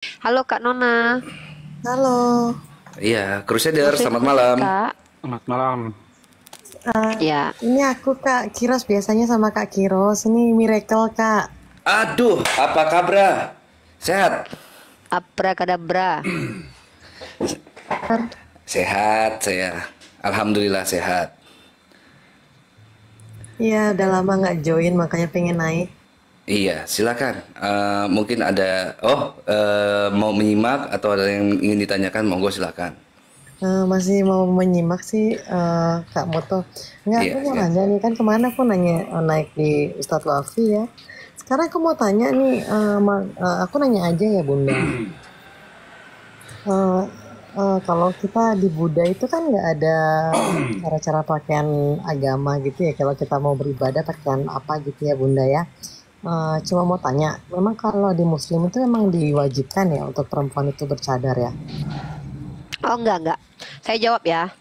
Halo Kak Nona, Halo, Iya, Crusader, Muslim selamat malam. Kak. Selamat malam. eh, Ya, ini aku Kak Kiros biasanya sama Kak Kiros. Ini Miracle Kak. Aduh, apa kabar? Sehat? abrakadabra. Sehat, saya. Alhamdulillah sehat. Iya, udah lama nggak join makanya pengen naik. Iya, silakan. Mungkin ada, mau menyimak atau ada yang ingin ditanyakan, monggo silakan. Masih mau menyimak sih Kak Moto. Nggak, aku Iya, mau silakan. nanya nih kan kemana aku nanya naik di Ustadz Wafi ya. Sekarang aku mau tanya nih, aku nanya aja ya Bunda. Eh, Kalau kita di Buddha itu kan nggak ada cara-cara pakaian agama gitu ya. Kalau kita mau beribadah pakaian apa gitu ya Bunda ya. Cuma mau tanya, memang kalau di Muslim itu memang diwajibkan ya untuk perempuan itu bercadar ya? Oh enggak. Saya jawab ya.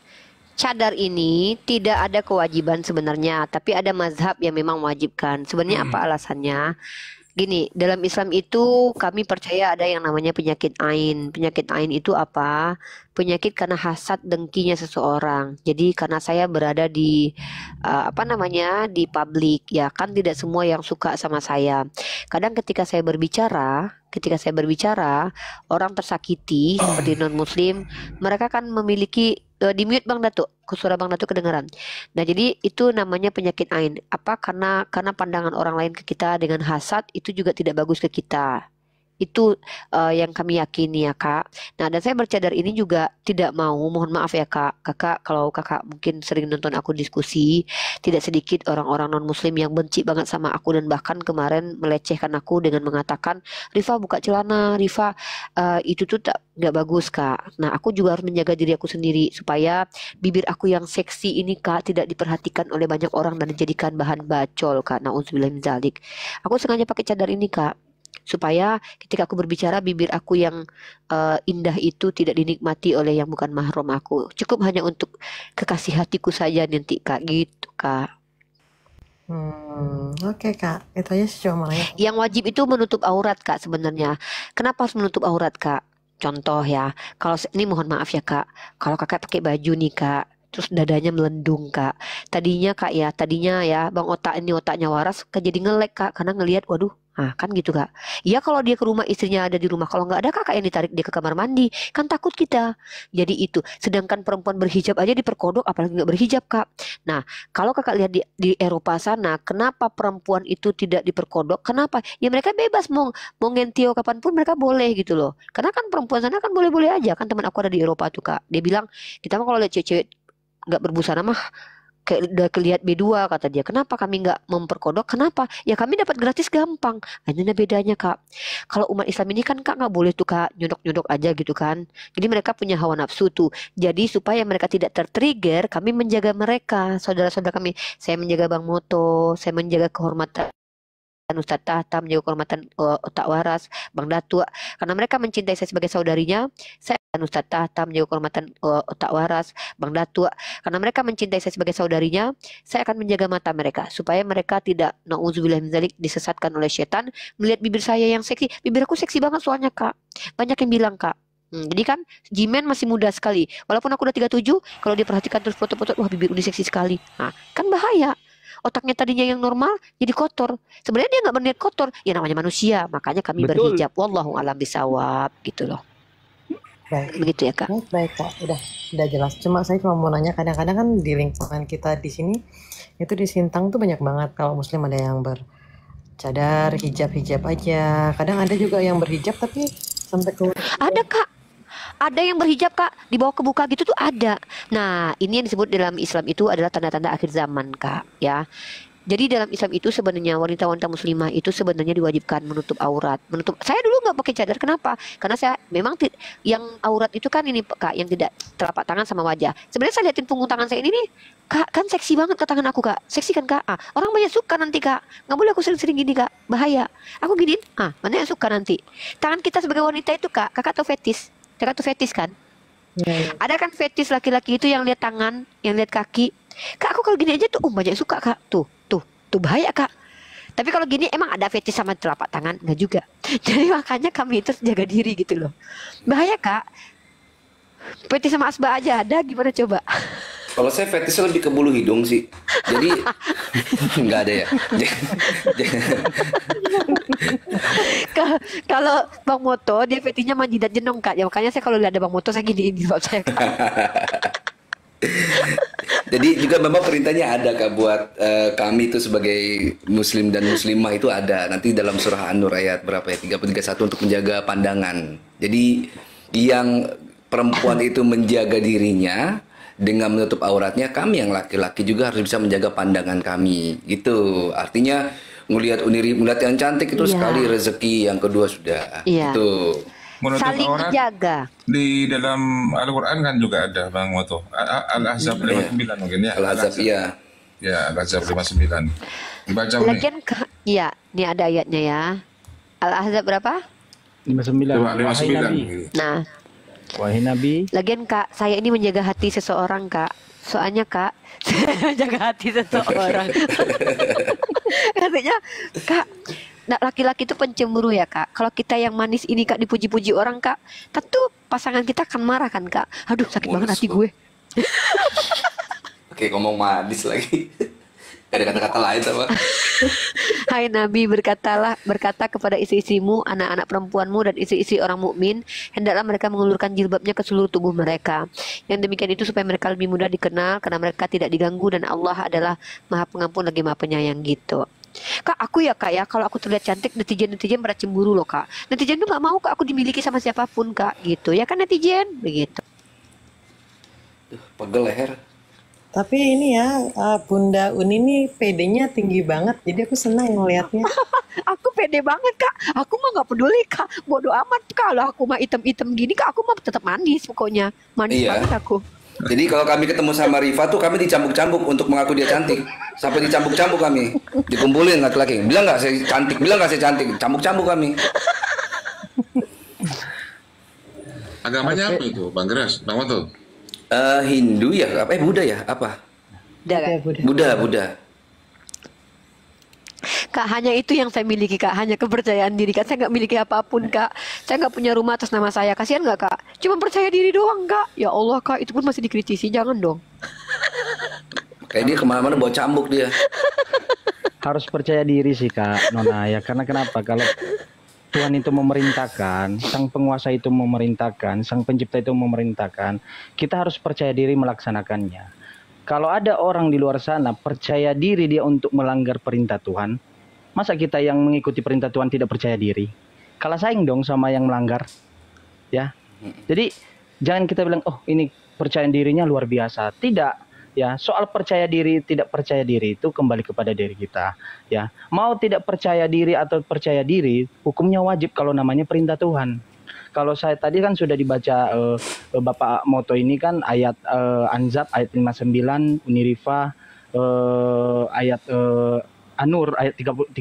Cadar ini tidak ada kewajiban sebenarnya, tapi ada mazhab yang memang mewajibkan. Sebenarnya apa alasannya? Gini, dalam Islam itu kami percaya ada yang namanya penyakit ain. Penyakit ain itu apa? Penyakit karena hasad dengkinya seseorang. Jadi karena saya berada di apa namanya di publik, ya kan tidak semua yang suka sama saya. Kadang ketika saya berbicara, orang tersakiti seperti non Muslim, mereka kan memiliki di mute Bang Datuk, suara Bang Datuk kedengaran. Nah, jadi itu namanya penyakit ain. Apa karena pandangan orang lain ke kita dengan hasad itu juga tidak bagus ke kita. Itu yang kami yakini ya Kak. Nah, dan saya bercadar ini juga tidak mau, mohon maaf ya Kak. Kakak, kalau Kakak mungkin sering nonton aku diskusi, tidak sedikit orang-orang non-muslim yang benci banget sama aku dan bahkan kemarin melecehkan aku dengan mengatakan, Rifa buka celana, Rifa itu tuh tak nggak bagus Kak. Nah, aku juga harus menjaga diri aku sendiri supaya bibir aku yang seksi ini Kak tidak diperhatikan oleh banyak orang dan dijadikan bahan bacol Kak. Nauzubillah min dzalik. Aku sengaja pakai cadar ini Kak supaya ketika aku berbicara bibir aku yang indah itu tidak dinikmati oleh yang bukan mahram aku. Cukup hanya untuk kekasih hatiku saja nanti Kak gitu Kak. Oke Kak, itu aja sih cuma mau nanya. Yang wajib itu menutup aurat Kak sebenarnya. Kenapa harus menutup aurat Kak? Contoh ya, kalau ini mohon maaf ya Kak, kalau Kakak pakai baju nih Kak, terus dadanya melendung Kak. Tadinya ya, Bang Otak ini otaknya waras, jadi ngelek Kak, karena ngelihat, waduh, ah kan gitu Kak. Iya kalau dia ke rumah istrinya ada di rumah, kalau nggak ada Kakak yang ditarik dia ke kamar mandi, kan takut kita. Jadi itu, sedangkan perempuan berhijab aja diperkodok, apalagi nggak berhijab Kak. Nah, kalau Kakak lihat di Eropa sana, kenapa perempuan itu tidak diperkodok? Kenapa? Ya mereka bebas mau ngentio kapanpun mereka boleh gitu loh. Karena kan perempuan sana kan boleh-boleh aja. Kan teman aku ada di Eropa tuh Kak. Dia bilang, kita mah kalau lihat cewek-cewek nggak berbusana mah kayak udah kelihat B2 kata dia. Kenapa kami nggak memperkodok? Kenapa? Ya kami dapat gratis gampang. Nah, ini bedanya Kak. Kalau umat Islam ini kan Kak nggak boleh tuh Kak nyodok-nyodok aja gitu kan. Jadi mereka punya hawa nafsu tuh. Jadi supaya mereka tidak tertrigger, kami menjaga mereka, saudara-saudara kami. Saya menjaga Bang Moto, saya menjaga kehormatan Ustadz Tahta, menjaga kehormatan Otak Waras, Bang Datuk. Karena mereka mencintai saya sebagai saudarinya, saya dan Ustadz Tahta menjaga kehormatan Otak Waras, Bang Datuk. Karena mereka mencintai saya sebagai saudarinya, saya akan menjaga mata mereka supaya mereka tidak nauzubillah min dzalik disesatkan oleh setan melihat bibir saya yang seksi. Bibir aku seksi banget soalnya Kak. Banyak yang bilang Kak. Jadi kan Jimen masih muda sekali. Walaupun aku udah 37, kalau diperhatikan terus foto-foto, wah bibir Uni seksi sekali. Nah, kan bahaya. Otaknya tadinya yang normal jadi kotor. Sebenarnya dia nggak berniat kotor, ya namanya manusia. Makanya kami Betul. berhijab. Wallahu alam bisawab gitu loh. Baik, Begitu ya Kak. baik, baik Kak, udah jelas. Saya cuma mau nanya, kadang-kadang kan di lingkungan kita di sini, itu di Sintang tuh banyak banget kalau Muslim ada yang bercadar, hijab-hijab aja. Kadang ada juga yang berhijab tapi sampai keluar. Ada Kak. Ada yang berhijab Kak, dibawa ke buka gitu tuh ada. Nah, ini yang disebut dalam Islam itu adalah tanda-tanda akhir zaman Kak, ya. Jadi dalam Islam itu sebenarnya wanita-wanita muslimah itu sebenarnya diwajibkan menutup aurat. Saya dulu nggak pakai cadar, kenapa? Karena saya memang yang aurat itu kan ini Kak, yang tidak telapak tangan sama wajah. Sebenarnya saya liatin punggung tangan saya ini nih, Kak, kan seksi banget ke tangan aku Kak. Seksi kan Kak? Ah, orang banyak suka nanti Kak. Nggak boleh aku sering-sering gini Kak, bahaya. Aku giniin, mana yang suka nanti. Tangan kita sebagai wanita itu Kak, Kakak tahu fetis? Kakak tuh fetis kan? Ya, ya. Ada kan fetis laki-laki itu yang lihat tangan, yang lihat kaki. Kak, aku kalau gini aja tuh, banyak suka Kak. Tuh bahaya Kak. Tapi kalau gini emang ada fetish sama telapak tangan? Enggak juga. Jadi makanya kami itu jaga diri gitu loh. Bahaya kak. Fetish sama asbak aja ada, gimana coba? Kalau saya fetishnya lebih ke bulu hidung sih. Jadi nggak ada ya. Kalau Bang Moto dia fetishnya manjidat jenong kak. Ya makanya saya kalau lihat ada Bang Moto saya gini buat saya kak. Jadi juga memang perintahnya ada kak buat kami itu sebagai muslim dan muslimah itu ada nanti dalam surah An-Nur ayat berapa ya 30-31 untuk menjaga pandangan. Jadi yang perempuan itu menjaga dirinya dengan menutup auratnya, kami yang laki-laki juga harus bisa menjaga pandangan kami. Gitu. Artinya melihat yang cantik itu sekali rezeki, yang kedua sudah. Itu. Menutup Saling aurat menjaga. di dalam Al-Quran kan juga ada Bang Moto. Al-Ahzab 59 mungkin ya. Al-Ahzab iya. Ya, Al-Ahzab 59. Baca nih. Lagian iya, ini ada ayatnya ya. Al-Ahzab berapa? 59. Coba, Wahai 59. Nabi. Nah, Wahai Nabi. lagian kak, saya ini menjaga hati seseorang kak. Soalnya kak, saya menjaga hati seseorang. Katanya kak, laki-laki itu pencemburu ya kak. Kalau kita yang manis ini kak dipuji-puji orang kak, tentu pasangan kita akan marah kan kak. Aduh sakit banget hati gue. Oke, ngomong manis lagi. Gak ada kata-kata lain apa? Hai Nabi, berkata kepada istri-istrimu, anak-anak perempuanmu dan istri-istri orang mukmin, hendaklah mereka mengulurkan jilbabnya ke seluruh tubuh mereka. Yang demikian itu supaya mereka lebih mudah dikenal karena mereka tidak diganggu dan Allah adalah Maha Pengampun lagi Maha Penyayang gitu. Kak, aku ya kak ya, kalau aku terlihat cantik netizen pada cemburu loh kak. Netizen tuh nggak mau kak aku dimiliki sama siapapun kak, gitu ya kan netizen, begitu. Pegel leher. Tapi ini ya, Bunda Uni ini PD-nya tinggi banget, jadi aku senang ngelihatnya. Aku pede banget kak, aku mah nggak peduli kak, bodoh amat kalau aku mah item-item gini kak, aku mah tetap manis pokoknya, manis banget aku. Jadi kalau kami ketemu sama Rifa tuh kami dicambuk-cambuk untuk mengaku dia cantik. Sampai dicambuk-cambuk kami, dikumpulin laki-laki. Bilang nggak saya cantik, bilang nggak saya cantik, cambuk-cambuk kami. Agamanya apa itu, Bang Geras, Bang Moto? Hindu ya, apa? Buddha ya, apa? Buddha. Kak, hanya itu yang saya miliki kak, hanya kepercayaan diri kak. Saya nggak miliki apapun kak. Saya nggak punya rumah atas nama saya. Kasihan nggak kak? Cuma percaya diri doang kak. Ya Allah kak, itu pun masih dikritisi. Jangan dong. Kayak dia kemana-mana bawa cambuk dia. Harus percaya diri sih kak Nona ya, karena kenapa? Kalau Tuhan itu memerintahkan, sang penguasa itu memerintahkan, sang pencipta itu memerintahkan, kita harus percaya diri melaksanakannya. Kalau ada orang di luar sana percaya diri dia untuk melanggar perintah Tuhan, masa kita yang mengikuti perintah Tuhan tidak percaya diri? Kalah saing dong sama yang melanggar. Ya. Jadi jangan kita bilang, oh ini percaya dirinya luar biasa. Tidak. Ya, soal percaya diri tidak percaya diri itu kembali kepada diri kita. Ya, mau tidak percaya diri atau percaya diri, hukumnya wajib kalau namanya perintah Tuhan. Kalau saya tadi kan sudah dibaca Bapak Moto ini kan ayat Anzab ayat 59, Unirifa ayat An-Nur ayat 31,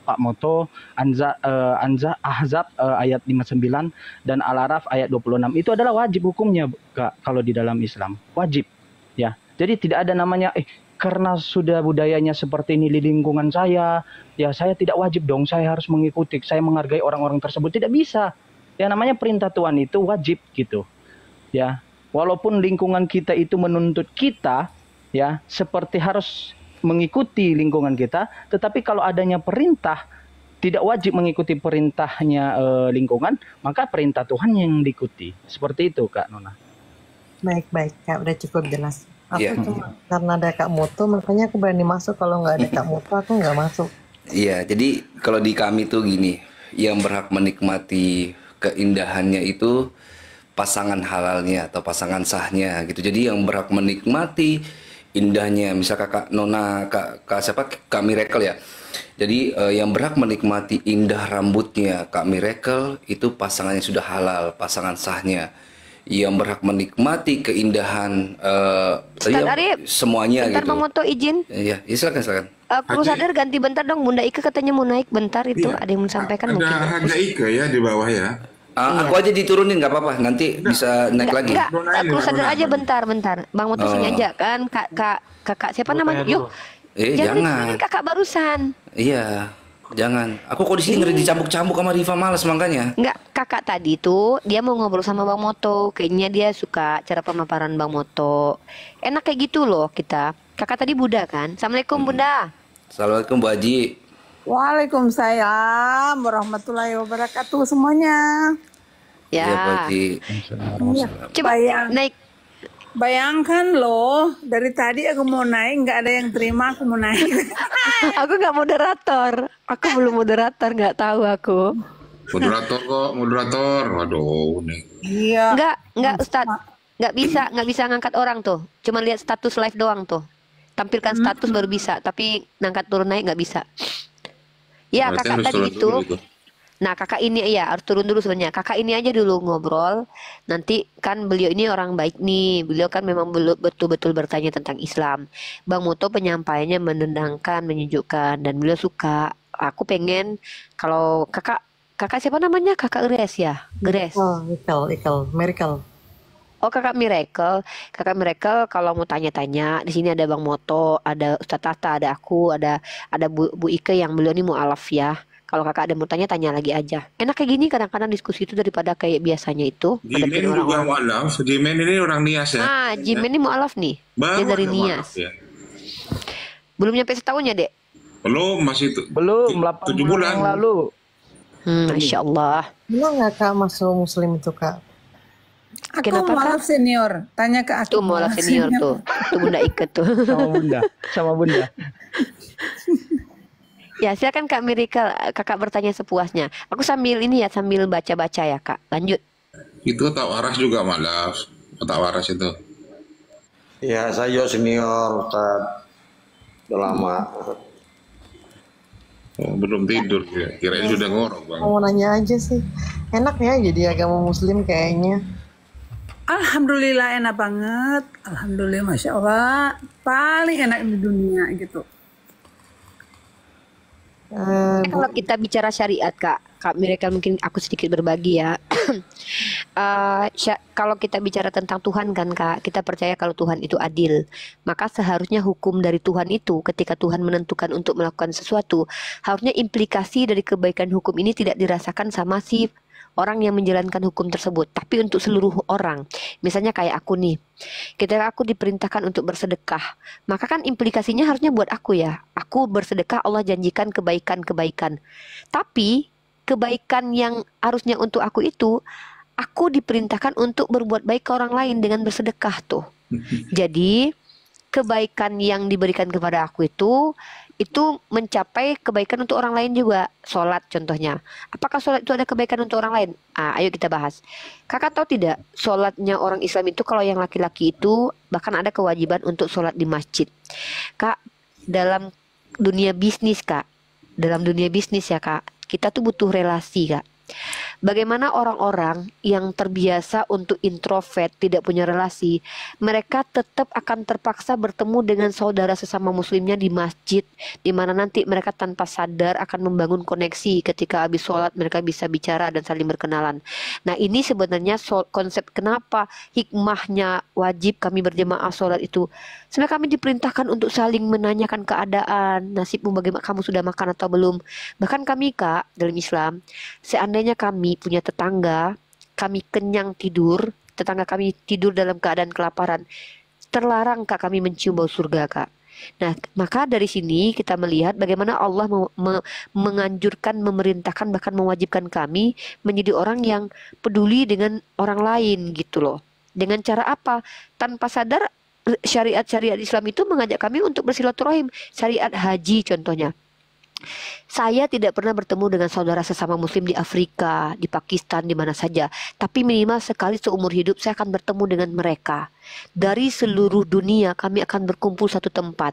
Pak Moto, Ahzab ayat 59 dan Al-Araf ayat 26. Itu adalah wajib hukumnya Kak, kalau di dalam Islam. Wajib. Ya. Jadi tidak ada namanya karena sudah budayanya seperti ini di lingkungan saya, ya saya tidak wajib dong, saya harus mengikuti, saya menghargai orang-orang tersebut. Tidak bisa. Ya namanya perintah Tuhan itu wajib gitu. Ya. Walaupun lingkungan kita itu menuntut kita ya seperti harus mengikuti lingkungan kita, tetapi kalau adanya perintah tidak wajib mengikuti perintahnya lingkungan, maka perintah Tuhan yang diikuti. Seperti itu Kak Nona. Baik Kak, udah cukup jelas. Aku cuma karena ada Kak Moto, makanya aku berani masuk. Kalau nggak ada Kak Moto, aku nggak masuk. Iya, jadi kalau di kami tuh gini, yang berhak menikmati keindahannya itu pasangan halalnya atau pasangan sahnya gitu. Jadi yang berhak menikmati indahnya, misal kakak Nona, kak siapa, Kak Miracle ya. Jadi yang berhak menikmati indah rambutnya Kak Miracle itu pasangannya sudah halal, pasangan sahnya. Yang berhak menikmati keindahan semuanya bentar, gitu. Bang Moto izin. Iya, silakan. Kru sadar ganti bentar dong, Bunda Ika katanya mau naik bentar itu. Ada yang menyampaikan mungkin. Ada Haja Ika ya di bawah ya. Aku aja diturunin nggak apa-apa, nanti bisa naik lagi. Enggak, kru sadar aja bentar. Bang Moto sini aja kan, kakak siapa namanya? Yuk, Jangan Jangan. ini kakak barusan. Iya, jangan. Aku kok di sini ngeri dicambuk-cambuk sama Riva, males makanya. Enggak, kakak tadi tuh dia mau ngobrol sama Bang Moto. Kayaknya dia suka cara pemaparan Bang Moto. Enak kayak gitu loh kita. Kakak tadi Bunda kan? Assalamualaikum Bunda. Assalamualaikum Bu Haji. Waalaikumsalam warahmatullahi wabarakatuh semuanya. Iya Bu Ya, Haji. Iya. coba naik. Bayangkan loh, dari tadi aku mau naik, nggak ada yang terima aku mau naik. Aku nggak moderator. Aku belum moderator, nggak tahu aku. Moderator kok, moderator. Waduh, nih. Iya. Nggak Ustadz. Nggak bisa ngangkat orang tuh. Cuma lihat status live doang tuh. Tampilkan status baru bisa, tapi ngangkat turun naik nggak bisa. Ya, Berarti kakak harus tadi turun itu. dulu itu. Nah, kakak ini ya harus turun dulu sebenarnya. Kakak ini aja dulu ngobrol. Nanti kan beliau ini orang baik nih. Beliau kan memang betul-betul bertanya tentang Islam. Bang Moto penyampaiannya menenangkan, menyejukkan, dan beliau suka. Aku pengen kalau kakak siapa namanya? Kakak Grace ya? Grace. Oh, Miracle. Oh, kakak Miracle. Kakak Miracle kalau mau tanya-tanya, di sini ada Bang Moto, ada Ustadz Tata, ada aku, ada Bu Ike yang beliau ini mualaf ya. Kalau kakak ada mau tanya lagi aja. Enak kayak gini kadang-kadang diskusi itu daripada kayak biasanya itu. Jimin Hadapin juga orang-orang. mualaf. Jimin ini orang Nias ya. Ah, Jimin ini mualaf nih. Dia Baru dari ada Nias. mualaf ya. Belum nyampe setahun ya, Dek? Belum, masih Belum 8 7 bulan yang bulan. lalu. Masya Allah. Gimana nggak Kak masuk muslim itu Kak? Aku Kenapa, maaf senior, tanya ke aku. Tuh mualaf senior tuh. Tuh Bunda Ike tuh. Sama Bunda. Ya, silakan Kak Miracle, kakak bertanya sepuasnya. Aku sambil ini ya, sambil baca-baca ya, Kak. Lanjut. Itu tak waras juga malah. Tak waras itu. Ya, saya senior, Ustaz. Udah lama. Oh, belum tidur ya. Kirain sudah ngorok bang. Mau nanya aja sih. Enak ya jadi agama muslim kayaknya. Alhamdulillah enak banget. Alhamdulillah, masya Allah. Paling enak di dunia gitu. Kalau kita bicara syariat, Kak Miracle mungkin aku sedikit berbagi ya. Kalau kita bicara tentang Tuhan kan Kak, kita percaya kalau Tuhan itu adil. Maka seharusnya hukum dari Tuhan itu ketika Tuhan menentukan untuk melakukan sesuatu, harusnya implikasi dari kebaikan hukum ini tidak dirasakan sama si orang yang menjalankan hukum tersebut, tapi untuk seluruh orang. Misalnya kayak aku nih, ketika aku diperintahkan untuk bersedekah, maka kan implikasinya harusnya buat aku ya. Aku bersedekah, Allah janjikan kebaikan-kebaikan. Tapi kebaikan yang harusnya untuk aku itu, aku diperintahkan untuk berbuat baik ke orang lain dengan bersedekah tuh. Jadi kebaikan yang diberikan kepada aku itu mencapai kebaikan untuk orang lain juga. Sholat contohnya. Apakah sholat itu ada kebaikan untuk orang lain? Ayo kita bahas. Kakak tahu tidak, sholatnya orang Islam itu kalau yang laki-laki itu bahkan ada kewajiban untuk sholat di masjid. Kak, dalam dunia bisnis ya Kak, kita tuh butuh relasi Kak. Bagaimana orang-orang yang terbiasa untuk introvert, tidak punya relasi, mereka tetap akan terpaksa bertemu dengan saudara sesama muslimnya di masjid, di mana nanti mereka tanpa sadar akan membangun koneksi. Ketika habis sholat mereka bisa bicara dan saling berkenalan. Nah ini sebenarnya konsep kenapa hikmahnya wajib kami berjemaah sholat itu. Sebenarnya kami diperintahkan untuk saling menanyakan keadaan, nasibmu bagaimana, kamu sudah makan atau belum. Bahkan kami Kak, dalam Islam, seandainya kami punya tetangga, kami kenyang tidur, tetangga kami tidur dalam keadaan kelaparan, terlarang Kak kami mencium bau surga Kak. Nah, maka dari sini kita melihat bagaimana Allah menganjurkan, memerintahkan, bahkan mewajibkan kami menjadi orang yang peduli dengan orang lain gitu loh. Dengan cara apa? Tanpa sadar syariat-syariat Islam itu mengajak kami untuk bersilaturahim. Syariat haji contohnya. Saya tidak pernah bertemu dengan saudara sesama muslim di Afrika, di Pakistan, di mana saja. Tapi minimal sekali seumur hidup saya akan bertemu dengan mereka. Dari seluruh dunia kami akan berkumpul satu tempat.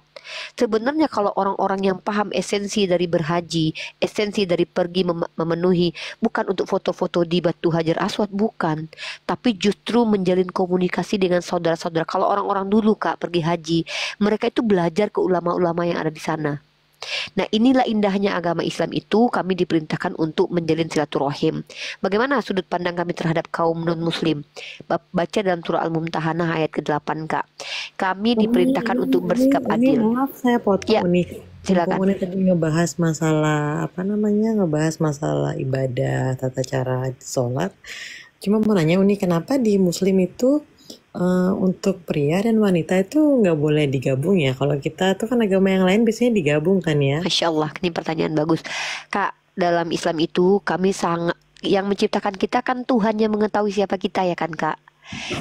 Sebenarnya kalau orang-orang yang paham esensi dari berhaji, esensi dari pergi memenuhi, bukan untuk foto-foto di Batu Hajar Aswad, bukan. Tapi justru menjalin komunikasi dengan saudara-saudara. Kalau orang-orang dulu Kak pergi haji, mereka itu belajar ke ulama-ulama yang ada di sana. Nah, inilah indahnya agama Islam itu, kami diperintahkan untuk menjalin silaturahim. Bagaimana sudut pandang kami terhadap kaum non-muslim? Baca dalam surah Al-Mumtahanah ayat ke-8, Kak. Kami diperintahkan untuk bersikap ini adil. maaf saya potong Ya, nih. silakan. Mumpung ini tadi ngebahas masalah apa namanya, ngebahas masalah ibadah, tata cara sholat. Cuma mau nanya Uni, kenapa di Muslim itu untuk pria dan wanita itu nggak boleh digabung ya? Kalau kita tuh kan agama yang lain biasanya digabung kan ya? Masya Allah, ini pertanyaan bagus. Kak, dalam Islam itu kami sangat, yang menciptakan kita kan Tuhan yang mengetahui siapa kita ya kan Kak.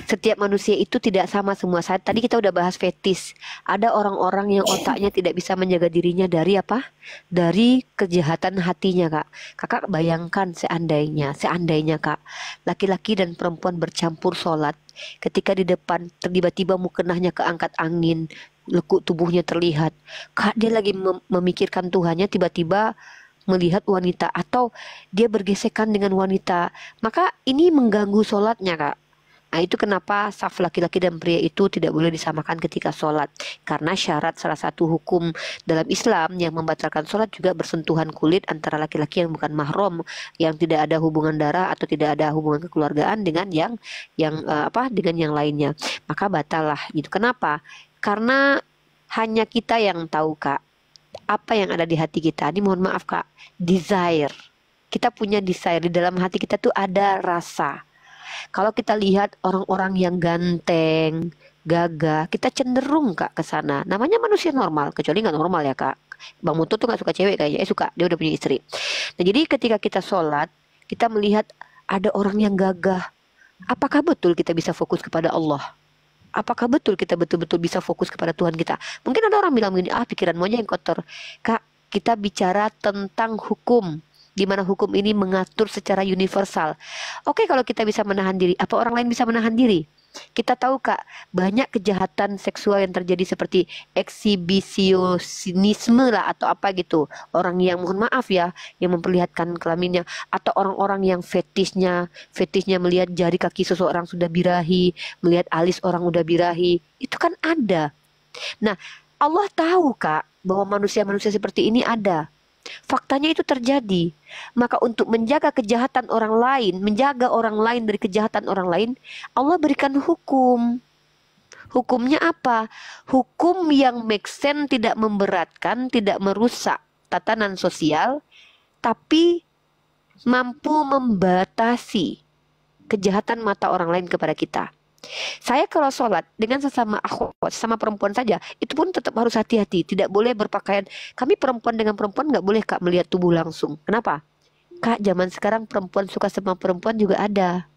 Setiap manusia itu tidak sama semua. Tadi kita udah bahas fetis. Ada orang-orang yang otaknya tidak bisa menjaga dirinya dari apa? Dari kejahatan hatinya, Kak. Kakak bayangkan seandainya Kak, laki-laki dan perempuan bercampur sholat. Ketika di depan tiba-tiba mukenahnya keangkat angin, lekuk tubuhnya terlihat. Kak, dia lagi memikirkan Tuhannya, tiba-tiba melihat wanita atau dia bergesekan dengan wanita. Maka ini mengganggu sholatnya, Kak. Nah, itu kenapa saf laki-laki dan pria itu tidak boleh disamakan ketika sholat. Karena syarat salah satu hukum dalam Islam yang membatalkan sholat juga bersentuhan kulit antara laki-laki yang bukan mahram, yang tidak ada hubungan darah atau tidak ada hubungan kekeluargaan dengan dengan yang lainnya. Maka batal lah gitu. Kenapa? Karena hanya kita yang tahu, Kak, apa yang ada di hati kita. Ini mohon maaf, Kak, desire. Kita punya desire, di dalam hati kita tuh ada rasa. Kalau kita lihat orang-orang yang ganteng, gagah, kita cenderung, Kak, ke sana. Namanya manusia normal, kecuali nggak normal ya, Kak. Bang Muto tuh nggak suka cewek kayaknya, suka, dia udah punya istri. Nah, jadi ketika kita sholat, kita melihat ada orang yang gagah. Apakah betul kita bisa fokus kepada Allah? Apakah betul kita betul-betul bisa fokus kepada Tuhan kita? Mungkin ada orang bilang begini, pikiranmu aja yang kotor. Kak, kita bicara tentang hukum, di mana hukum ini mengatur secara universal. Oke, kalau kita bisa menahan diri, apa orang lain bisa menahan diri? Kita tahu, Kak, banyak kejahatan seksual yang terjadi seperti eksibisionisme lah atau apa gitu. Orang yang, mohon maaf ya, yang memperlihatkan kelaminnya, atau orang-orang yang fetisnya melihat jari kaki seseorang sudah birahi, melihat alis orang udah birahi. Itu kan ada. Nah, Allah tahu, Kak, bahwa manusia-manusia seperti ini ada. Faktanya itu terjadi. Maka untuk menjaga kejahatan orang lain, menjaga orang lain dari kejahatan orang lain, Allah berikan hukum. Hukumnya apa? Hukum yang make sense, tidak memberatkan, tidak merusak tatanan sosial, tapi mampu membatasi kejahatan mata orang lain kepada kita. Saya kalau sholat dengan sesama akhwat, sama perempuan saja, itu pun tetap harus hati-hati. Tidak boleh berpakaian. Kami perempuan dengan perempuan nggak boleh, Kak, melihat tubuh langsung. Kenapa? Kak, zaman sekarang perempuan suka sama perempuan juga ada.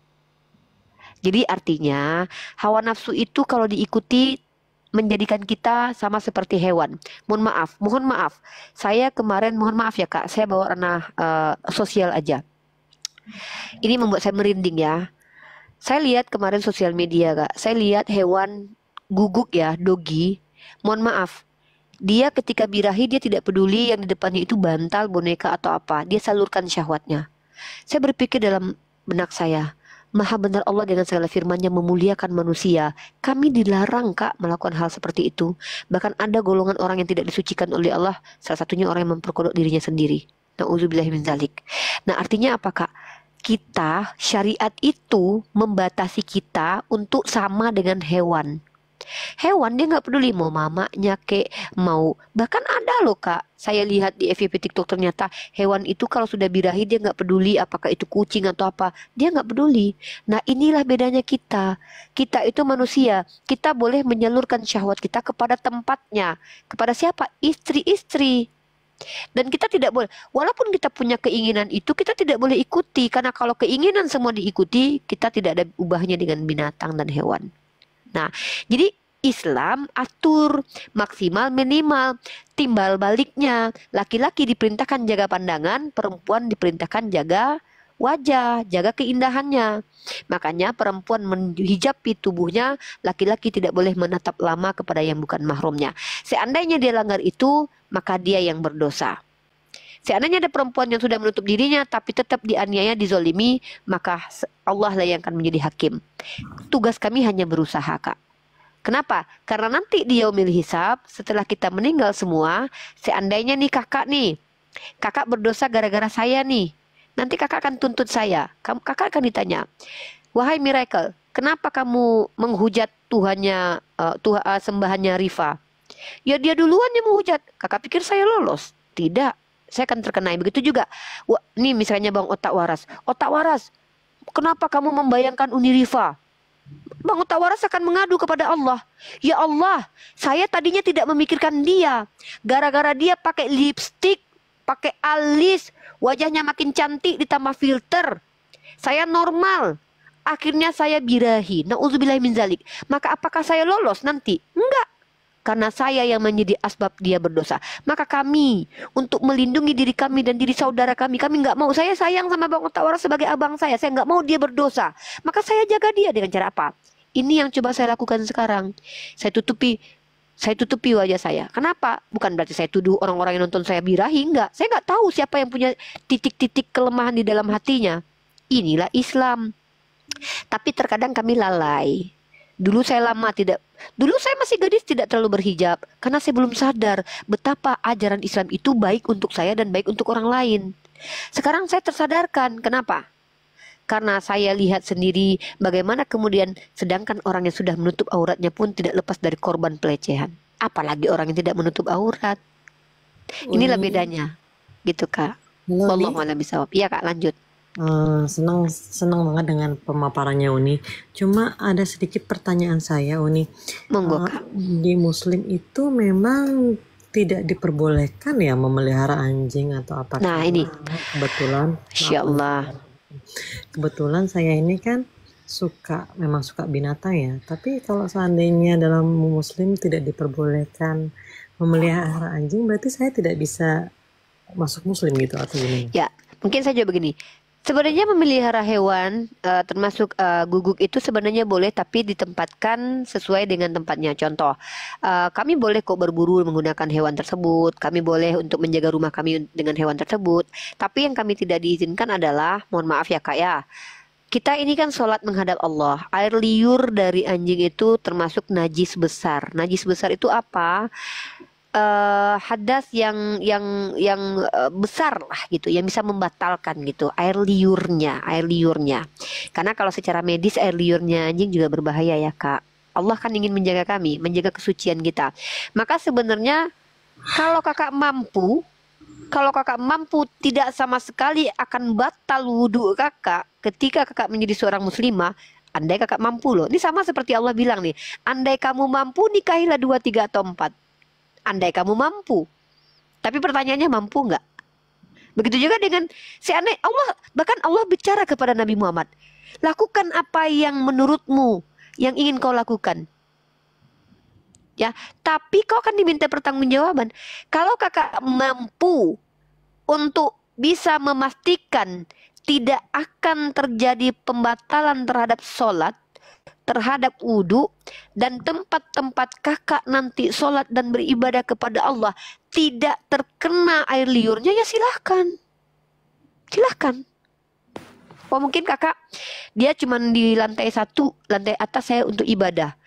Jadi artinya hawa nafsu itu kalau diikuti menjadikan kita sama seperti hewan. Mohon maaf. Saya kemarin, mohon maaf ya, Kak, saya bawa ranah sosial aja. Ini membuat saya merinding ya. Saya lihat kemarin sosial media, Kak. Saya lihat hewan guguk ya, dogi. Mohon maaf. Dia ketika birahi, dia tidak peduli yang di depannya itu bantal, boneka atau apa. Dia salurkan syahwatnya. Saya berpikir dalam benak saya, Maha benar Allah dengan segala firman-Nya memuliakan manusia. Kami dilarang, Kak, melakukan hal seperti itu. Bahkan ada golongan orang yang tidak disucikan oleh Allah. Salah satunya orang yang memperkodok dirinya sendiri. Na'udzubillahi min dzalik. Nah, artinya apa, Kak? Kita, syariat itu membatasi kita untuk sama dengan hewan. Hewan dia nggak peduli mau mamanya mau, bahkan ada loh, Kak, saya lihat di FYP TikTok, ternyata hewan itu kalau sudah birahi dia nggak peduli apakah itu kucing atau apa, dia nggak peduli. Nah, inilah bedanya kita itu manusia, kita boleh menyalurkan syahwat kita kepada tempatnya. Kepada siapa? Istri-istri. Dan kita tidak boleh, walaupun kita punya keinginan itu, kita tidak boleh ikuti. Karena kalau keinginan semua diikuti, kita tidak ada ubahnya dengan binatang dan hewan. Nah, jadi Islam atur maksimal minimal, timbal baliknya. Laki-laki diperintahkan jaga pandangan, perempuan diperintahkan jaga wajah, jaga keindahannya. Makanya perempuan menghijabi tubuhnya, laki-laki tidak boleh menatap lama kepada yang bukan mahramnya. Seandainya dia langgar itu, maka dia yang berdosa. Seandainya ada perempuan yang sudah menutup dirinya tapi tetap dianiaya, dizolimi, maka Allah lah yang akan menjadi hakim. Tugas kami hanya berusaha, Kak. Kenapa? Karena nanti di yaumil hisab, setelah kita meninggal semua, seandainya nih kakak berdosa gara-gara saya nih. Nanti kakak akan tuntut saya. Kakak akan ditanya, wahai Miracle, kenapa kamu menghujat Tuhannya, sembahannya Rifa? Ya dia duluan yang menghujat. Kakak pikir saya lolos? Tidak, saya akan terkenai. Begitu juga. Wah, nih misalnya Bang Otak Waras. Otak Waras, kenapa kamu membayangkan Uni Rifa? Bang Otak Waras akan mengadu kepada Allah. Ya Allah, saya tadinya tidak memikirkan dia. Gara-gara dia pakai lipstik, pakai alis, wajahnya makin cantik ditambah filter. Saya normal. Akhirnya saya birahi. Nauzubillahi min zalik. Maka apakah saya lolos nanti? Enggak. Karena saya yang menjadi asbab dia berdosa. Maka kami, untuk melindungi diri kami dan diri saudara kami nggak mau. Saya sayang sama Bang Otak Waras sebagai abang saya nggak mau dia berdosa. Maka saya jaga dia dengan cara apa? Ini yang coba saya lakukan sekarang. Saya tutupi wajah saya. Kenapa? Bukan berarti saya tuduh orang-orang yang nonton saya birahi. Enggak. Saya nggak tahu siapa yang punya titik-titik kelemahan di dalam hatinya. Inilah Islam. Tapi terkadang kami lalai. Dulu saya masih gadis tidak terlalu berhijab. Karena saya belum sadar betapa ajaran Islam itu baik untuk saya dan baik untuk orang lain. Sekarang saya tersadarkan. Kenapa? Karena saya lihat sendiri bagaimana kemudian sedangkan orang yang sudah menutup auratnya pun tidak lepas dari korban pelecehan. Apalagi orang yang tidak menutup aurat. Inilah bedanya. Gitu Kak. Wallahu a'lam bishawab. Iya Kak, lanjut. Senang banget dengan pemaparannya Uni. Cuma ada sedikit pertanyaan saya Uni. Monggo Kak. Di Muslim itu memang tidak diperbolehkan ya memelihara anjing atau apa? Nah ini kebetulan. Insya Allah. Kebetulan saya ini kan memang suka binatang ya. Tapi kalau seandainya dalam Muslim tidak diperbolehkan memelihara anjing, berarti saya tidak bisa masuk Muslim gitu atau gimana? Ya, mungkin saya jawab begini. Sebenarnya memelihara hewan termasuk guguk itu sebenarnya boleh, tapi ditempatkan sesuai dengan tempatnya. Contoh, kami boleh kok berburu menggunakan hewan tersebut. Kami boleh untuk menjaga rumah kami dengan hewan tersebut. Tapi yang kami tidak diizinkan adalah, mohon maaf ya Kak ya, kita ini kan sholat menghadap Allah. Air liur dari anjing itu termasuk najis besar. Najis besar itu apa? Hadas yang besar lah gitu, yang bisa membatalkan gitu air liurnya. Karena kalau secara medis air liurnya anjing juga berbahaya ya Kak. Allah kan ingin menjaga kami, menjaga kesucian kita. Maka sebenarnya kalau kakak mampu tidak sama sekali akan batal wudhu kakak ketika kakak menjadi seorang muslimah. Andai kakak mampu loh. Ini sama seperti Allah bilang nih, andai kamu mampu nikahilah 2, 3 atau 4. Andai kamu mampu. Tapi pertanyaannya mampu nggak? Begitu juga dengan Allah, bahkan Allah bicara kepada Nabi Muhammad, lakukan apa yang menurutmu yang ingin kau lakukan. Ya, tapi kau akan diminta pertanggungjawaban. Kalau kakak mampu untuk bisa memastikan tidak akan terjadi pembatalan terhadap sholat, terhadap wudhu, dan tempat-tempat kakak nanti sholat dan beribadah kepada Allah tidak terkena air liurnya, ya silahkan. Oh mungkin kakak dia cuma di lantai 1, lantai atas saya untuk ibadah.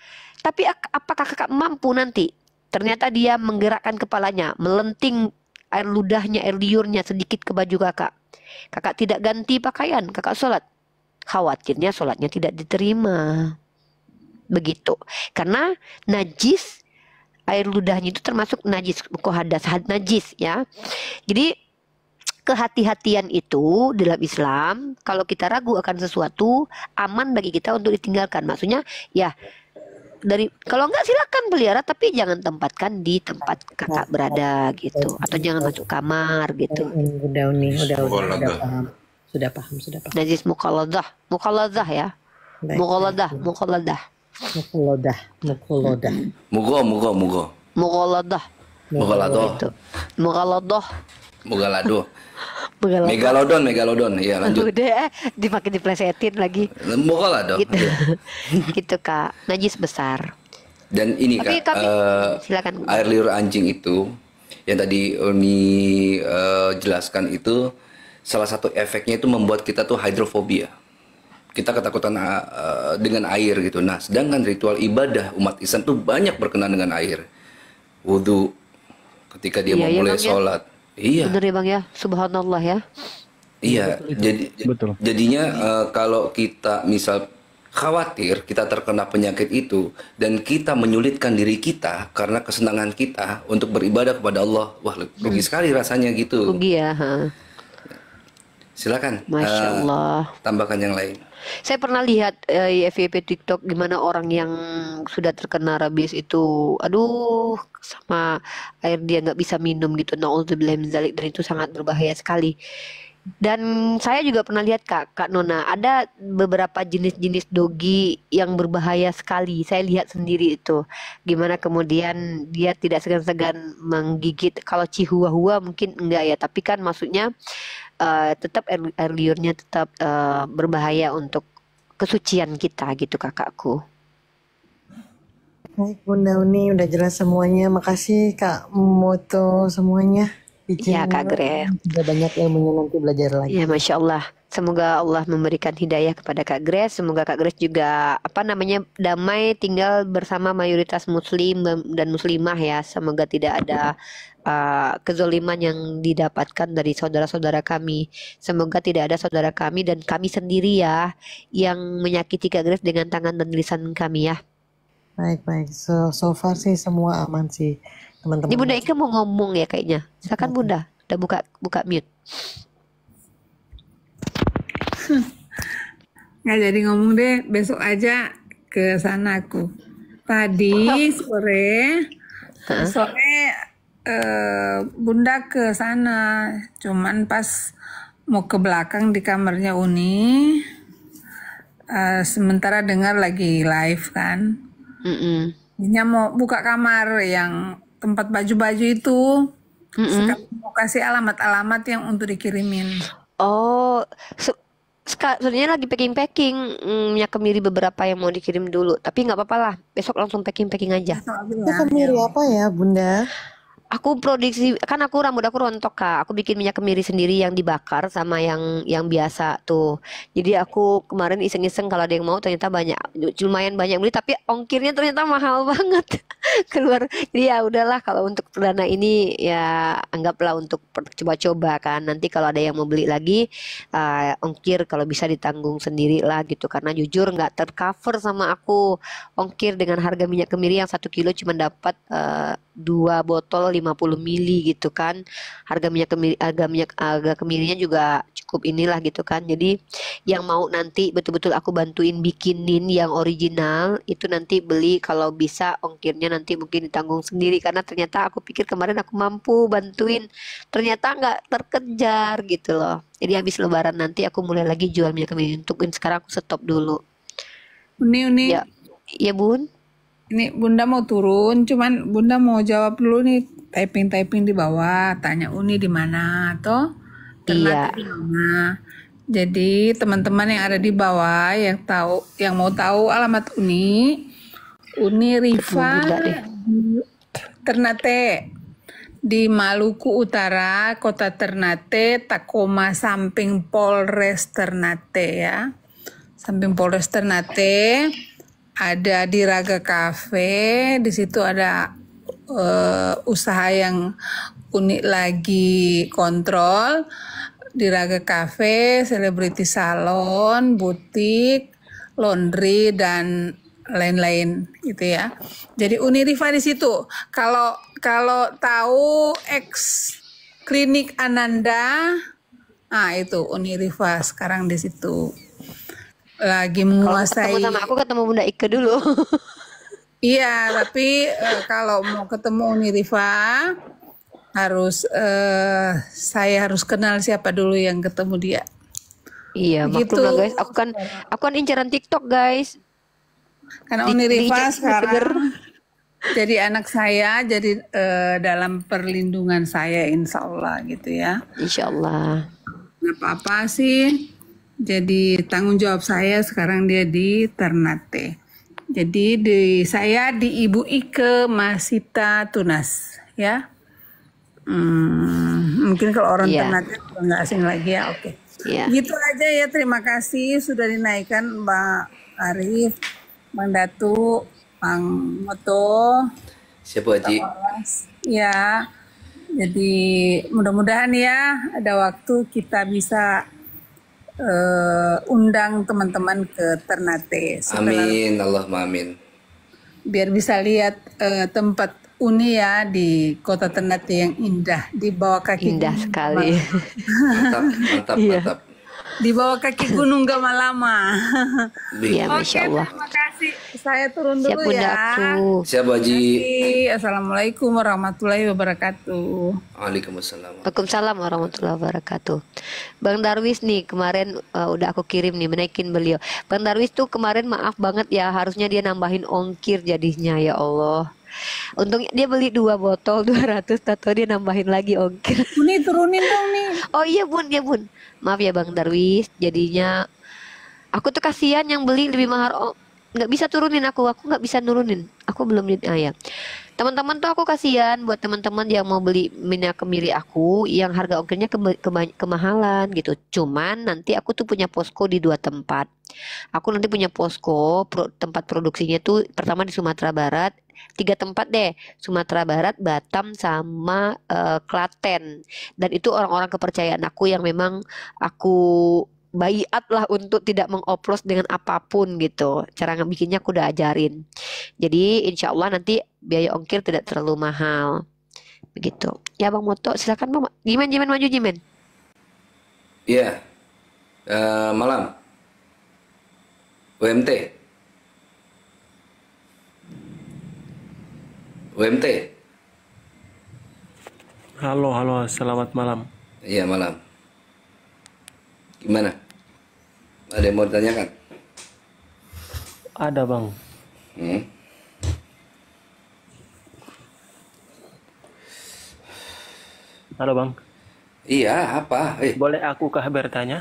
Tapi apakah kakak mampu nanti ternyata dia menggerakkan kepalanya, melenting air ludahnya, air liurnya sedikit ke baju kakak. Kakak tidak ganti pakaian, kakak sholat. Khawatirnya sholatnya tidak diterima. Begitu. Karena najis, air ludahnya itu termasuk najis, hadas najis ya. Jadi kehati-hatian itu dalam Islam, kalau kita ragu akan sesuatu, aman bagi kita untuk ditinggalkan. Maksudnya ya kalau enggak silakan pelihara, tapi jangan tempatkan di tempat kakak berada gitu, atau jangan masuk kamar gitu. Udah paham. Sudah paham. Najis muqalladah ya. Muqalladah. Mugalado. Megalodon. Iya, lanjut. Udah dimakin diplesetin lagi. Mugalado. Gitu. Gitu Kak. Najis besar. Dan ini Kak, silakan. Air liur anjing itu yang tadi Uni jelaskan itu salah satu efeknya itu membuat kita tuh hidrofobia. kita ketakutan dengan air gitu. Nah, sedangkan ritual ibadah umat Islam tuh banyak berkenaan dengan air. Wudhu ketika dia Iya, mau iya mulai Bang ya. sholat. Iya, Bener ya Bang ya. Subhanallah ya. iya. Betul. Jadinya kalau kita misal khawatir kita terkena penyakit itu dan kita menyulitkan diri kita karena kesenangan kita untuk beribadah kepada Allah, wah rugi sekali rasanya gitu. Rugi ya. Ha. Silakan Masya Allah. tambahkan yang lain. Saya pernah lihat FYP TikTok gimana orang yang sudah terkena rabies itu, aduh, sama air dia nggak bisa minum gitu. Nauzubillah min dzalik, dan itu sangat berbahaya sekali. Dan saya juga pernah lihat Kak Nona, ada beberapa jenis-jenis dogi yang berbahaya sekali. Saya lihat sendiri itu, gimana kemudian dia tidak segan-segan menggigit. Kalau Chihuahua mungkin enggak ya, tapi kan maksudnya tetap air liurnya tetap berbahaya untuk kesucian kita gitu kakakku. Baik Bunda Uni, udah jelas semuanya. Makasih Kak Moto semuanya. Ya Kak Grace. Udah banyak ilmunya, nanti belajar lagi. Ya Masya Allah. Semoga Allah memberikan hidayah kepada Kak Grace. Semoga Kak Grace juga damai tinggal bersama mayoritas muslim dan muslimah ya. Semoga tidak ada kezoliman yang didapatkan dari saudara-saudara kami. Semoga tidak ada saudara kami dan kami sendiri ya yang menyakiti Kak Grace dengan tangan dan lisan kami ya. Baik. So far sih semua aman sih teman-teman. Ini Bunda Ika mau ngomong ya kayaknya. Silakan Bunda. Udah buka mute. Nggak jadi ngomong deh, besok aja ke sana aku. Tadi sore Bunda ke sana, cuman pas mau ke belakang di kamarnya Uni, sementara dengar lagi live kan. Dia mau buka kamar yang tempat baju-baju itu, sekarang mau kasih alamat-alamat yang untuk dikirimin. Oh, sebenarnya lagi packing minyak kemiri beberapa yang mau dikirim dulu. Tapi nggak apa-apa lah, besok langsung packing aja. Itu kemiri apa ya Bunda? Aku produksi, kan rambut aku rontok Kak. Aku bikin minyak kemiri sendiri yang dibakar sama yang biasa tuh. Jadi aku kemarin iseng-iseng kalau ada yang mau, ternyata lumayan banyak beli, tapi ongkirnya ternyata mahal banget keluar. Jadi ya udahlah, kalau untuk perdana ini ya anggaplah untuk coba-coba kan. Nanti kalau ada yang mau beli lagi, ongkir kalau bisa ditanggung sendiri lah gitu. Karena jujur nggak tercover sama aku ongkir dengan harga minyak kemiri yang 1 kilo cuma dapat 2 botol 50 mili gitu kan. Harga kemirinya juga cukup inilah gitu kan. Jadi yang mau nanti betul-betul aku bantuin bikinin yang original itu nanti beli, kalau bisa ongkirnya nanti mungkin ditanggung sendiri, karena ternyata aku pikir kemarin aku mampu bantuin, ternyata nggak terkejar gitu loh. Jadi habis lebaran nanti aku mulai lagi jual minyak kemiri. Untuk sekarang aku stop dulu. Uni. Ya Bun. Ini Bunda mau turun, cuman Bunda mau jawab dulu nih, typing di bawah, tanya Uni di mana atau Ternate di mana. Jadi teman-teman yang ada di bawah yang mau tahu alamat Uni Rifa di Ternate, di Maluku Utara, Kota Ternate, Tacoma, samping Polres Ternate ya. Samping Polres Ternate. Ada di Raga Cafe, di situ ada usaha yang Uni lagi kontrol. Di Raga Cafe, Celebrity Salon, butik, laundry dan lain-lain gitu ya. Jadi Uni Rifa di situ. Kalau tahu klinik Ananda, itu Uni Rifa sekarang di situ. Lagi menguasai. Kalau ketemu sama aku, ketemu Bunda Ika dulu. Iya, tapi kalau mau ketemu Uni Rifa saya harus kenal siapa dulu yang ketemu dia. Iya, gitu. maklum lah guys. Aku kan incaran TikTok guys. Karena Uni Rifa sekarang jadi anak saya, jadi dalam perlindungan saya, insya Allah gitu ya. Insya Allah. Nggak apa-apa sih. Jadi tanggung jawab saya sekarang dia di Ternate. Jadi saya di Ibu Ike Masita Tunas ya. Mungkin kalau orang Ternate nggak asing lagi ya, oke. Ya. Gitu aja ya, terima kasih sudah dinaikkan Mbak Arif, Bang Datu, Bang Moto. Siapa Haji? Ya, jadi mudah-mudahan ya ada waktu kita bisa undang teman-teman ke Ternate. Amin, Allahumma amin. Biar bisa lihat tempat Uni ya di kota Ternate yang indah di bawah kaki Indah gunung sekali. Mantap, mantap, Iya. mantap. di bawah kaki gunung Gamalama. Iya, Oke, Masya Allah. terima kasih. Saya turun Siap dulu Bunda ya. aku. Siap Haji? Assalamualaikum warahmatullahi wabarakatuh. Waalaikumsalam. Waalaikumsalam warahmatullahi wabarakatuh. Bang Darwis nih kemarin udah aku kirim nih menaikin beliau. Bang Darwis tuh kemarin maaf banget ya, harusnya dia nambahin ongkir jadinya, ya Allah. Untungnya dia beli 2 botol 200, tato dia nambahin lagi ongkir. Uni turunin dong nih. Oh iya bun, ya bun. Maaf ya Bang Darwis, jadinya aku tuh kasihan yang beli lebih mahal. Oh, nggak bisa turunin aku nggak bisa nurunin. Aku belum ya. Teman-teman tuh aku kasihan buat teman-teman yang mau beli minyak kemiri aku yang harga ongkirnya kemahalan gitu. Cuman nanti aku tuh punya posko di 2 tempat. Aku nanti punya posko tempat produksinya tuh pertama di Sumatera Barat, 3 tempat deh, Sumatera Barat, Batam sama Klaten. Dan itu orang-orang kepercayaan aku yang memang aku baiat lah untuk tidak mengoplos dengan apapun gitu. Cara ngebikinnya aku udah ajarin. Jadi insya Allah nanti biaya ongkir tidak terlalu mahal. Begitu. Ya Bang Moto, silakan Bang. Jimen maju Jimen. Iya. Malam. UMT. UMT. Halo, selamat malam. Iya, malam. Gimana? Ada yang mau ditanyakan? Ada bang. Halo bang. Iya, apa? Boleh aku kah bertanya?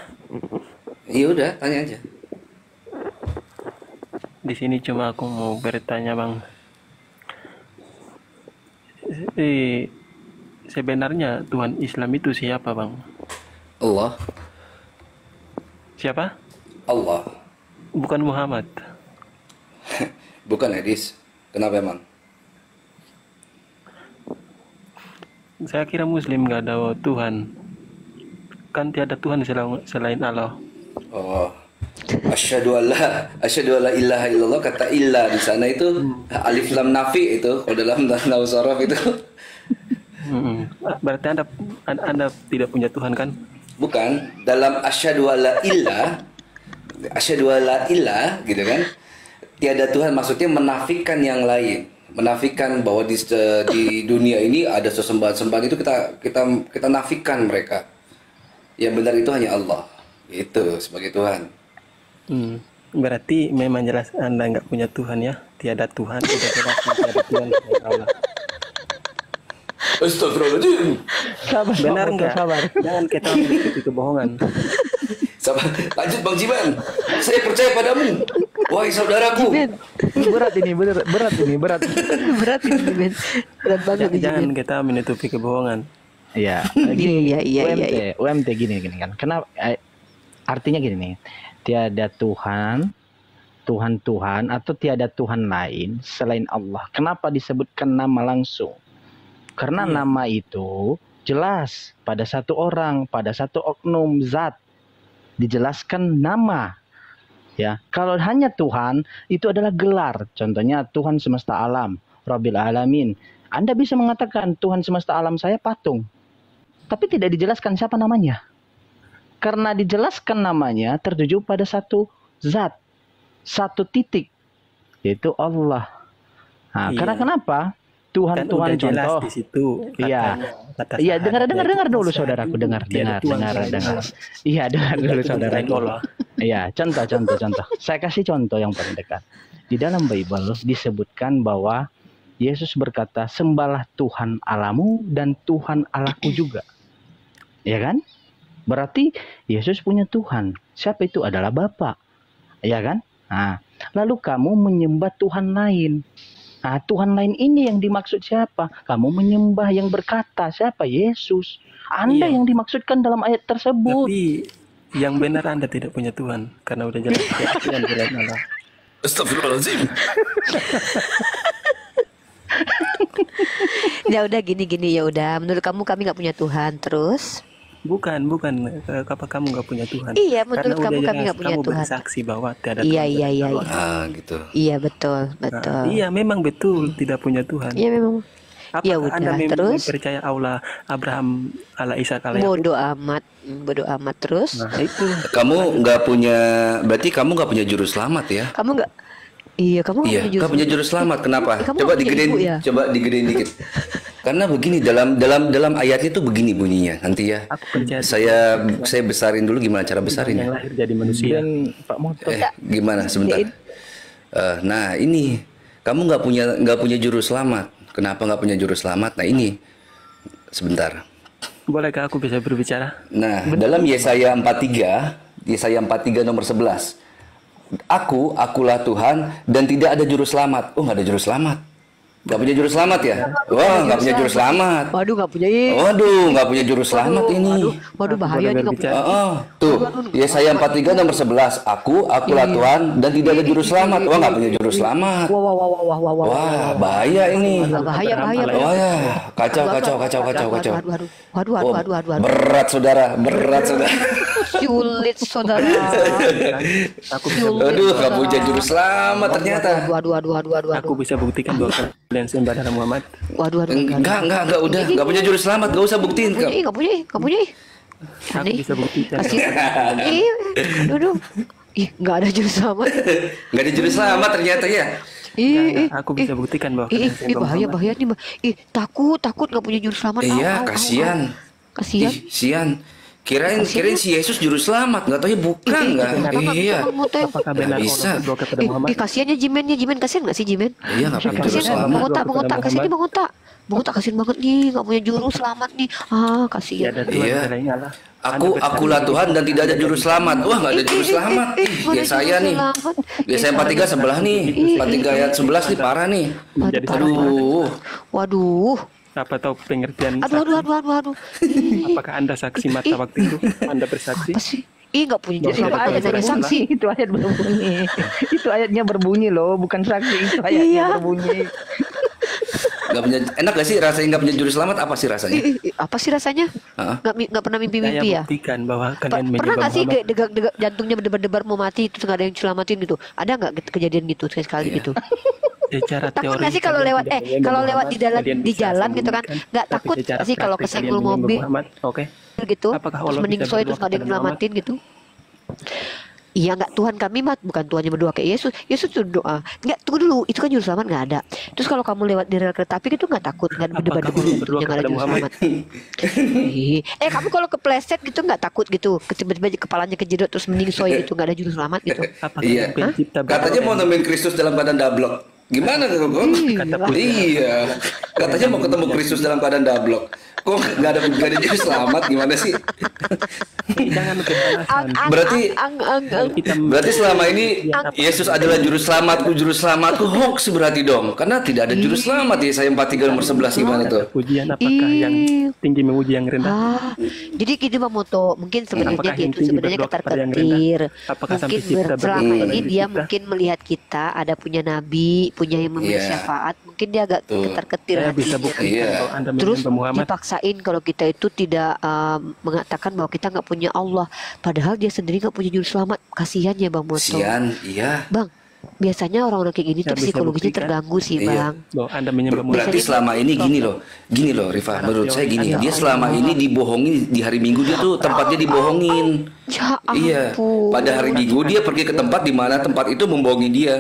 Iya udah, tanya aja. Di sini cuma aku mau bertanya bang. Sebenarnya Tuhan Islam itu siapa bang? Allah. Siapa? Allah. Bukan Muhammad. Bukan Edis. Kenapa emang? Saya kira Muslim gak ada Tuhan. Kan tiada Tuhan selain Allah. Oh. Asyhadu alla ilaha illallah, kata illa di sana itu alif lam nafi itu kalau dalam nahwu sharaf itu. Berarti anda tidak punya Tuhan kan? Bukan, dalam asyhadu alla ilah gitu kan. Tiada Tuhan maksudnya menafikan yang lain, menafikan bahwa di dunia ini ada sesembahan-sembahan itu kita nafikan mereka. Yang benar itu hanya Allah. Itu sebagai Tuhan. Berarti memang jelas Anda nggak punya Tuhan ya? Tiada Tuhan, tidak jelas tiada Tuhan selain Allah. Astagfirullahaladzim. Sabar, benar nggak? Sabar. Jangan kita menutupi kebohongan. Sabar. Lanjut Bang Jiban. Saya percaya padamu. Wahai saudaraku. Berat ini, berat. Berat ini Jimen. Berat banget nih Jangan Jimen. kita menutupi kebohongan. Iya. Iya. UMT gini kan. Kenapa? Artinya gini nih. Tiada Tuhan atau tiada Tuhan lain selain Allah. Kenapa disebutkan nama langsung? Karena nama itu jelas pada satu orang, pada satu oknum zat. Dijelaskan nama. Ya, kalau hanya Tuhan itu adalah gelar. Contohnya Tuhan semesta alam, Rabbil Alamin. Anda bisa mengatakan Tuhan semesta alam saya patung. Tapi tidak dijelaskan siapa namanya. Karena dijelaskan namanya tertuju pada satu zat, satu titik, yaitu Allah. Nah, karena kenapa? Tuhan Kan udah jelas contoh. di situ. Iya, dengar dulu saudaraku, dengar. Iya, dengar dulu saudaraku. Iya, contoh. Saya kasih contoh yang paling dekat. Di dalam Bible disebutkan bahwa Yesus berkata, sembahlah Tuhan Allahmu dan Tuhan Allahku juga. Ya kan? Berarti Yesus punya Tuhan. Siapa itu? Adalah Bapa. Ya kan? Nah, lalu kamu menyembah Tuhan lain. Nah, Tuhan lain ini yang dimaksud siapa? Kamu menyembah yang berkata. Siapa? Yesus. Anda yang dimaksudkan dalam ayat tersebut. Yang benar Anda tidak punya Tuhan karena udah jelas keyakinan dari Allah. Astagfirullahaladzim. Ya udah gini ya udah. Menurut kamu kami nggak punya Tuhan terus? Bukan. Apa kamu nggak punya Tuhan? Iya, menurut Karena kamu udah kami jelas nggak punya kamu Tuhan. bersaksi bahwa tiada Iya Tuhan iya selain iya Allah. iya. Gitu. Iya betul Nah, betul. iya memang betul tidak punya Tuhan. Iya memang. Ya Apakah Anda udah terus. percaya Allah Abraham, Allah Ishak, Allah Yakub? Bodoh amat terus. Nah itu Kamu nggak punya, berarti kamu nggak punya juru selamat ya? Kamu nggak? Iya kamu nggak Iya, punya nggak punya juru selamat. Kenapa? Kamu Coba nggak punya digedein, ibu ya? coba digedein dikit. Karena begini dalam ayatnya tuh begini bunyinya. Nanti ya, aku percaya saya besarin dulu gimana cara besarin yang ya? lahir jadi manusia. Dan Pak Moto. Gimana sebentar? Nah ini kamu nggak punya juru selamat. Kenapa nggak punya juru selamat? Nah ini sebentar. Bolehkah aku bisa berbicara? Nah dalam Yesaya 43 nomor 11. Akulah Tuhan dan tidak ada juru selamat. Oh, nggak ada juru selamat. Nggak punya juru selamat ya? Wah, nggak punya juru selamat. Waduh nggak punya. Waduh, nggak punya juru selamat ini. Waduh bahaya nih nggak punya. Tuh, Yesaya 43 nomor 11. Akulah Tuhan dan tidak ada juru selamat. Wah, nggak punya juru selamat. Wah, bahaya ini. Bahaya. Wah ya, kacau. Waduh. Berat saudara. Sulit saudara. Aduh, nggak punya juru selamat ternyata. Waduh. Aku bisa buktikan bahwa kalian sembah Nabi Muhammad. Waduh. Enggak, udah nggak punya juru selamat, nggak usah buktiin. Nggak punya. Aku bisa buktikan. Aduh. Ih, nggak ada juru selamat. Nggak ada juru selamat ternyata ya. Aku bisa buktikan bahwa kalian sembah Muhammad. bahaya nih. Takut nggak punya juru selamat. Iya, kasihan. Kasihan. Sian. Kirain si Yesus juru selamat, nggak tahu ya bukan nggak? Iya. Apakah benar Nggak bisa. Allah berdoa kepada Muhammad? Kasihannya Jimen kasihan nggak sih Jimen? Iya, nggak punya juru Kasihan. selamat. Bang Ota, kasihan nih Bang Ota. Bang Ota kasihan banget nih, nggak punya juru selamat nih. Kasihan. Tiada Tuhan Iya. selain Allah. Akulah Tuhan dan tidak ada juru selamat. Wah, nggak ada juru selamat. Ya saya nih. Yesaya 43 sebelah nih. 43 ayat 11 nih parah nih. Aduh. Waduh. Apa tahu pengertian? Aduh. Apakah Anda saksi mata waktu itu? Anda bersaksi? Apa sih? Nggak punya juru selamat Tidak aja ada dari saksi. Itu ayat berbunyi. Itu ayatnya berbunyi loh, bukan saksi. Itu ayatnya berbunyi. Nggak punya, enak gak sih rasanya nggak punya juru selamat? Apa sih rasanya? Apa sih rasanya? Nggak pernah mimpi-mimpi Saya ya? buktikan bahwa kalian Pernah menyembah nggak sih Muhammad. kayak jantungnya berdebar-debar mau mati terus nggak ada yang selamatin gitu? Ada nggak kejadian gitu sekali gitu? Secara Takut teori nggak sih kalau kalian lewat tidak menyembah kalau lewat Muhammad, di jalan kalian bisa gitu kan? sembuhkan. Nggak Tapi takut secara nggak sih kalau praktik kesenggol kalian menyembah mobil Muhammad, oke? gitu? Apakah Terus Allah mending bisa soy terus berdoa nggak ada yang kepada Muhammad? nyelamatin gitu? Iya nggak, Tuhan kami mah bukan Tuhan yang berdoa kayak Yesus. Yesus tuh doa. Nggak, tunggu dulu, itu kan juru selamat nggak ada. Terus kalau kamu lewat di rel kereta api itu nggak takut, nggak berdebar-debar kamu berdoa jantungnya nggak ada kepada juru Muhammad? selamat. Kamu kalau kepleset gitu nggak takut gitu? Tiba-tiba kepalanya kejedot terus mending soy gitu nggak ada juru selamat gitu? Apakah Iya. yang pencipta Katanya mau nemuin Kristus dalam keadaan dablok. Gimana tuh, Bang? Iya. Katanya mau ketemu Kristus dalam keadaan dablok. Kok nggak ada juru selamat? Gimana sih? Jangan kebalasan. Berarti selama ini Yesus adalah juru selamatku hoax berarti dong. Karena tidak ada juru selamat ya. Saya 43 nomor 11 gimana tuh? Ujian apakah yang tinggi menguji yang rendah? Jadi gini Bang Moto, mungkin sebenarnya Apakah dia yang itu tinggi sebenarnya berdoa kepada yang ketar-ketir. rendah? Apakah sang Mungkin pencipta selama berdoa kepada ini yang dia pencipta? mungkin melihat kita ada punya nabi, punya yang memberi Iya. syafaat. Mungkin dia agak ketar-ketir Saya bisa hatinya. buktikan Iya. kalau Anda Terus menyembah Muhammad. dipaksain kalau kita itu tidak mengatakan bahwa kita nggak punya Allah, padahal dia sendiri nggak punya juru selamat. Kasihan ya Bang Moto. Sian, iya. Bang, biasanya orang-orang kayak gini Saya tuh bisa psikologinya buktikan. terganggu sih Iya. Bang. Bahwa Anda menyembah Muhammad. Berarti selama ini gini loh, Rifa. Menurut saya gini, dia selama ini dibohongin di hari Minggu dia tuh tempatnya dibohongin. Ya Iya. ampun. Pada hari Minggu dia pergi ke tempat di mana tempat itu membohongi dia.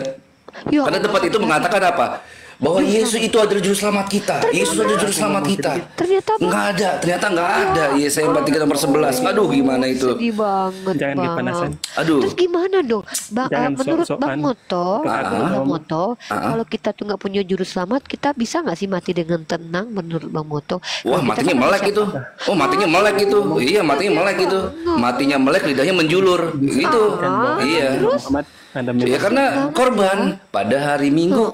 Ya Karena tempat itu mengatakan apa? Bahwa Yesus itu adalah juru selamat kita. Yesus adalah juru selamat kita. Ternyata Bang, Ternyata nggak ada. Yesaya 43 nomor 11. Aduh, gimana itu? sedih banget Jangan Bang. dipanasan. Aduh. Terus gimana dong, Bang? Jangan Menurut sok-sokan. Bang Moto, Ketakutan. Bang Moto, kalau kita tuh nggak punya juru selamat, kita bisa nggak sih mati dengan tenang? Menurut Bang Moto? Wah, Kalau kita matinya kan melek bisa- itu. Oh, matinya melek itu. Iya, matinya melek itu. Matinya melek, lidahnya menjulur. Gitu. Iya. Muhammad, Anda Ya menyembah karena korban pada hari Minggu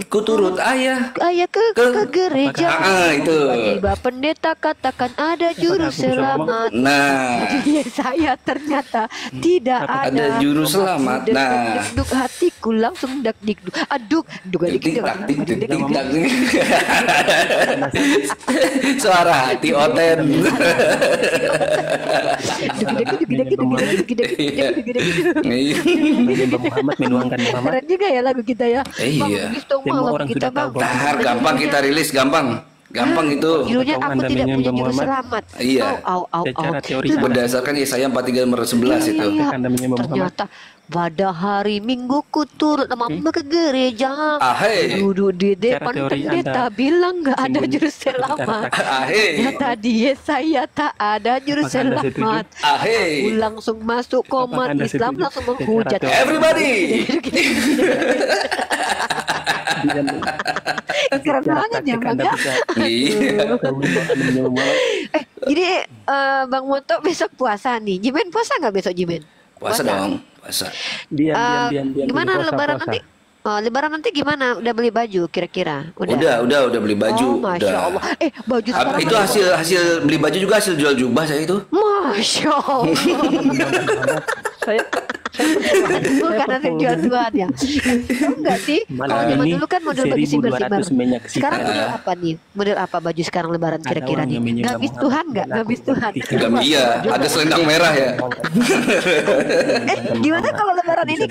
ku turut ikut ayah Ayah ke gereja. itu. Tiba pendeta katakan ada juru selamat. Nah, Saya ternyata tidak ada juru selamat. Nah, Duk hatiku langsung dak dikduk. Aduk, duk dik tik dik tak tik tik tik tak. Suara hati Oten. Menyembah Muhammad, menuangkan Muhammad. Keren juga ya lagu kita ya. Iya. Bang, dong Semua malam orang kita sudah tahu bang. bahwa Tahar gampang kita rilis gampang. Gampang itu. Judulnya Tahu aku Anda tidak punya menyembah juru Muhammad? selamat. Iya. Au. Secara teori Itu salah. Berdasarkan Yesaya 43 nomor 11 itu. Iya. Anda menyembah Muhammad. Ternyata pada hari Minggu ku turut mama ke gereja. Ahai. Duduk di depan teori pendeta Anda bilang nggak ada sembunyi juru secara selamat. Ahai. Kata dia saya tak ada juru Apakah Anda selamat. Ahai. Aku langsung masuk komat Anda Islam setuju? langsung menghujat. Secara teori. Everybody. Keren Secara banget ya taktik bang Anda ya. bisa Iya. menyembah Muhammad. Jadi Bang Moto besok puasa nih. Jimen puasa nggak besok Jimen? Puasa dong, puasa. Diam. Gimana Puasa, lebaran puasa. nanti? Lebaran nanti gimana? Udah beli baju kira-kira? Udah beli baju. Oh, Masya udah. Allah. Baju sekarang Itu hasil beli baju juga hasil jual jubah saya itu. Masya Allah. Saya Bukan nanti jual-jualan ya. Enggak sih. Malam Kalau zaman ini dulu kan model baju simbar 1.200 menyaksikan. Sekarang model apa nih? Model apa baju sekarang lebaran Ada kira-kira orang nih? yang menyembah Gabis Muhammad. Tuhan nggak? Gabis Tuhan. Enggak iya, ada selendang merah ya. Gimana kalau lebaran ini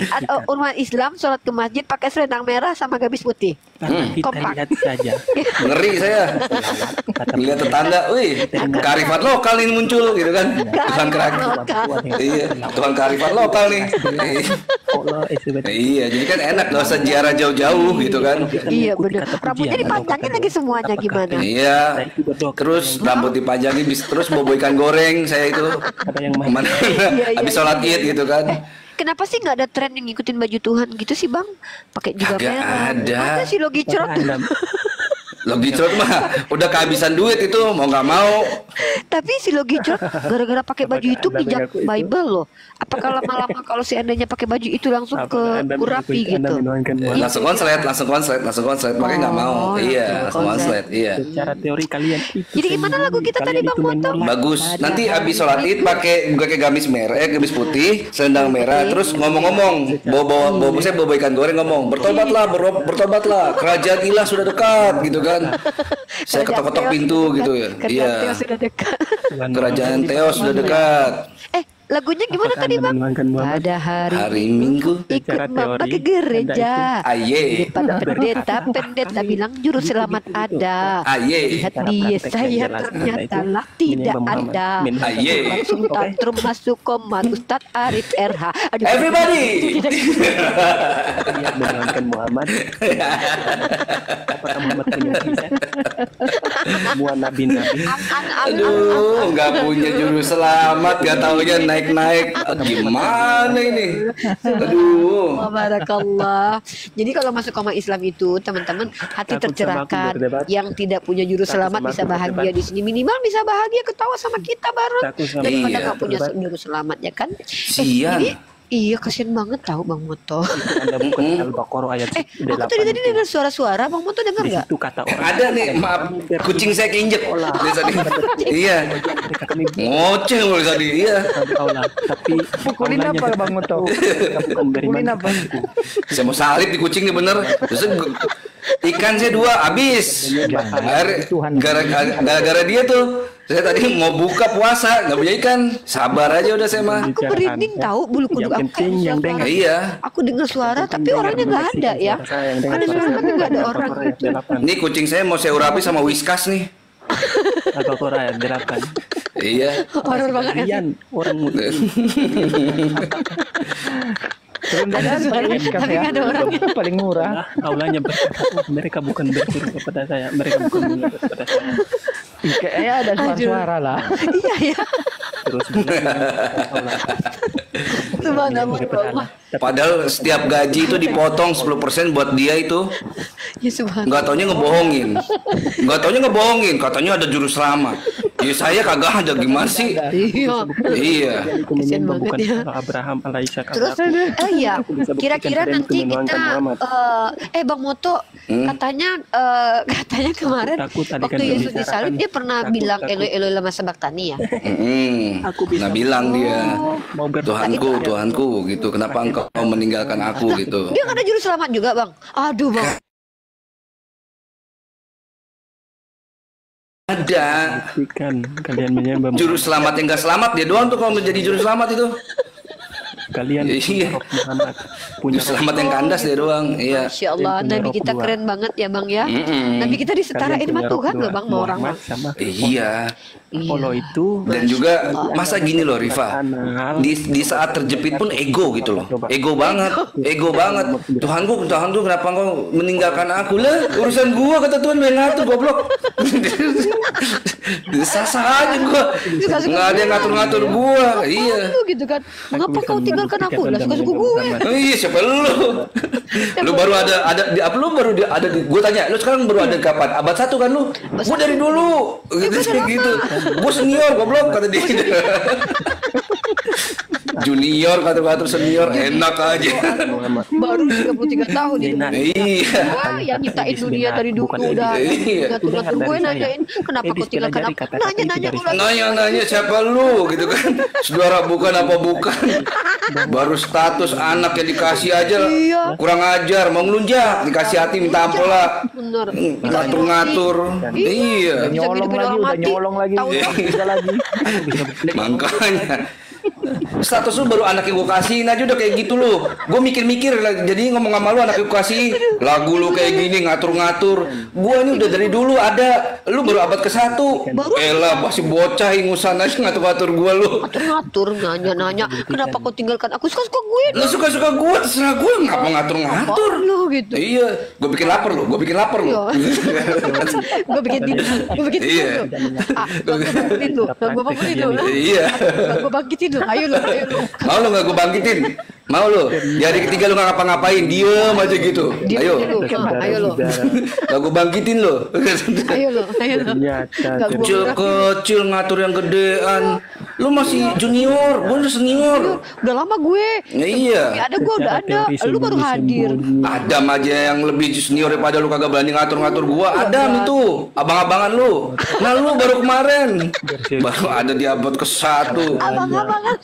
umat Islam sholat ke masjid pakai selendang merah sama gabis putih? Kita kompak. lihat saja. Ngeri saya. Lihat tetangga, wih, kearifan lokal ini muncul gitu kan. Tuhan kearifan. Iya, Tuhan kearifan lokal nih. Allah Iya, jadi kan enak gak usah ziarah jauh-jauh gitu kan. Iya benar. Rambutnya dipantangin lagi semuanya gimana? Iya. Terus rambut dipajangin, terus bobo ikan goreng saya itu. Ada yang Kemana? Habis sholat id gitu kan. Kenapa sih nggak ada tren yang ngikutin baju Tuhan gitu sih bang? Pakai juga Kagak merah. ada. Ada sih Logi Cerot. Logi Cerot mah udah kehabisan duit itu mau nggak mau. Tapi si Logi Cerot gara-gara pakai baju itu bijak Bible loh. Apa kalau lama-lama kalau seandainya pakai baju itu langsung ke Urapi gitu? Langsung konslet makanya nggak mau. Iya, langsung konslet. Iya. Secara teori kalian itu. Jadi gimana lagu kita tadi Bang Moto? Bagus. Nanti abis sholat id pakai gamis merah, gamis putih, selendang merah, terus ngomong-ngomong, saya bawa ikan goreng ngomong, bertobatlah, kerajaan ilah sudah dekat, gitu kan. Saya ketok-ketok pintu gitu ya. Iya. Kerajaan sudah dekat. Kerajaan Teos sudah dekat. Lagunya gimana tadi Bang? Pada hari Minggu ikut mama ke gereja. Aye. Pada pendeta bilang juru selamat ada. Aye. Lihat dia saya ternyata lah tidak ada. Aye. Langsung tantrum masuk komat Ustadz Arif RH. Aduh, Everybody. Dia menyalahkan Muhammad. Apakah Muhammad punya kisah? Semua nabi-nabi. Aduh, nggak punya juru selamat, nggak taunya naik-naik. Gimana ini? Aduh. Barakallah. Jadi kalau masuk koma Islam itu teman-teman hati Takut sama aku tercerahkan. berdebat. Yang tidak punya juru Takut selamat sama bisa aku bahagia berdebat. di sini, minimal bisa bahagia ketawa sama kita bareng. Takut sama Daripada Iya. nggak punya juru selamat ya kan? Sian. Ini iya kasian banget tahu Bang Moto. Anda buka Al-Baqarah ayat Aku tadi dengar suara-suara Bang Moto dengar Di nggak? situ kata orang. Ada nih, maaf, kucing saya keinjek. Dari tadi. Iya. Mereka kami Ngoceh mulai tadi. Iya. Allah, tapi pukulin Allahnya apa Bang Moto? bukan dari Pukulin mana. apa? Saya mau salib di kucing nih bener. Terus ikan saya 2 habis. Gara-gara dia tuh. Saya tadi mau buka puasa, nggak punya ikan. Sabar aja udah saya mah. Aku merinding tahu bulu kuduk Yang aku penting kayak yang suara. dengar. Iya. Aku dengar suara tapi orangnya nggak ada ya. Ada suara tapi nggak ada orang. Ini kucing saya mau saya urapi sama Whiskas nih. Al-Baqarah ayat 8. Iya. Horor banget ya. Kalian orang Ada paling Whiskas tapi ya. nggak ada orangnya. Paling murah. Aulanya berkata, mereka bukan bersuruh kepada saya, mereka bukan menyuruh kepada saya. Kayaknya ada suara-suara lah. Iya ya. Terus Subhanallah. Padahal setiap gaji itu dipotong 10% buat dia itu. Ya subhanallah. Nggak taunya ngebohongin. Katanya ada juru selamat. Ya saya kagak ada gimana sih? Iya. Iya. Aku Kasian menyembah banget bukan ya. Allah Abraham, Allah Ishak, Terus, Allah aku. iya, Aku bisa buktikan kira-kira kalian nanti menuangkan kita, Muhammad. Bang Moto, katanya kemarin Takut tadi kan waktu Yesus membicarakan. disalib dia pernah bilang Takut. Eloi Eloi lama sabaktani ya. Aku bisa Nah bilang dia, mau Tuhanku, Tuhanku gitu. Kenapa engkau meninggalkan aku gitu? Dia kan ada juru selamat juga bang. Aduh bang. Ada. buktikan kalian menyembah Juru selamat yang gak selamat dia doang tuh kalau menjadi juru selamat itu. kalian Iya. Rob Muhammad punya Juru selamat yang kandas dia doang. Iya. Masya Allah, Punya Nabi roh kita kedua. keren banget ya bang ya. Nabi kita disetarain Kalian sama punya roh Tuhan kedua, loh bang, mau orang Muhammad mah. sama Iya. Apollo itu Dan juga masa gini loh Rifa, di saat terjepit pun ego gitu loh, ego banget, Tuhanku kenapa engkau meninggalkan aku lah, urusan gua kata Tuhan yang ngatur goblok. Sah-sah aja gua, nggak ada yang ngatur-ngatur gua, iya. Lu gitu kan. Mengapa bisa kau tinggalkan aku? Lah membuktikan suka-suka Anda gue. menyembah Iya siapa lu baru lu baru ada di, gua tanya lu sekarang baru ada kapan, abad 1 kan lu, gua dari dulu gitu, gua senior goblok kata dia. Junior kata senior enak aja. Baru 33 tahun ini. Enak. Iya. Wah, yang nyiptain dunia dari dulu Bukan udah Iya. ngatur-ngatur gue Dari saya. nanyain kenapa kau Edis tinggalkan Pelajari aku. kata-kata itu Nanya-nanya dari ulang. Nanya siapa lu gitu kan, saudara bukan apa bukan, baru status anak yang dikasih aja Iya. kurang ajar, mau ngelunjak dikasih hati minta ampela, Bener. ngatur-ngatur. Iya. Bisa Nyolong ngidupin lagi, orang udah mati. nyolong lagi. Tahu nggak? Bisa lagi. Makanya status lu baru anak yang gue kasihin aja udah kayak gitu lu. Gue mikir-mikir lah, jadi ngomong sama lu anak yang gue kasih lagu lu kayak gini ngatur-ngatur. Gue ini udah dari dulu ada, lu baru abad ke-1. Elah masih bocah ingusan aja ngatur-ngatur gue lu. Ngatur-ngatur, nanya-nanya kenapa kau tinggalkan aku, suka-suka gue. Lu suka-suka gue, terserah gue ngapa ngatur-ngatur. Lu gitu. Iya, gue bikin lapar lu. Gue bikin tidur. Gue bikin Iya. tidur. Gue bangunin lu. Gue bangunin lu. Iya. Gue bangkitin lu. Ayo lu. Mau lu nggak gue bangkitin? Mau lu? Di hari ketiga lu nggak ngapa-ngapain, diem aja gitu. Ayo. Ayo lu. Gak gue bangkitin lu. Ayo lu. Nggak gua Kecil ngatur yang gedean. Lu masih junior, gue udah senior. Udah lama gue. Iya. Ada gue udah ada. Lu baru hadir. Adam aja yang lebih senior daripada lu kagak berani ngatur-ngatur gua. Adam itu, abang-abangan lu. Nah lu baru kemarin. Baru ada di abad ke-1. Abang-abangan.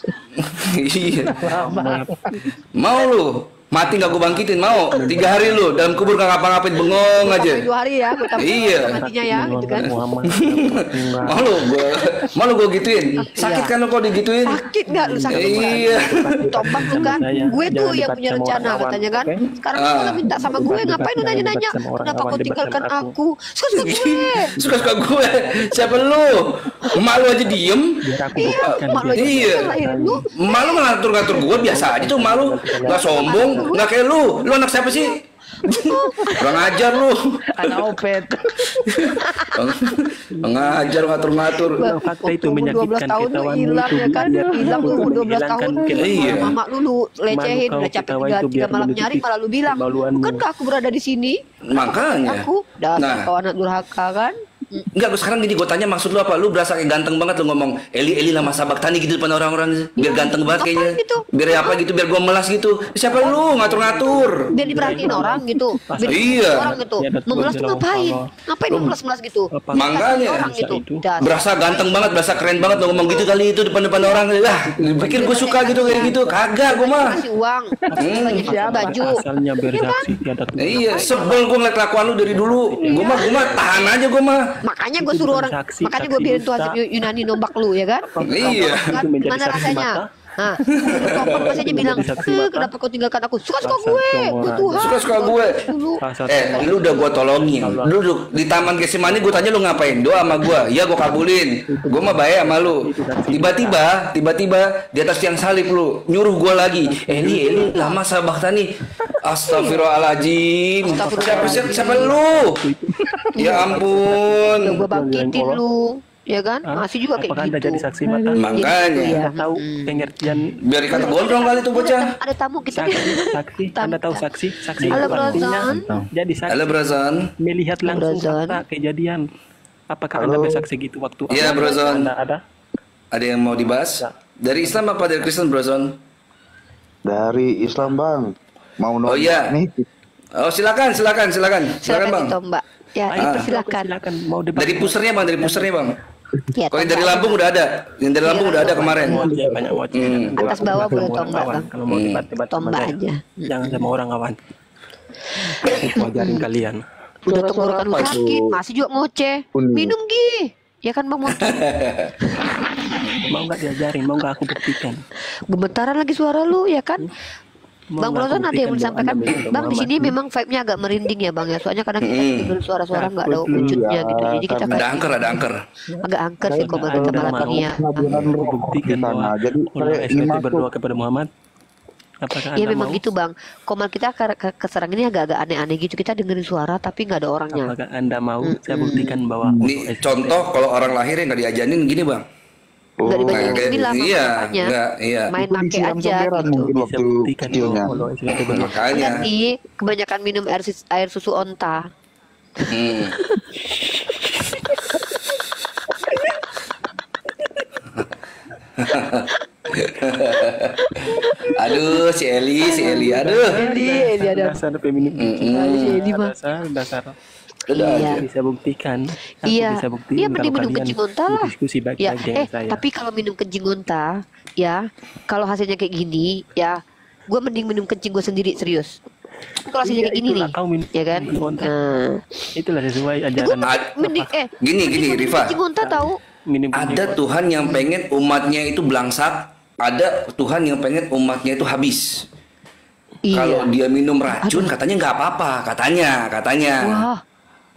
Iya. Mau lu? Mati gak gue bangkitin, mau? 3 hari lu dalam kubur gak ngapa-ngapain, bengong aja. 2 hari ya. Gue Iya. matinya ya. Gitu kan. Mau lu gue gituin? Sakit kan lu kalau digituin? Sakit gak lu sakit? Iya. Tombak lu kan. Gue tuh yang punya rencana katanya kan. Sekarang lu malah minta sama gue. Ngapain lu nanya-nanya? Kenapa kau tinggalkan aku? Suka-suka gue. Suka-suka gue. Siapa lu? Emak lu aja diem. Iya. Mak lu aja Iya. lahirin lu. Emak lu ngatur-ngatur gue biasa aja tuh, emak lu gak sombong, gak kayak lu. Lu anak siapa sih? Kurang ajar lu. Anak opet. Ngajar ngatur-ngatur. Fakta itu Umur 12 menyakitkan tahun kita lu wanita hilang itu ya kan. biar Hilang lu umur 12 tahun. Iya. Mama lu lecehin. Malu Udah kau capek ketawa 3 itu biar malam menutupi nyari malah lu bilang. kemaluanmu. Bukankah aku berada di sini? Makanya. Aku dasar Nah. kau anak durhaka kan. Enggak, gue sekarang gini, gue tanya maksud lu apa? Lu berasa kayak ganteng banget lu ngomong Eli lama sabaktani gitu depan orang-orang. Biar ganteng banget Ngapain kayaknya. gitu? Biar apa gitu, biar gue melas gitu. Siapa lu ngatur-ngatur? Biar diperhatiin orang gitu. Biar Iya. orang gitu. Ya, ada Memelas tuh Tuhan ngapain? Allah. Ngapain lu memelas-melas gitu? Makanya. Orang gitu. Dasar. Berasa ganteng banget, berasa keren banget lu ngomong gitu kali itu depan-depan orang. Lah, pikir gue suka gitu kayak gitu. Kagak gue mah. Kasih uang. Lagi baju. Asalnya bersaksi tiada Tuhan. Iya, sebel gue ngeliat kelakuan lu dari dulu. Gue mah tahan aja gue mah. Makanya gue suruh orang, Saksi, makanya gue saksi biarin tuh dusta. hasil Yunani nombak lu ya kan? Iya. Kan, Itu menjadi gimana saksi rasanya? mata. Nah, kompor pasti aja bilang, Menjadi saksi mata. kenapa kau tinggalkan aku? Suka-suka Rasa gue congora. Tuhan. Suka-suka gue. Dulu. Lu udah gue tolongin. Lu di Taman Getsemani gue tanya lu ngapain? Doa sama gue. Iya gue kabulin. Gue mah baik sama lu. Tiba-tiba di atas tiang salib lu nyuruh gue lagi. Eli lama sabaktani. Astagfirullahaladzim. Siapa lu? Ya ampun. Udah gue bangkitin lu. Ya kan? Masih juga kayak Apakah Anda gitu. jadi saksi mata? Makanya. Anda tahu pengertian Biar dikata gondrong kali tuh bocah. Ada tamu kita. saksi? Anda tahu saksi? Saksi Halo, itu artinya Brazan. jadi saksi Halo Brazan. melihat langsung Brazan. fakta kejadian. Apakah Anda Halo. bersaksi gitu waktu Iya, Bro Zon. Anda ada? Ada yang mau dibahas? Ya. Dari Islam apa dari Kristen, Bro Zon? Dari Islam Bang. Mau Oh nanya iya. nih. Oh silakan Bang. Silakan Bang. ditombak. Ya, Ayo, dipersilakan. silakan. Mau debat. Dari pusernya Bang, Bang. Ya, Kalau yang dari tombak. Lampung udah ada. Yang dari Lampung udah ada kemarin. Banyak wajib. Atas bawah boleh tombak, Bang. Kalau mau debat-debat sama Tombak saya, aja. jangan sama orang kawan. Mau ajarin kalian. Udah tenggorokan lu sakit, masih juga ngoceh. Minum Gi. Ya kan Bang Moto? Mau nggak diajarin? Mau nggak aku buktikan? Gemetaran lagi suara lu ya kan? Mau Bang nggak aku Brozon ada yang mau buktikan bahwa disampaikan? Anda beda Bang di sini Muhammad? memang vibe-nya agak merinding ya Bang ya. Soalnya kadang kita dengar suara-suara nggak ada Takut. wujudnya gitu. Jadi kita Ada kayak angker, ada angker. agak angker sih kalau kita Anda malam mau ini ya. aku buktikan bahwa Jadi orang saya SBT iman berdoa kepada Muhammad. Apakah Ya Anda memang mau? gitu Bang. Komal kita keserang ini agak-agak aneh-aneh gitu. Kita dengerin suara tapi nggak ada orangnya. Apakah Anda mau saya buktikan bahwa Ini contoh kalau orang lahir yang nggak diajanin gini Bang. Nggak dibaca Nah, kayak- bismillah iya, makanya. nggak, iya. Main Itu make disiram aja comberan gitu. mungkin bisa waktu buktikan kecilnya. bahwa Allah SBT berdoa? Makanya. Tapi kebanyakan minum air susu onta. Hmm. Aduh, si Eli, aduh. Eli ada. Dasar feminim. Eli mah. Dasar. Udah Iya. aja. Bisa buktikan. Aku Iya, bisa buktiin iya kalau mending minum kalian kencing unta lah. diskusi Ya, baik-baik dengan saya. tapi kalau minum kencing unta, ya, kalau hasilnya kayak gini, ya, gue mending minum kencing gue sendiri serius. Kalau hasilnya Iya, kayak gini itulah nih, kau minum ya kan? kencing unta. Nah, Itulah sesuai gue ajaran. mending, Gini, mending minum Rifa. kencing unta tahu? Minim Ada Tuhan yang pengen umatnya itu belangsak, ada Tuhan yang pengen umatnya itu habis. Kalau dia minum racun, katanya nggak apa-apa, katanya. Wah,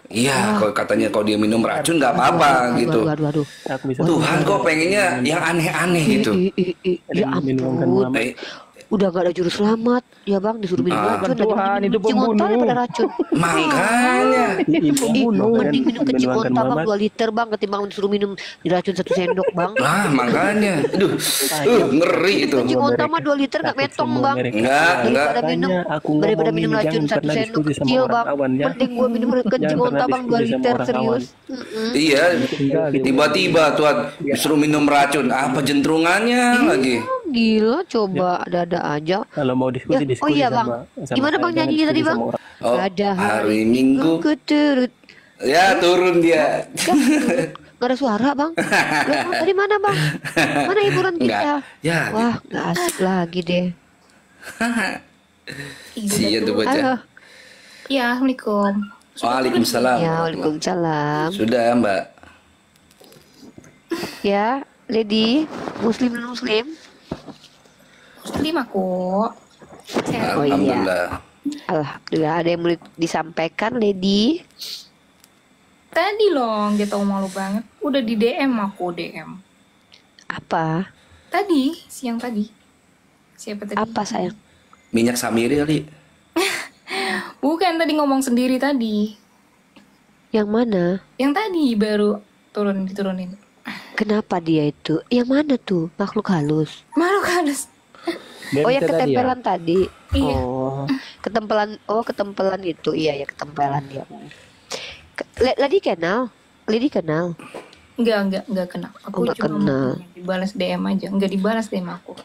Iya, kalau katanya kalau dia minum racun nggak apa-apa gitu. aduh. Aku bisa Tuhan kok pengennya yang aneh-aneh gitu. Ya Minumkan ampun, Muhammad. udah gak ada juru selamat, ya bang disuruh minum racun, lagi Tuhan, minum itu kencing unta pembunuh. daripada racun. Makanya. Mending minum kencing Menuangkan unta bang Muhammad. 2 liter bang ketimbang disuruh minum diracun 1 sendok bang. Makanya. Aduh, ngeri itu. Kencing unta mah 2 liter gak metong bang. Enggak. Daripada minum Makanya minum racun 1 sendok kecil bang. Mending gue minum kencing unta bang 2 liter serius. Iya, tiba-tiba Tuhan disuruh minum racun. Apa jentrungannya lagi? Gila coba ada-ada aja. Kalau mau diskusi Ya, oh iya bang, gimana bang nyanyinya tadi bang? Oh, Ada hari Minggu. ku turut. Ya, turun dia. Gak ada suara bang. Loh, tadi mana bang? Mana hiburan kita? Enggak. Ya, Wah gak asik lagi deh. sian tuh Halo. bocah. Ya, Assalamualaikum. Waalaikumsalam. Ya waalaikumsalam. Sudah, Mbak. Ya lady muslim dan muslim. Muslim aku. Sehat. Oh iya. Alhamdulillah. Alhamdulillah ada yang mau disampaikan lady. Tadi loh, dia tahu malu banget. Udah di DM aku, DM. Apa? Tadi, siang tadi. Siapa tadi? Apa sayang? Minyak Samiri kali. Bukan, tadi ngomong sendiri tadi. Yang mana? Yang tadi baru diturunin. Kenapa dia itu? Yang mana tuh? Makhluk halus. Malu halus. Oh yang ketempelan tadi. Iya. Oh, ketempelan. Oh ketempelan itu. Iya ya ketempelan dia. Lady kenal. Enggak kenal. Aku Enggak cuma kenal. dibalas DM aja. Enggak dibalas DM aku.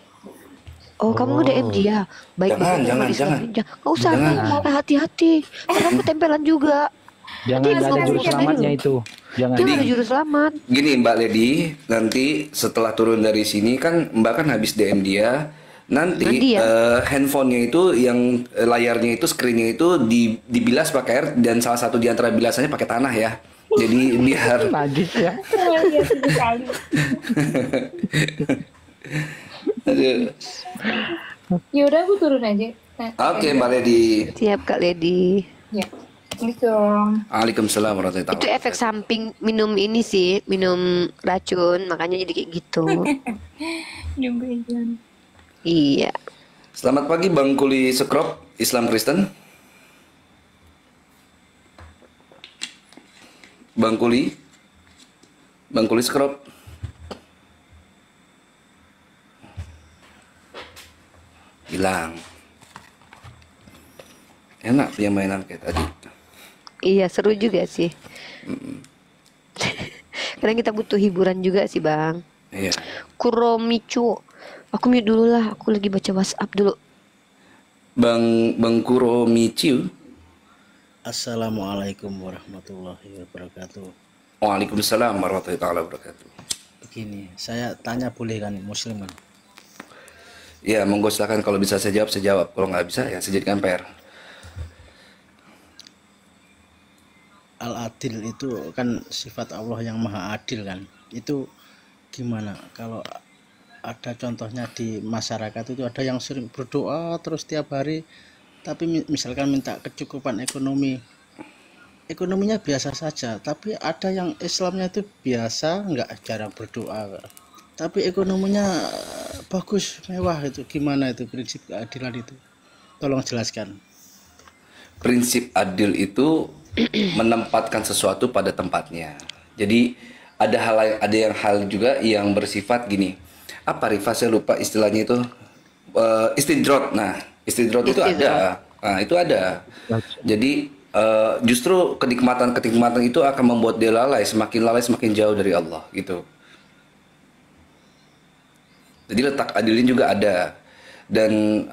Oh, kamu nge-DM dia. Baik Jangan, baik, jangan, baik, jangan. Nggak usah, mau hati-hati. Kamu ketempelan juga. Jangan Dia ada ngomong juru kayak selamatnya gitu. itu. Jangan. Dia nggak ada juru selamat. Gini Mbak Lady, nanti setelah turun dari sini kan Mbak kan habis DM dia. Nanti handphonenya itu yang layarnya itu screennya itu dibilas pakai air dan salah satu di antara bilasannya pakai tanah ya. Jadi biar Najis ya. Aduh. Yaudah aku turun aja. Nah, Oke Mbak Lady. Siap Kak Lady. Ya. Assalamualaikum. Waalaikumsalam warahmatullahi Itu wabarakatuh. efek samping minum ini sih, minum racun, makanya jadi kayak gitu. Nyumbein. Iya. Selamat pagi Bang Kuli Sekrop, Islam Kristen. Bang Kuli Sekrop. Hilang. Enak dia mainan kayak tadi. Iya, seru juga sih. Kadang kita butuh hiburan juga sih Bang. Iya. Kuromicu, aku mute dulu lah, aku lagi baca WhatsApp dulu. Bang Kuromicu. Assalamualaikum warahmatullahi wabarakatuh. Waalaikumsalam warahmatullahi wabarakatuh. Begini, saya tanya boleh kan, Muslim kan? Ya, monggo silakan, kalau bisa saya jawab. Kalau nggak bisa ya saya jadikan PR. Al-Adil itu kan sifat Allah yang maha adil kan. Itu gimana kalau ada contohnya di masyarakat itu ada yang sering berdoa terus tiap hari, tapi misalkan minta kecukupan ekonominya biasa saja, tapi ada yang Islamnya itu biasa, nggak jarang berdoa, tapi ekonominya bagus, mewah. Itu gimana itu prinsip keadilan itu? Tolong jelaskan. Prinsip adil itu menempatkan sesuatu pada tempatnya. Jadi ada hal juga yang bersifat gini. Apa Rifa, saya lupa istilahnya itu, istidrot. Nah, istidrot itu ada. Nah, itu ada. Jadi justru kenikmatan itu akan membuat dia lalai semakin jauh dari Allah gitu. Jadi letak adilnya juga ada. Dan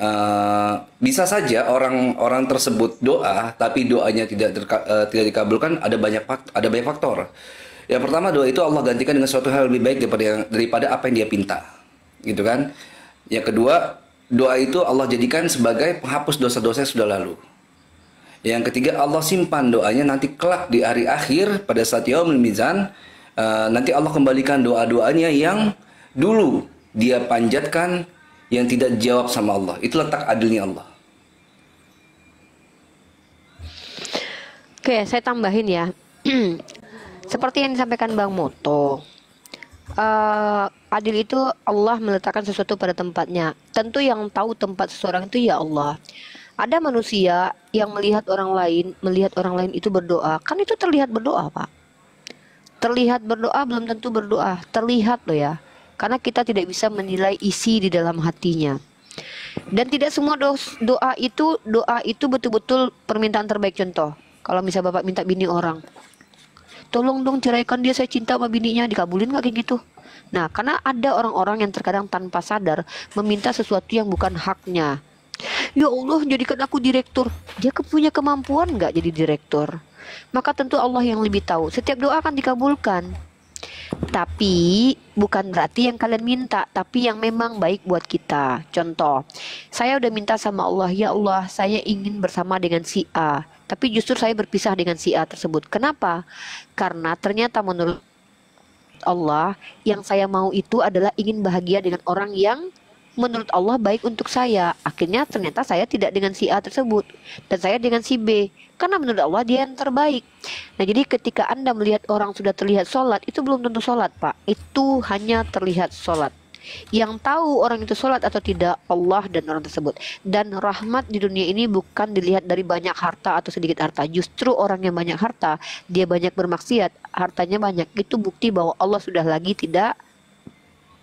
bisa saja orang tersebut doa tapi doanya tidak dikabulkan, ada banyak faktor. Yang pertama, doa itu Allah gantikan dengan suatu hal lebih baik daripada apa yang dia pinta, gitu kan. Yang kedua, doa itu Allah jadikan sebagai penghapus dosa-dosa yang sudah lalu. Yang ketiga, Allah simpan doanya nanti kelak di hari akhir pada saat yaumul mizan, nanti Allah kembalikan doa-doanya yang dulu dia panjatkan yang tidak dijawab sama Allah. Itu letak adilnya Allah. Oke, saya tambahin ya. Seperti yang disampaikan Bang Moto, adil itu Allah meletakkan sesuatu pada tempatnya. Tentu yang tahu tempat seseorang itu ya Allah. Ada manusia yang melihat orang lain itu berdoa, kan itu terlihat berdoa Pak. Terlihat berdoa belum tentu berdoa, terlihat loh ya. Karena kita tidak bisa menilai isi di dalam hatinya. Dan tidak semua doa itu betul-betul permintaan terbaik. Contoh, kalau misalnya Bapak minta bini orang, tolong dong ceraikan dia, saya cinta sama bininya, dikabulin nggak kayak gitu? Nah, karena ada orang-orang yang terkadang tanpa sadar meminta sesuatu yang bukan haknya. Ya Allah, jadikan aku direktur. Dia punya kemampuan nggak jadi direktur? Maka tentu Allah yang lebih tahu. Setiap doa akan dikabulkan. Tapi bukan berarti yang kalian minta, tapi yang memang baik buat kita. Contoh, saya udah minta sama Allah, ya Allah, saya ingin bersama dengan si A, tapi justru saya berpisah dengan si A tersebut. Kenapa? Karena ternyata menurut Allah, yang saya mau itu adalah ingin bahagia dengan orang yang menurut Allah baik untuk saya. Akhirnya ternyata saya tidak dengan si A tersebut, dan saya dengan si B, karena menurut Allah dia yang terbaik. Nah, jadi ketika Anda melihat orang sudah terlihat sholat, itu belum tentu sholat Pak. Itu hanya terlihat sholat. Yang tahu orang itu sholat atau tidak Allah dan orang tersebut. Dan rahmat di dunia ini bukan dilihat dari banyak harta atau sedikit harta. Justru orang yang banyak harta, dia banyak bermaksiat, hartanya banyak, itu bukti bahwa Allah sudah lagi tidak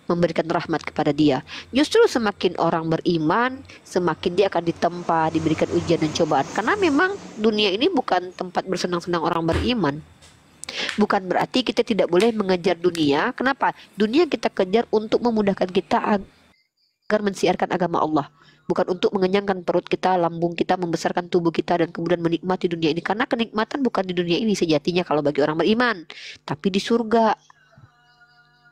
memberikan rahmat kepada dia. Justru semakin orang beriman, semakin dia akan ditempa, diberikan ujian dan cobaan. Karena memang dunia ini bukan tempat bersenang-senang orang beriman. Bukan berarti kita tidak boleh mengejar dunia. Kenapa? Dunia kita kejar untuk memudahkan kita agar mensiarkan agama Allah. Bukan untuk mengenyangkan perut kita, lambung kita, membesarkan tubuh kita, dan kemudian menikmati dunia ini. Karena kenikmatan bukan di dunia ini sejatinya kalau bagi orang beriman, tapi di surga.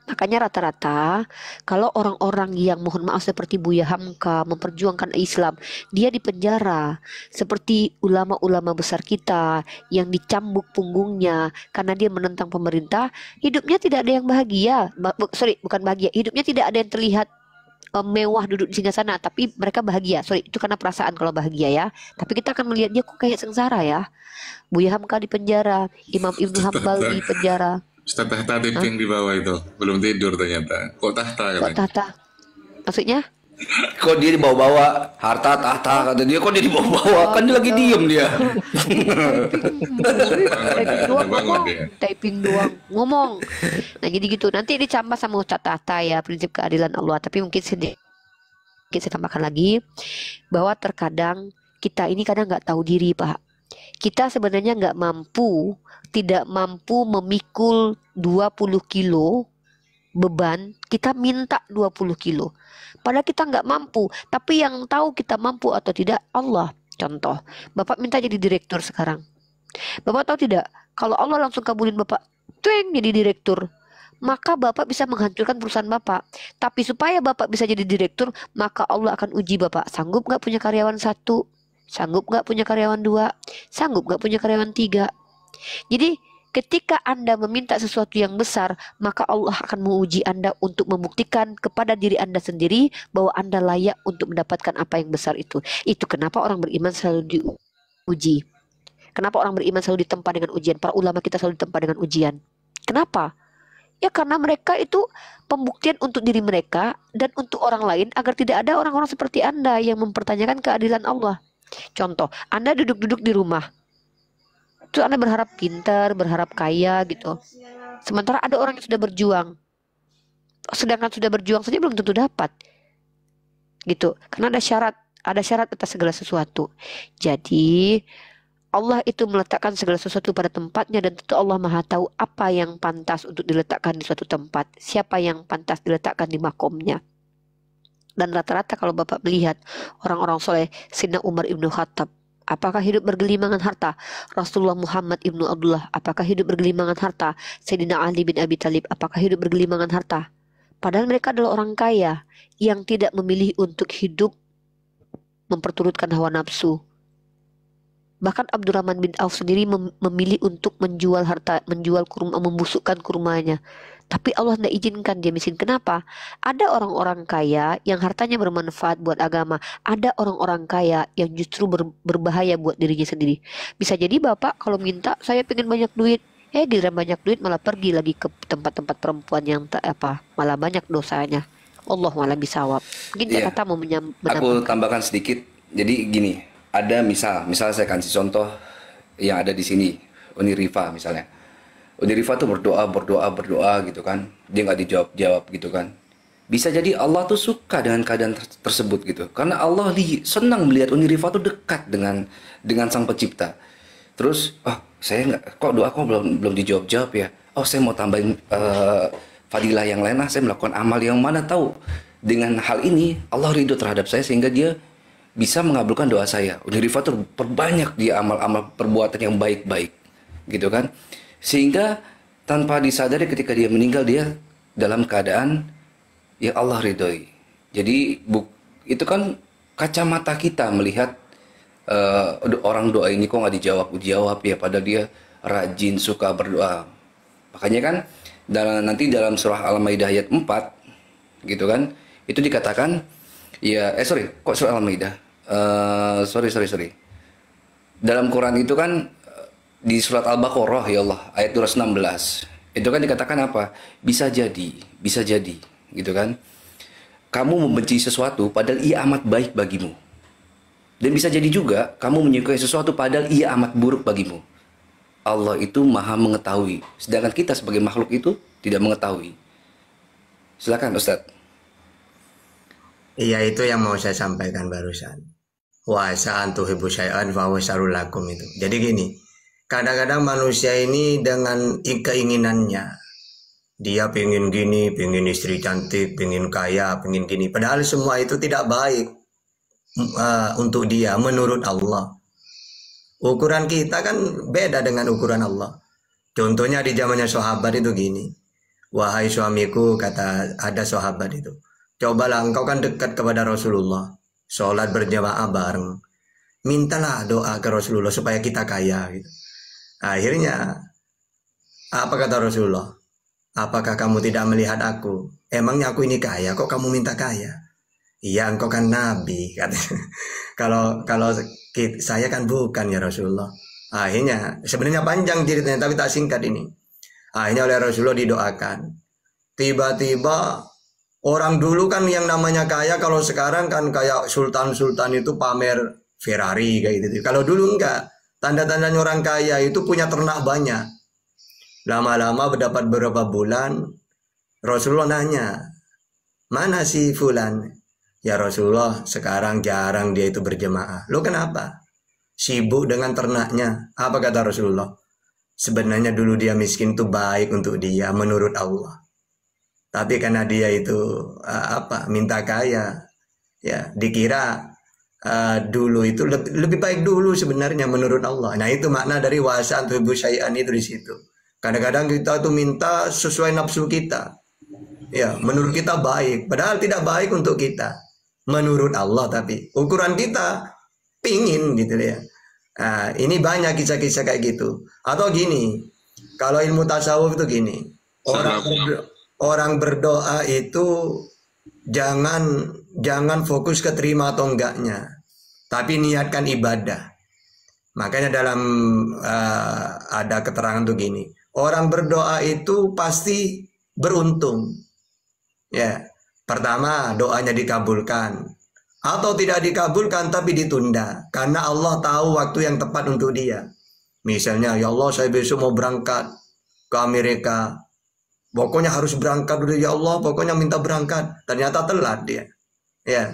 Makanya rata-rata kalau orang-orang yang mohon maaf seperti Buya Hamka memperjuangkan Islam, dia dipenjara. Seperti ulama-ulama besar kita yang dicambuk punggungnya karena dia menentang pemerintah, hidupnya tidak ada yang bahagia. Bukan bahagia, hidupnya tidak ada yang terlihat mewah duduk di singgasana, tapi mereka bahagia. Itu karena perasaan kalau bahagia ya. Tapi kita akan melihat dia kok kayak sengsara ya. Buya Hamka di penjara, Imam Ibnu Hambal di penjara. Ustaz tahta tiping di bawah itu belum tidur ternyata. Kok tahta katanya? Kok tahta? Maksudnya? Kok dia dibawa-bawa harta tahta, kata dia. Kok dia dibawa-bawa? Kan dia lagi diem dia. Typing doang ngomong. Nah jadi gitu. Nanti dicampur sama Ustaz Tahta ya, prinsip keadilan Allah. Tapi mungkin sedikit saya tambahkan lagi bahwa terkadang kita ini kadang nggak tahu diri Pak. Kita sebenarnya tidak mampu memikul 20 kilo beban, kita minta 20 kilo. Padahal kita nggak mampu, tapi yang tahu kita mampu atau tidak Allah. Contoh, Bapak minta jadi direktur sekarang. Bapak tahu tidak, kalau Allah langsung kabulin Bapak, tueng jadi direktur, maka Bapak bisa menghancurkan perusahaan Bapak. Tapi supaya Bapak bisa jadi direktur, maka Allah akan uji Bapak. Sanggup nggak punya karyawan 1? Sanggup nggak punya karyawan 2? Sanggup nggak punya karyawan 3? Jadi ketika Anda meminta sesuatu yang besar, maka Allah akan menguji Anda untuk membuktikan kepada diri Anda sendiri bahwa Anda layak untuk mendapatkan apa yang besar itu. Itu kenapa orang beriman selalu diuji. Kenapa orang beriman selalu ditempa dengan ujian? Para ulama kita selalu ditempa dengan ujian. Kenapa? Ya karena mereka itu pembuktian untuk diri mereka dan untuk orang lain agar tidak ada orang-orang seperti Anda yang mempertanyakan keadilan Allah. Contoh, Anda duduk-duduk di rumah. Terus Anda berharap pintar, berharap kaya gitu. Sementara ada orang yang sudah berjuang. Sedangkan sudah berjuang saja belum tentu dapat. Gitu. Karena ada syarat atas segala sesuatu. Jadi Allah itu meletakkan segala sesuatu pada tempatnya dan tentu Allah Maha tahu apa yang pantas untuk diletakkan di suatu tempat, siapa yang pantas diletakkan di makomnya. Dan rata-rata kalau Bapak melihat orang-orang soleh, Sayyidina Umar ibnu Khattab, apakah hidup bergelimangan harta? Rasulullah Muhammad ibnu Abdullah, apakah hidup bergelimangan harta? Sayyidina Ali bin Abi Thalib, apakah hidup bergelimangan harta? Padahal mereka adalah orang kaya yang tidak memilih untuk hidup memperturutkan hawa nafsu. Bahkan Abdurrahman bin Auf sendiri memilih untuk menjual harta, menjual kurma, membusukkan kurmanya. Tapi Allah tidak izinkan dia miskin. Kenapa? Ada orang-orang kaya yang hartanya bermanfaat buat agama. Ada orang-orang kaya yang justru berbahaya buat dirinya sendiri. Bisa jadi Bapak kalau minta, saya pengen banyak duit. Giliran banyak duit malah pergi lagi ke tempat-tempat perempuan yang malah banyak dosanya. Allah malah bisawab. Mungkin Jakarta mau Aku tambahkan sedikit. Jadi gini. Ada misal saya kasih contoh yang ada di sini, Uni Rifa misalnya. Uni Rifa tuh berdoa gitu kan. Dia nggak dijawab gitu kan. Bisa jadi Allah tuh suka dengan keadaan tersebut gitu. Karena Allah senang melihat Uni Rifa tuh dekat dengan Sang Pencipta. Terus, saya doa kok belum dijawab ya. Saya mau tambahin fadilah yang lain, saya melakukan amal yang mana tahu. Dengan hal ini Allah ridho terhadap saya sehingga dia bisa mengabulkan doa saya. Uni Rifa tuh perbanyak dia amal-amal perbuatan yang baik-baik gitu kan. Sehingga tanpa disadari ketika dia meninggal dia dalam keadaan yang Allah ridhoi. Jadi itu kan kacamata kita melihat orang doa ini kok nggak dijawab ya, padahal dia rajin suka berdoa. Makanya kan nanti dalam surah Al-Maidah ayat 4 gitu kan, itu dikatakan surah Al-Maidah. Sorry. Dalam Quran itu kan di surat Al-Baqarah ya Allah ayat 216 itu kan dikatakan apa? Bisa jadi gitu kan. Kamu membenci sesuatu padahal ia amat baik bagimu. Dan bisa jadi juga kamu menyukai sesuatu padahal ia amat buruk bagimu. Allah itu Maha mengetahui, sedangkan kita sebagai makhluk itu tidak mengetahui. Silakan Ustadz. Iya, itu yang mau saya sampaikan barusan. Wa sa'an tuhibbu syai'an fa huwa syarrul lakum itu. Jadi gini, kadang-kadang manusia ini dengan keinginannya, dia pengen gini, pengen istri cantik, pengen kaya, pengen gini. Padahal semua itu tidak baik untuk dia menurut Allah. Ukuran kita kan beda dengan ukuran Allah. Contohnya di zamannya sahabat itu gini. Wahai suamiku, kata ada sahabat itu, cobalah engkau kan dekat kepada Rasulullah, sholat berjamaah bareng, mintalah doa ke Rasulullah supaya kita kaya gitu. Akhirnya apa kata Rasulullah? Apakah kamu tidak melihat aku? Emangnya aku ini kaya, kok kamu minta kaya? Iya, engkau kan nabi katanya. kalau saya kan bukan ya Rasulullah. Akhirnya sebenarnya panjang ceritanya tapi tak singkat ini. Akhirnya oleh Rasulullah didoakan. Tiba-tiba orang dulu kan yang namanya kaya, kalau sekarang kan kayak sultan-sultan itu pamer Ferrari kayak gitu. Kalau dulu enggak, tanda-tandanya orang kaya itu punya ternak banyak. Lama-lama berdapat beberapa bulan, Rasulullah nanya, mana si fulan? Ya Rasulullah, sekarang jarang dia itu berjemaah. Lo kenapa? sibuk dengan ternaknya. Apa kata Rasulullah? Sebenarnya dulu dia miskin itu baik untuk dia menurut Allah. Tapi karena dia itu minta kaya, ya dikira dulu itu lebih baik dulu sebenarnya menurut Allah. Nah itu makna dari wa'asa tuhibbu syai'an itu di situ. Kadang-kadang kita tuh minta sesuai nafsu kita. Ya, menurut kita baik, padahal tidak baik untuk kita. Menurut Allah tapi ukuran kita pingin gitu ya. Nah, ini banyak kisah-kisah kayak gitu. Atau gini, kalau ilmu tasawuf itu gini, orang berdoa itu jangan fokus ke terima atau enggaknya, tapi niatkan ibadah. Makanya dalam ada keterangan tuh gini, orang berdoa itu pasti beruntung. Ya, pertama doanya dikabulkan. Atau tidak dikabulkan tapi ditunda karena Allah tahu waktu yang tepat untuk dia. Misalnya, ya Allah saya besok mau berangkat ke Amerika, pokoknya harus berangkat dulu ya Allah, pokoknya minta berangkat. Ternyata telat dia, ya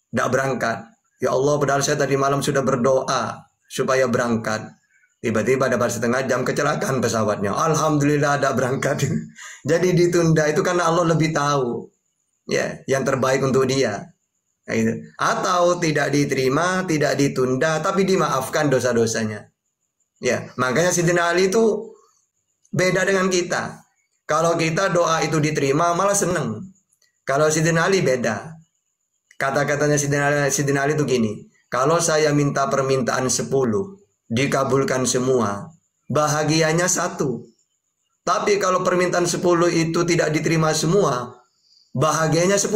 tidak berangkat. Ya Allah padahal saya tadi malam sudah berdoa supaya berangkat. Tiba-tiba dapat setengah jam kecelakaan pesawatnya. Alhamdulillah ada berangkat. Jadi ditunda itu karena Allah lebih tahu ya yang terbaik untuk dia. Atau tidak diterima, tidak ditunda, tapi dimaafkan dosa-dosanya. Ya, makanya Sayyidina Ali itu beda dengan kita. Kalau kita doa itu diterima, malah seneng. Kalau Sayyidina Ali beda. Kata-katanya Sayyidina Ali itu gini, kalau saya minta permintaan 10, dikabulkan semua, bahagianya 1. Tapi kalau permintaan 10 itu tidak diterima semua, bahagianya 10.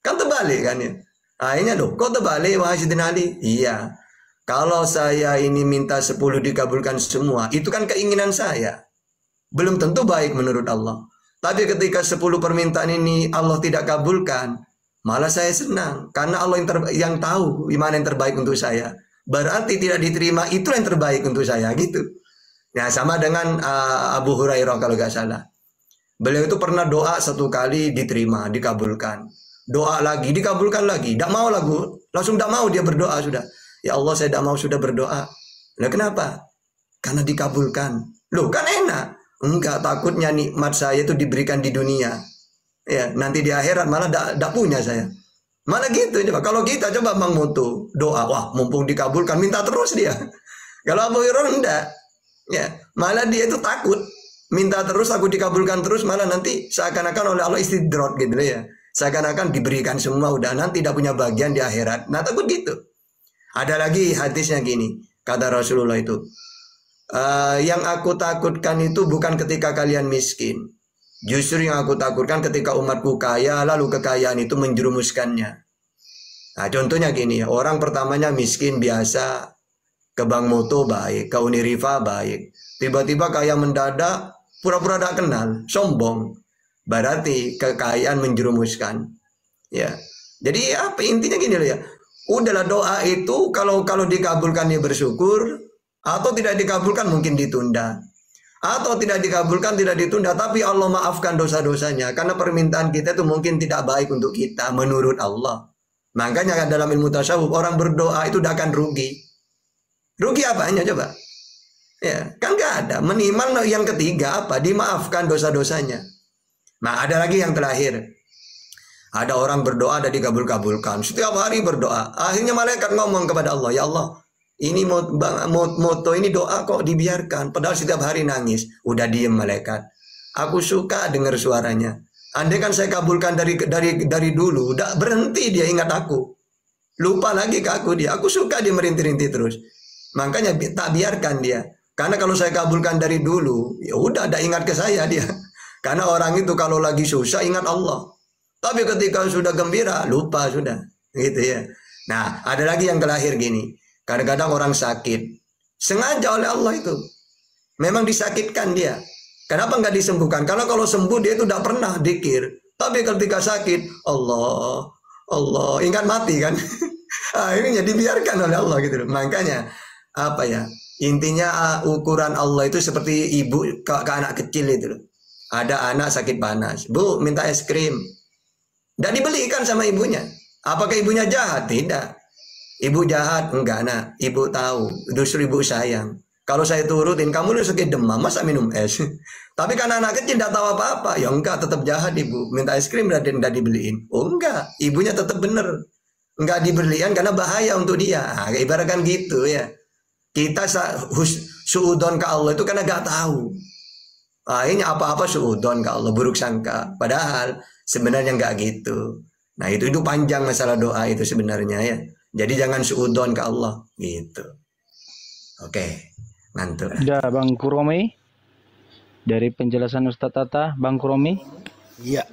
Kan terbalik kan ya. Akhirnya loh, kok terbalik wahai Sayyidina Ali? Iya. Kalau saya ini minta 10 dikabulkan semua, itu kan keinginan saya. Belum tentu baik menurut Allah. Tapi ketika 10 permintaan ini Allah tidak kabulkan, malah saya senang. Karena Allah yang tahu mana yang terbaik untuk saya. Berarti tidak diterima, itu yang terbaik untuk saya gitu. Nah sama dengan Abu Hurairah kalau gak salah. Beliau itu pernah doa 1 kali diterima, dikabulkan. Doa lagi, dikabulkan lagi. Tidak mau langsung tidak mau dia berdoa sudah. Ya Allah saya tidak mau sudah berdoa. Nah kenapa? Karena dikabulkan. Loh kan enak. Enggak, takutnya nikmat saya itu diberikan di dunia. Ya, nanti di akhirat malah tidak punya saya. Malah gitu coba. Kalau kita coba Bang Mutu doa, wah mumpung dikabulkan minta terus dia. Kalau Abu Hurairah enggak. Ya, malah dia itu takut. Minta terus aku dikabulkan terus, malah nanti seakan-akan oleh Allah istidrot gitu ya. Seakan-akan diberikan semua udah nanti tidak punya bagian di akhirat. Nah takut gitu. Ada lagi hadisnya gini, kata Rasulullah itu, yang aku takutkan itu bukan ketika kalian miskin. Justru yang aku takutkan ketika umatku kaya, lalu kekayaan itu menjerumuskannya. Nah contohnya gini ya, orang pertamanya miskin biasa, ke Bank Moto baik, ke Uniriva baik. Tiba-tiba kaya mendadak, pura-pura tidak kenal, sombong. Berarti kekayaan menjerumuskan. Ya. Jadi apa intinya gini loh ya. Udahlah doa itu kalau dikabulkan dia bersyukur, atau tidak dikabulkan mungkin ditunda. Atau tidak dikabulkan tidak ditunda, tapi Allah maafkan dosa-dosanya karena permintaan kita itu mungkin tidak baik untuk kita menurut Allah. Makanya dalam ilmu tasawuf orang berdoa itu tidak akan rugi. Rugi apanya coba? Ya, kan nggak ada. Minimal yang ketiga apa? Dimaafkan dosa-dosanya. Nah, ada lagi yang terakhir. Ada orang berdoa dan dikabul-kabulkan. Setiap hari berdoa. Akhirnya malaikat ngomong kepada Allah, ya Allah, ini moto ini doa kok dibiarkan. Padahal setiap hari nangis. Udah diem malaikat. Aku suka dengar suaranya. Andai kan saya kabulkan dari dulu, udah berhenti dia ingat aku. Lupa lagi ke aku dia. Aku suka dia merintih-rintih terus. Makanya tak biarkan dia. Karena kalau saya kabulkan dari dulu, ya udah ada ingat ke saya dia. Karena orang itu kalau lagi susah ingat Allah. Tapi ketika sudah gembira lupa sudah, gitu ya. Nah, ada lagi yang terakhir gini. Kadang-kadang orang sakit, sengaja oleh Allah itu. Memang disakitkan dia. Kenapa nggak disembuhkan? Karena kalau sembuh dia itu tidak pernah dzikir. Tapi ketika sakit, Allah, ingat mati kan? Akhirnya dibiarkan oleh Allah gitu. Makanya apa ya? Intinya ukuran Allah itu seperti ibu ke anak kecil itu loh. Ada anak sakit panas, Bu minta es krim, tidak dibelikan sama ibunya. Apakah ibunya jahat? Tidak. Ibu jahat, enggak nak. Ibu tahu, justru ibu sayang. Kalau saya turutin, kamu udah sakit demam, masa minum es? Tapi karena anak kecil tidak tahu apa-apa, ya enggak, tetap jahat ibu. Minta es krim enggak dibeliin. Oh enggak, ibunya tetap bener. Enggak dibeliin karena bahaya untuk dia. Nah, ibaratkan gitu ya. Kita suudon ke Allah itu karena enggak tahu. Akhirnya apa-apa suudon ke Allah, buruk sangka. Padahal sebenarnya enggak gitu. Nah itu panjang masalah doa itu sebenarnya ya. Jadi jangan suudon ke Allah gitu. Oke, ngantuk. Udah Bang Kuromi dari penjelasan Ustadz Tata, Bang Kuromi. Iya,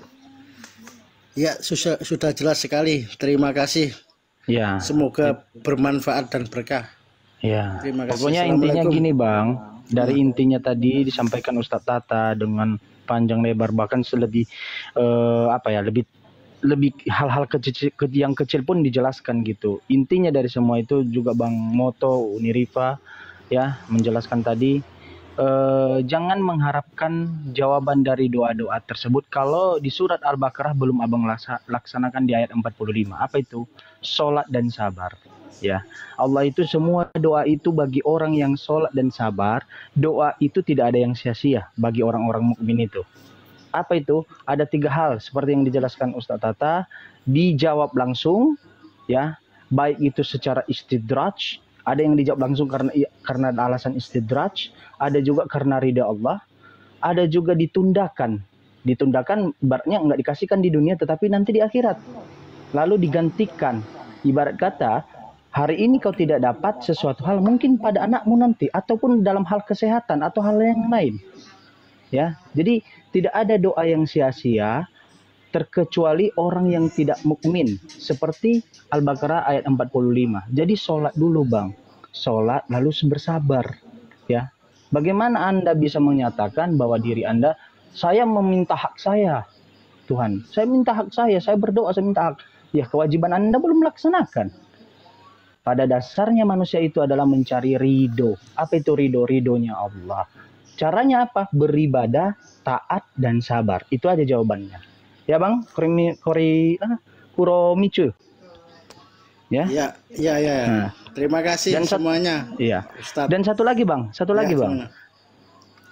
ya sudah jelas sekali. Terima kasih. Ya. Semoga bermanfaat dan berkah. Ya. Terima kasih. Pokoknya intinya gini Bang, dari intinya tadi disampaikan Ustadz Tata dengan panjang lebar, bahkan lebih lebih hal-hal kecil yang kecil pun dijelaskan gitu. Intinya dari semua itu juga Bang Moto Uniriva ya menjelaskan tadi, jangan mengharapkan jawaban dari doa-doa tersebut kalau di surat Al-Baqarah belum abang laksanakan di ayat 45. Apa itu? Sholat dan sabar. Ya, Allah itu semua doa itu bagi orang yang sholat dan sabar. Doa itu tidak ada yang sia-sia bagi orang-orang mukmin itu. Apa itu? Ada 3 hal seperti yang dijelaskan Ustadz Tata, dijawab langsung ya, baik itu secara istidraj, ada yang dijawab langsung karena alasan istidraj, ada juga karena ridha Allah, ada juga ditundakan. Ditundakan ibaratnya enggak dikasihkan di dunia tetapi nanti di akhirat. Lalu digantikan. Ibarat kata, hari ini kau tidak dapat sesuatu hal mungkin pada anakmu nanti ataupun dalam hal kesehatan atau hal yang lain. Ya, jadi tidak ada doa yang sia-sia terkecuali orang yang tidak mukmin seperti Al-Baqarah ayat 45. Jadi sholat dulu Bang, sholat lalu bersabar ya. Bagaimana Anda bisa menyatakan bahwa diri Anda, saya meminta hak saya Tuhan, saya minta hak saya berdoa, saya minta hak, ya kewajiban Anda belum melaksanakan. Pada dasarnya manusia itu adalah mencari ridho. Apa itu ridho? Ridhonya Allah. Caranya apa? Beribadah, taat, dan sabar. Itu aja jawabannya. Ya Bang, Kuromicu. Ya. Ya. Nah. Terima kasih dan semuanya. Iya. Ustadz. Dan satu lagi Bang, Bang. Semuanya.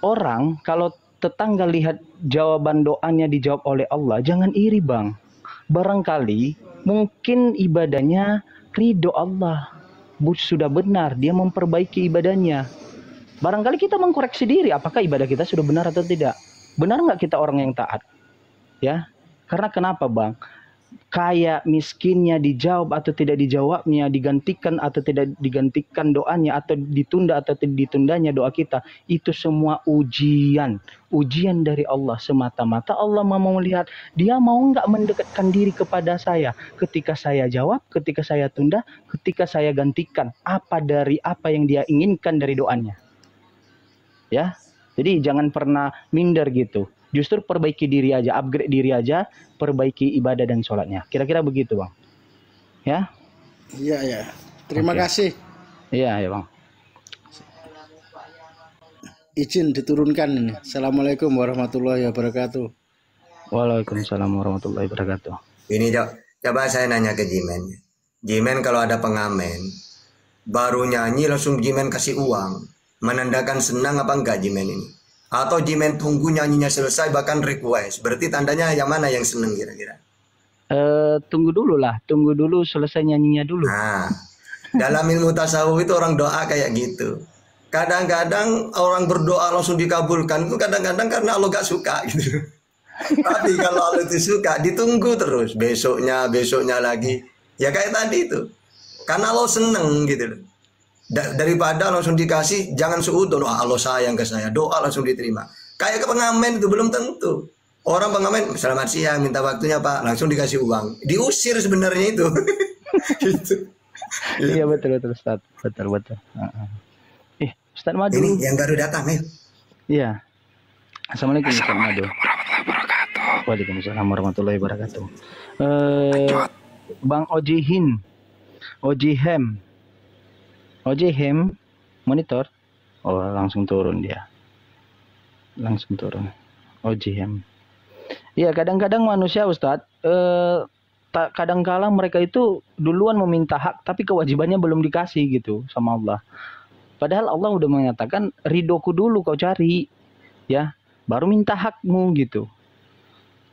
Orang kalau tetangga lihat jawaban doanya dijawab oleh Allah, jangan iri Bang. Barangkali mungkin ibadahnya ridho Allah. Sudah benar, dia memperbaiki ibadahnya. Barangkali kita mengkoreksi diri, apakah ibadah kita sudah benar atau tidak. Benar nggak kita orang yang taat? Ya, karena kenapa Bang? Kaya miskinnya dijawab atau tidak dijawabnya, digantikan atau tidak digantikan doanya, atau ditunda atau tidak ditundanya doa kita, itu semua ujian dari Allah semata-mata. Allah mau melihat dia mau nggak mendekatkan diri kepada saya ketika saya jawab, ketika saya tunda, ketika saya gantikan apa dari apa yang dia inginkan dari doanya. Ya, jadi jangan pernah minder gitu. Justru perbaiki diri aja, upgrade diri aja, perbaiki ibadah dan sholatnya. Kira-kira begitu Bang. Ya? Iya. Terima kasih. Iya Bang. Izin diturunkan ini. Assalamualaikum warahmatullahi wabarakatuh. Waalaikumsalam warahmatullahi wabarakatuh. Ini coba saya nanya ke Jimen. Jimen kalau ada pengamen, baru nyanyi langsung Jimen kasih uang. Menandakan senang apa enggak Jimen ini? Atau Jimen tunggu nyanyinya selesai bahkan request? Berarti tandanya yang mana yang senang kira-kira? Tunggu dulu selesai nyanyinya dulu. Nah, dalam ilmu tasawuf itu orang doa kayak gitu. Kadang-kadang orang berdoa langsung dikabulkan itu kadang-kadang karena Allah gak suka gitu. Tapi kalau Allah itu suka, ditunggu terus besoknya lagi. Ya kayak tadi itu. Karena Allah seneng gitu loh. Daripada langsung dikasih, jangan suudon, Allah sayang ke saya, doa langsung diterima. Kayak ke pengamen itu belum tentu. Orang pengamen, selamat siang, minta waktunya Pak, langsung dikasih uang. Diusir sebenarnya itu. Gitu. Iya betul Ustaz, betul. Ustaz Madu. Ini yang baru datang ya. Iya. Assalamualaikum Ustaz Madu. Waalaikumsalam warahmatullahi wabarakatuh. Bang Ojihem monitor. Oh, langsung turun dia. Ojihem. Iya, kadang-kadang manusia Ustadz kadang-kala mereka itu duluan meminta hak tapi kewajibannya belum dikasih gitu sama Allah. Padahal Allah udah mengatakan ridhoku dulu kau cari, ya, baru minta hakmu gitu.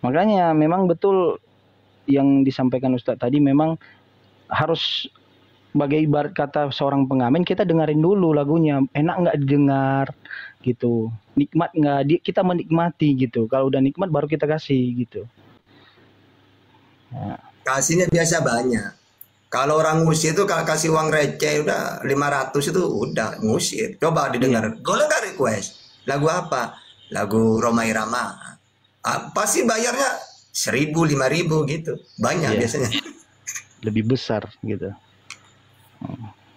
Makanya memang betul yang disampaikan Ustadz tadi, memang harus bagai ibarat kata seorang pengamen, kita dengerin dulu lagunya, enak nggak didengar gitu, nikmat nggak, kita menikmati gitu. Kalau udah nikmat baru kita kasih gitu. Nah. Kasihnya biasa banyak. Kalau orang ngusir itu kasih uang receh udah 500 itu udah ngusir. Coba didengar. Boleh nggak request? Lagu apa? Lagu Rhoma Irama. Pasti bayarnya 1.000, 5.000 gitu. Banyak biasanya. Lebih besar gitu.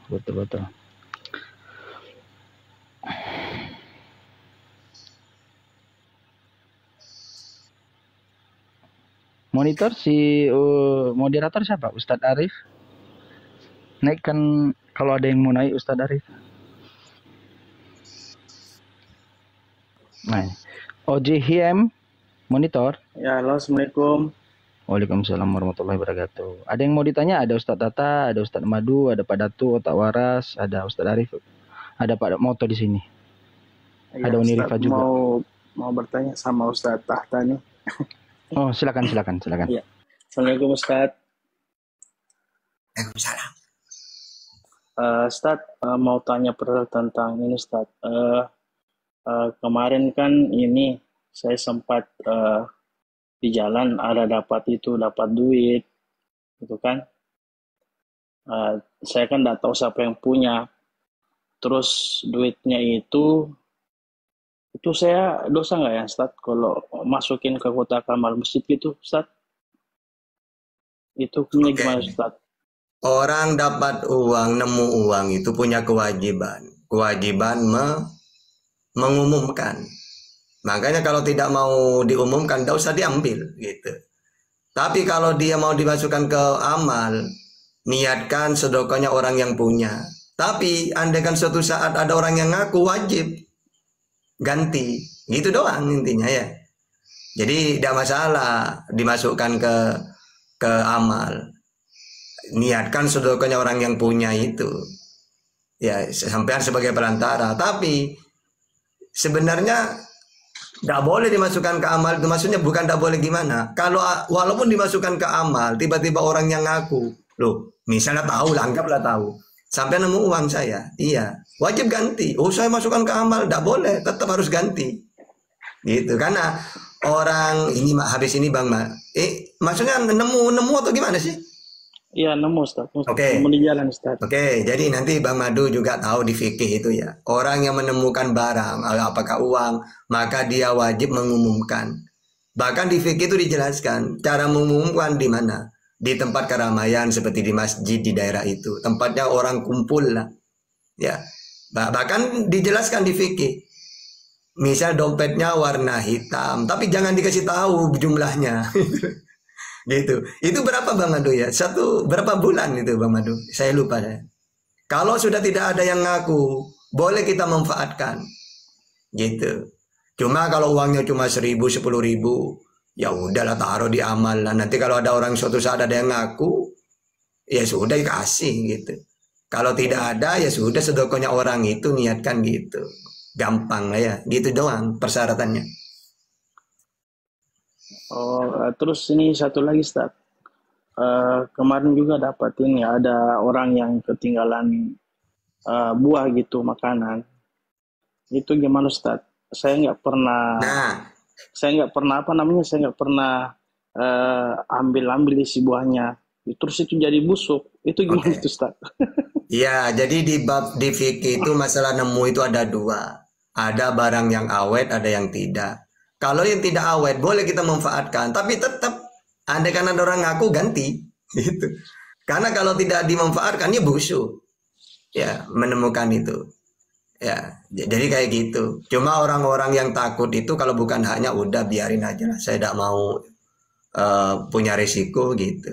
Betul-betul. Monitor si moderator siapa? Ustadz Arif. Naikkan kalau ada yang mau naik Ustadz Arif. Nah, OJHM monitor. Ya, halo, assalamualaikum. Waalaikumsalam warahmatullahi wabarakatuh. Ada yang mau ditanya? Ada Ustadz Tata, ada Ustadz Madu, ada Pak Datu, Otak Waras, ada Ustadz Arif, ada Pak Moto di sini. Ya, ada Unirifa juga. Mau bertanya sama Ustadz Tahta nih. Oh, silakan. Ya. Assalamualaikum Ustadz. Waalaikumsalam. Ustadz, mau tanya tentang ini Ustadz. Kemarin kan ini saya sempat di jalan ada dapat duit, gitu kan? Saya kan nggak tahu siapa yang punya. Terus duitnya itu saya dosa nggak ya Ustadz kalau masukin ke kotak amal masjid gitu Ustadz? Itu punya gimana Ustadz? Orang dapat uang, nemu uang itu punya kewajiban mengumumkan. Makanya kalau tidak mau diumumkan, tidak usah diambil gitu. Tapi kalau dia mau dimasukkan ke amal, niatkan sedekahnya orang yang punya. Tapi andaikan suatu saat ada orang yang ngaku, wajib ganti, gitu doang intinya ya. Jadi tidak masalah dimasukkan ke amal. Niatkan sedekahnya orang yang punya itu. Ya, sampean sebagai perantara. Tapi sebenarnya tidak boleh dimasukkan ke amal. Itu maksudnya bukan tidak boleh gimana. Kalau walaupun dimasukkan ke amal, tiba-tiba orang yang ngaku, loh, misalnya tahu, anggaplah tahu, sampai nemu uang saya, iya, wajib ganti. Oh, saya masukkan ke amal, tidak boleh, tetap harus ganti. Gitu, karena orang ini habis ini Bang maksudnya nemu atau gimana sih? Iya, nemu Ustaz. Oke. Nemu di jalan Ustaz. Oke, jadi nanti Bang Madu juga tahu di fikih itu ya. Orang yang menemukan barang, apakah uang, maka dia wajib mengumumkan. Bahkan di fikih itu dijelaskan cara mengumumkan di mana? Di tempat keramaian seperti di masjid di daerah itu. Tempatnya orang kumpul lah. Ya. Bahkan dijelaskan di fikih. Misal dompetnya warna hitam, tapi jangan dikasih tahu jumlahnya. Gitu. Itu berapa Bang Madu ya? Berapa bulan itu Bang Madu? Saya lupa ya. Kalau sudah tidak ada yang ngaku, boleh kita manfaatkan. Gitu. Cuma kalau uangnya cuma 1.000, 10.000, ya udahlah taruh di amal lah. Nanti kalau ada orang suatu saat ada yang ngaku, ya sudah dikasih gitu. Kalau tidak ada ya sudah sedekahnya orang itu niatkan gitu. Gampang lah ya. Gitu doang persyaratannya. Oh, terus ini satu lagi Ustaz. Kemarin juga dapat ini ada orang yang ketinggalan buah gitu makanan. Itu gimana Ustaz? Saya nggak pernah ambil isi buahnya. Terus itu jadi busuk. Itu gimana itu Ustaz? Iya, jadi di fikih itu masalah nemu itu ada dua. Ada barang yang awet, ada yang tidak. Kalau yang tidak awet boleh kita manfaatkan, tapi tetap andai kan ada orang ngaku ganti, gitu. Karena kalau tidak dimanfaatkan ya busuk, ya menemukan itu, ya. Jadi kayak gitu. Cuma orang-orang yang takut itu kalau bukan haknya udah biarin aja lah. Saya tidak mau punya risiko gitu.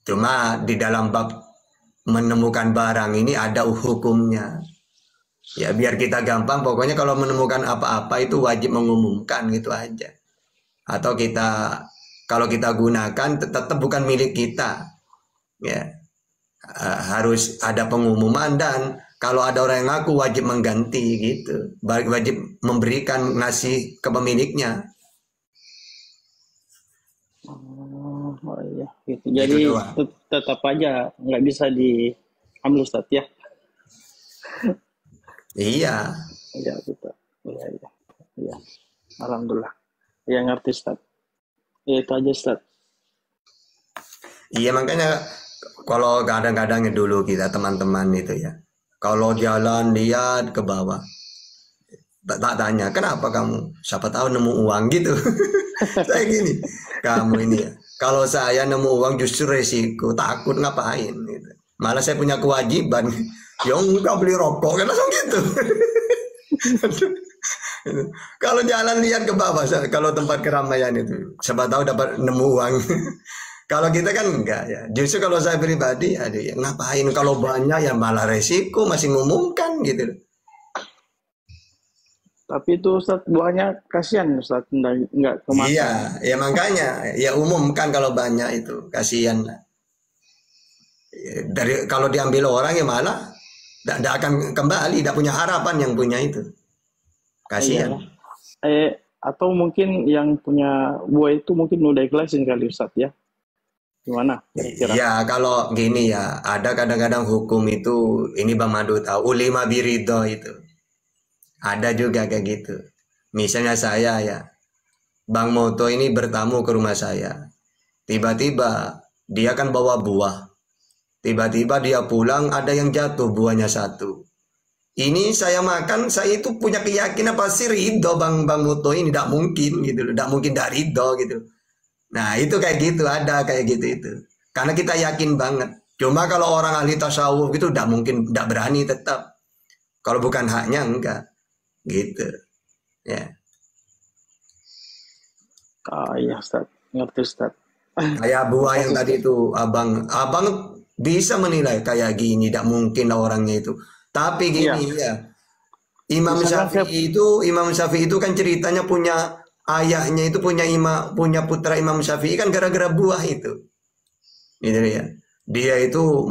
Cuma di dalam bab menemukan barang ini ada hukumnya. Ya biar kita gampang, pokoknya kalau menemukan apa-apa itu wajib mengumumkan gitu aja. Atau kita kalau kita gunakan tetap bukan milik kita. Ya, harus ada pengumuman, dan kalau ada orang yang ngaku wajib mengganti gitu, wajib memberikan, ngasih ke pemiliknya. Oh iya, gitu. Jadi tetap aja nggak bisa diambil Ustaz ya. Iya. Iya betul. Iya. Alhamdulillah. Ya ngerti Ustaz. Ya itu aja Ustaz. Iya, makanya kalau kadang-kadang dulu kita teman-teman itu ya, kalau jalan lihat ke bawah, tak tanya kenapa kamu, siapa tahu nemu uang gitu. Saya gini, kamu ini ya, kalau saya nemu uang justru resiko, takut ngapain gitu. Malah saya punya kewajiban, ya enggak beli rokok kan, langsung gitu. Kalau jalan lihat ke bawah, kalau tempat keramaian itu, siapa tahu dapat nemu uang. Kalau kita kan enggak ya. Justru kalau saya pribadi, aduh ya ngapain, kalau banyak ya malah resiko, masih ngumumkan gitu. Tapi itu Ustaz buahnya kasihan Ustaz, enggak kemakan. Iya, ya makanya ya umumkan kalau banyak itu kasihan. Dari kalau diambil orang ya malah tidak akan kembali, tidak punya harapan yang punya itu. Kasihan. Atau mungkin yang punya buah itu mungkin udah ikhlasin kali Ustaz ya. Gimana kira-kira? Ya kalau gini ya, ada kadang-kadang hukum itu, ini Bang Madu tahu, ulima biridho itu. Ada juga kayak gitu. Misalnya saya ya, Bang Moto ini bertamu ke rumah saya. Tiba-tiba dia kan bawa buah. Tiba-tiba dia pulang ada yang jatuh buahnya satu. Ini saya makan, saya itu punya keyakinan pasti ridho Bang Moto ini, tidak mungkin gitu, tidak mungkin tidak ridho gitu. Nah itu kayak gitu, ada kayak gitu itu. Karena kita yakin banget. Cuma kalau orang ahli tasawuf itu tidak mungkin, tidak berani tetap. Kalau bukan haknya enggak. Gitu. Ya. Iya Ustaz, ngerti Ustaz. Kayak buah yang tadi itu, abang bisa menilai kayak gini, tidak mungkin lah orangnya itu. Tapi gini ya, Imam Syafi'i itu kan ceritanya punya ayahnya itu punya putra Imam Syafi'i kan gara-gara buah itu. Gitu ya. Dia itu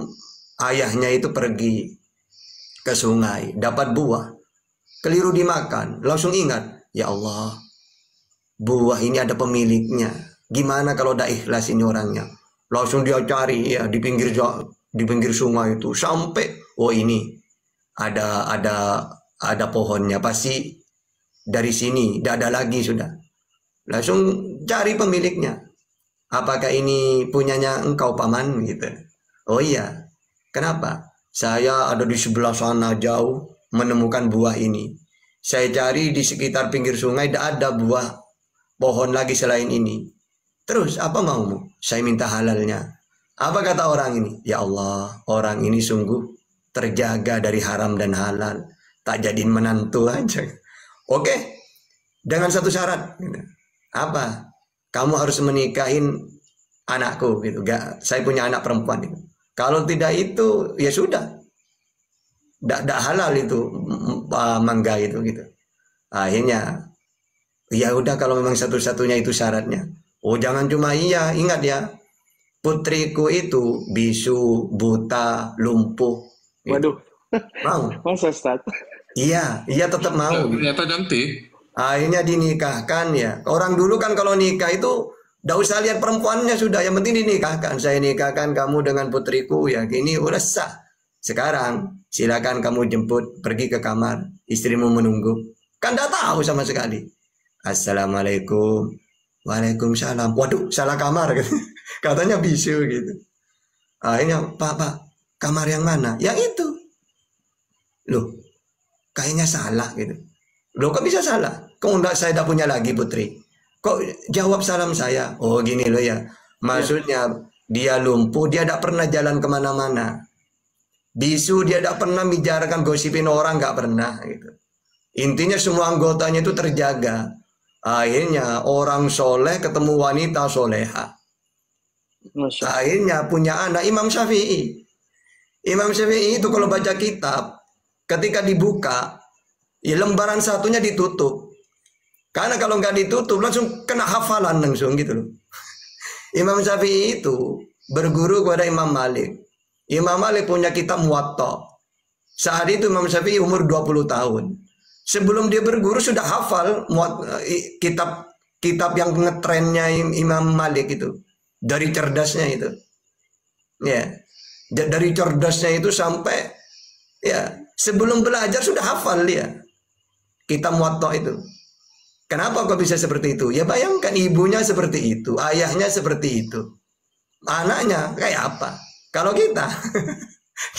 ayahnya itu pergi ke sungai, dapat buah. Keliru dimakan, langsung ingat, ya Allah, buah ini ada pemiliknya. Gimana kalau udah ikhlas ini orangnya? Langsung dia cari ya di pinggir sungai itu sampai ini ada pohonnya, pasti dari sini tidak ada lagi sudah. Langsung cari pemiliknya. Apakah ini punyanya engkau paman gitu? Oh iya. Kenapa? Saya ada di sebelah sana jauh menemukan buah ini. Saya cari di sekitar pinggir sungai tidak ada buah pohon lagi selain ini. Terus apa maumu? Saya minta halalnya. Apa kata orang ini? Ya Allah, orang ini sungguh terjaga dari haram dan halal. Tak jadiin menantu aja. Oke, dengan satu syarat. Apa? Kamu harus menikahin anakku gitu. Saya punya anak perempuan itu. Kalau tidak itu ya sudah. Tidak halal itu mangga itu gitu. Akhirnya ya udah kalau memang satu-satunya itu syaratnya. Oh jangan cuma iya, ingat ya. Putriku itu bisu, buta, lumpuh. Gitu. Waduh. Mau? Masa Ustaz? Iya tetap mau. Ternyata cantik. Akhirnya dinikahkan ya. Orang dulu kan kalau nikah itu tidak usah lihat perempuannya sudah, yang penting dinikahkan. Saya nikahkan kamu dengan putriku ya. Gini udah sah. Sekarang silakan kamu jemput, pergi ke kamar, istrimu menunggu. Kan tidak tahu sama sekali. Assalamualaikum. Waalaikumsalam. Waduh, salah kamar. Katanya bisu gitu. Akhirnya, Pak, kamar yang mana? Yang itu. Loh, kayaknya salah gitu. Loh, kok bisa salah? Kok saya tidak punya lagi putri? Kok jawab salam saya? Oh, gini loh ya. Maksudnya, dia lumpuh, dia tidak pernah jalan kemana-mana. Bisu dia tidak pernah bicarakan gosipin orang, nggak pernah gitu. Intinya semua anggotanya itu terjaga. Akhirnya orang soleh ketemu wanita soleha. Akhirnya punya anak Imam Syafi'i. Imam Syafi'i itu kalau baca kitab, ketika dibuka, ya lembaran satunya ditutup. Karena kalau nggak ditutup langsung kena hafalan langsung gitu loh. Imam Syafi'i itu berguru kepada Imam Malik. Imam Malik punya kitab Muwatta. Saat itu Imam Syafi'i umur 20 tahun. Sebelum dia berguru sudah hafal kitab yang ngetrennya Imam Malik itu. Dari cerdasnya itu. Ya. Dari cerdasnya itu sampai ya, sebelum belajar sudah hafal dia kitab Muwatta itu. Kenapa kok bisa seperti itu? Ya bayangkan, ibunya seperti itu, ayahnya seperti itu. Anaknya kayak apa? Kalau kita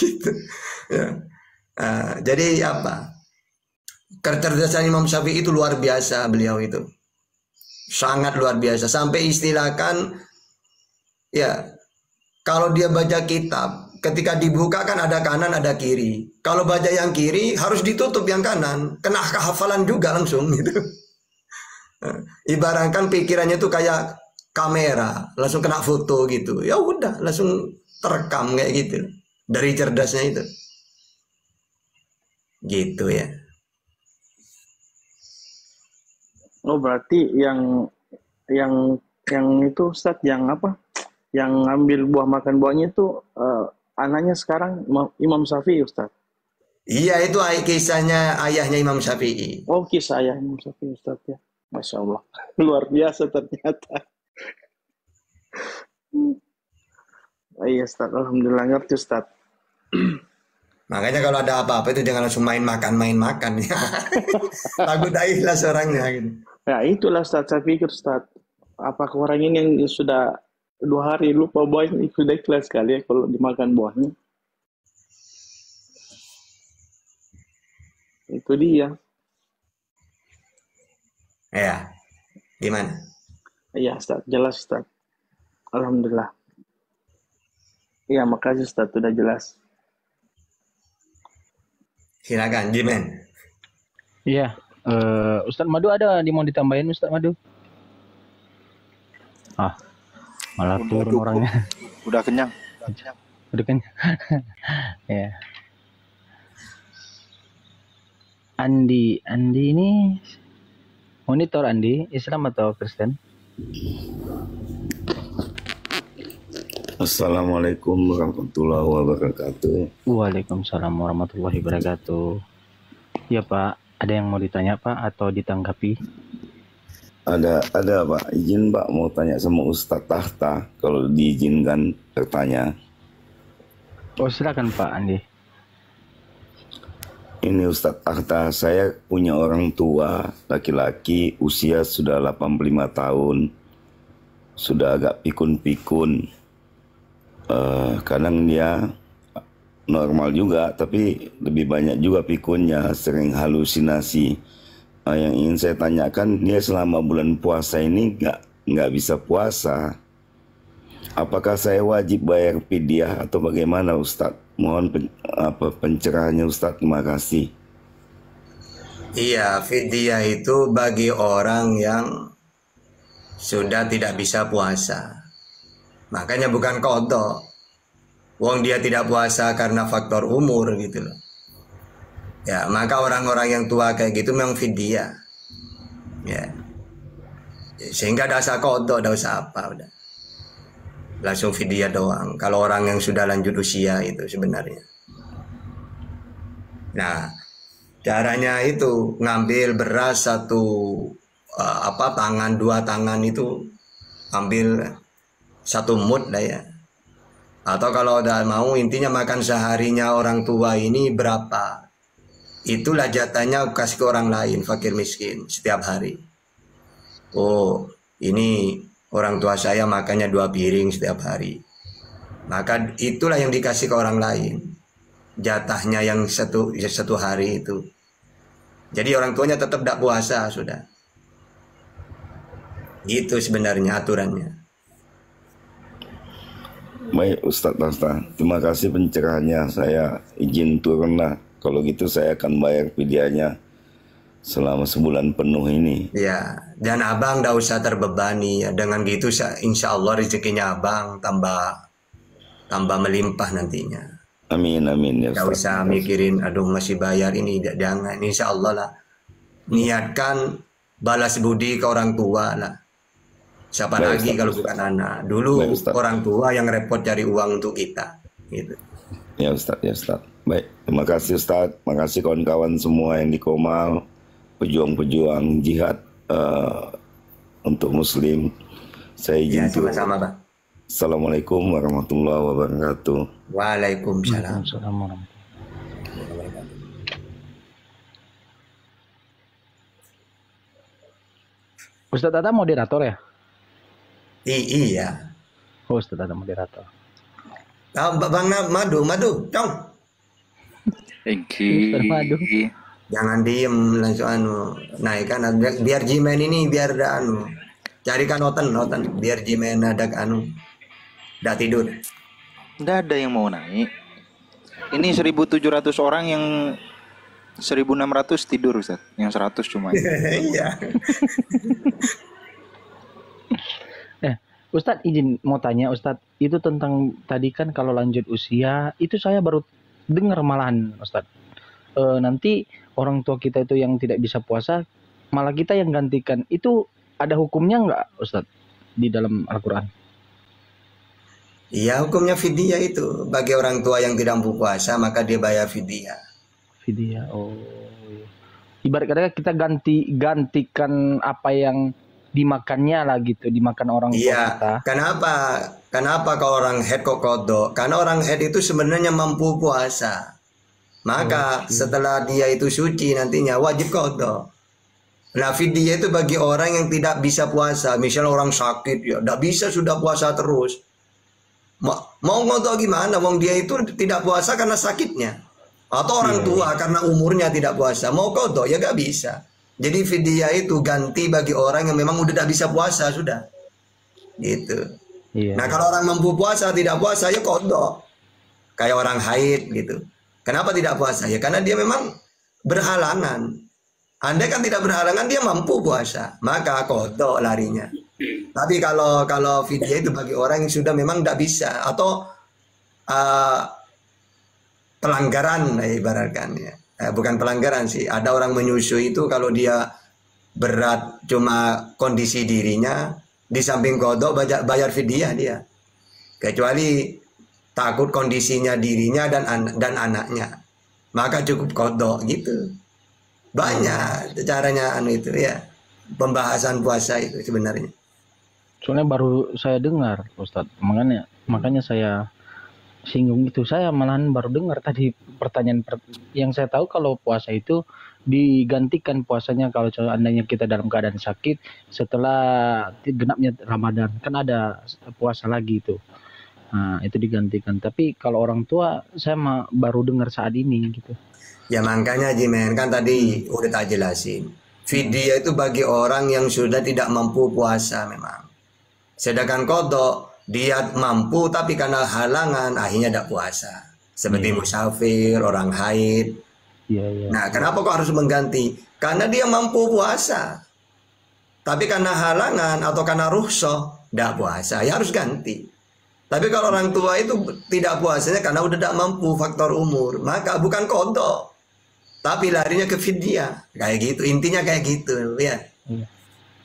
gitu. Ya. Nah, jadi apa? Kecerdasan Imam Syafi'i itu luar biasa, beliau itu. Sangat luar biasa, sampai istilahkan ya, kalau dia baca kitab, ketika dibuka kan ada kanan, ada kiri. Kalau baca yang kiri harus ditutup yang kanan, kena kehafalan juga langsung gitu. Ibaratkan pikirannya itu kayak kamera, langsung kena foto gitu. Ya udah, langsung terekam kayak gitu. Dari cerdasnya itu. Gitu ya. Oh, berarti yang itu Ustadz, yang apa? Yang ngambil buah makan buahnya itu anaknya sekarang Imam Syafi'i, Ustadz. Iya, itu kisahnya ayahnya Imam Syafi'i. Oh, kisah ayah Imam Syafi'i, Ustadz ya. Masya Allah, luar biasa ternyata. Iya, Ustadz, alhamdulillah ngerti, Ustadz. Makanya kalau ada apa-apa itu jangan langsung main makan. Takut dah ikhlas orangnya gitu. Ya itulah Ustadz, saya pikir Ustadz, apakah orang ini yang sudah 2 hari lupa buahnya sudah ikhlas sekali ya kalau dimakan buahnya. Itu dia. Ya, gimana? Iya Ustadz, jelas Ustadz. Alhamdulillah. Iya, makasih Ustadz, sudah jelas. Silakan, Jimen. Iya, Ustadz Madu ada mau ditambahin Ustadz Madu? Ah, malah turun orangnya. Udah kenyang. Udah kenyang. Ya. Andi ini monitor Andi, Islam atau Kristen? Assalamualaikum warahmatullahi wabarakatuh. Waalaikumsalam warahmatullahi wabarakatuh. Ya Pak, ada yang mau ditanya Pak atau ditanggapi? Ada Pak, izin Pak mau tanya sama Ustadz Tahta kalau diizinkan bertanya. Oh silakan Pak Andi. Ini Ustadz Tahta, saya punya orang tua laki-laki usia sudah 85 tahun. Sudah agak pikun-pikun. Kadang dia normal juga, tapi lebih banyak juga pikunnya, sering halusinasi. Yang ingin saya tanyakan, dia selama bulan puasa ini nggak bisa puasa. Apakah saya wajib bayar fidyah atau bagaimana Ustadz? Mohon pencerahannya Ustadz, terima kasih. Iya, fidyah itu bagi orang yang sudah tidak bisa puasa. Makanya bukan qadha. Wong dia tidak puasa karena faktor umur gitu loh. Ya, maka orang-orang yang tua kayak gitu memang fidyah. Ya. Sehingga dasar qadha, enggak usah apa udah. Langsung fidyah doang. Kalau orang yang sudah lanjut usia itu sebenarnya. Nah, caranya itu ngambil beras tangan, 2 tangan itu ambil 1 mud lah ya. Atau kalau udah mau intinya makan seharinya orang tua ini berapa. Itulah jatahnya kasih ke orang lain, fakir miskin setiap hari. Oh, ini orang tua saya makannya 2 piring setiap hari. Maka itulah yang dikasih ke orang lain. Jatahnya yang satu hari itu. Jadi orang tuanya tetap tidak puasa sudah. Gitu sebenarnya aturannya. Baik Ustadz Tahta, terima kasih pencerahannya. Saya izin turun lah. Kalau gitu saya akan bayar fidyahnya selama sebulan penuh ini. Ya, dan abang tidak usah terbebani ya. Dengan gitu insya Allah rezekinya abang tambah melimpah nantinya. Amin amin ya Ustaz. Tidak usah mikirin aduh masih bayar ini, jangan. Insya Allah lah. Niatkan balas budi ke orang tua lah. Siapa Baik lagi Ustaz. kalau bukan anak? Baik Dulu Ustaz. orang tua yang repot cari uang untuk kita. Gitu. Ya Ustaz, ya Ustaz. Baik, terima kasih Ustaz. Terima kasih kawan-kawan semua yang di Komal, pejuang-pejuang jihad untuk Muslim. Saya Ya, izin sama-sama, Bang. Assalamualaikum warahmatullahi wabarakatuh. Waalaikumsalam. Waalaikumsalam warahmatullahi. Ustaz Tata moderator ya? Iya. Oh, Ustaz Tata moderator. Bang Madu, dong. Ustaz Madu. Jangan diem langsung naikkan biar Jimen ini biar ada carikan noten biar Jimen ada udah tidur. Nggak ada yang mau naik. Ini 1.700 orang yang 1.600 tidur Ustaz. Yang 100 cuma. Iya. Ustadz izin mau tanya Ustadz, itu tentang tadi kan kalau lanjut usia, itu saya baru dengar malahan Ustadz. Nanti orang tua kita itu yang tidak bisa puasa, malah kita yang gantikan. Itu ada hukumnya nggak Ustadz di dalam Al-Quran? Iya, hukumnya fidyah itu. Bagi orang tua yang tidak mampu puasa, maka dia bayar fidyah. Fidyah, oh. Ibarat kata kita gantikan apa yang dimakannya lah gitu, dimakan orang tua kita. Kenapa kalau orang head kok kodok? Karena orang head itu sebenarnya mampu puasa. Maka setelah dia itu suci nantinya wajib kodok. Nah, fidyah itu bagi orang yang tidak bisa puasa. Misalnya orang sakit ya, tidak bisa sudah puasa terus. Mau ngodok gimana? Wong dia itu tidak puasa karena sakitnya. Atau orang tua karena umurnya tidak puasa. Mau kodok ya gak bisa. Jadi fidyah itu ganti bagi orang yang memang udah tidak bisa puasa sudah. Gitu. Iya. Nah, kalau orang mampu puasa tidak puasa ya kodok. Kayak orang haid gitu. Kenapa tidak puasa? Ya karena dia memang berhalangan. Andai kan tidak berhalangan dia mampu puasa, maka kodok larinya. Tapi kalau fidyah itu bagi orang yang sudah memang tidak bisa atau pelanggaran ibaratkan ya. Bukan pelanggaran sih. Ada orang menyusui itu kalau dia berat cuma kondisi dirinya, di samping kodok bayar fidyah dia. Kecuali takut kondisinya dirinya dan anaknya, maka cukup kodok gitu. Banyak caranya itu ya. Pembahasan puasa itu sebenarnya. Soalnya baru saya dengar Ustadz, makanya saya singgung itu. Saya malahan baru dengar tadi pertanyaan yang saya tahu kalau puasa itu digantikan puasanya kalau seandainya kita dalam keadaan sakit setelah genapnya Ramadan kan ada puasa lagi itu. Nah, itu digantikan. Tapi kalau orang tua saya baru dengar saat ini gitu. Ya makanya Jimen kan tadi udah tak jelasin. Fidyah itu bagi orang yang sudah tidak mampu puasa memang. Sedangkan kodok dia mampu tapi karena halangan akhirnya tidak puasa. Seperti musafir, orang haid. Nah, kenapa kok harus mengganti? Karena dia mampu puasa. Tapi karena halangan atau karena rukhsah tidak puasa, ya harus ganti. Tapi kalau orang tua itu tidak puasanya karena udah tidak mampu faktor umur, maka bukan kodok. Tapi larinya ke fidyah. Kayak gitu, intinya kayak gitu ya.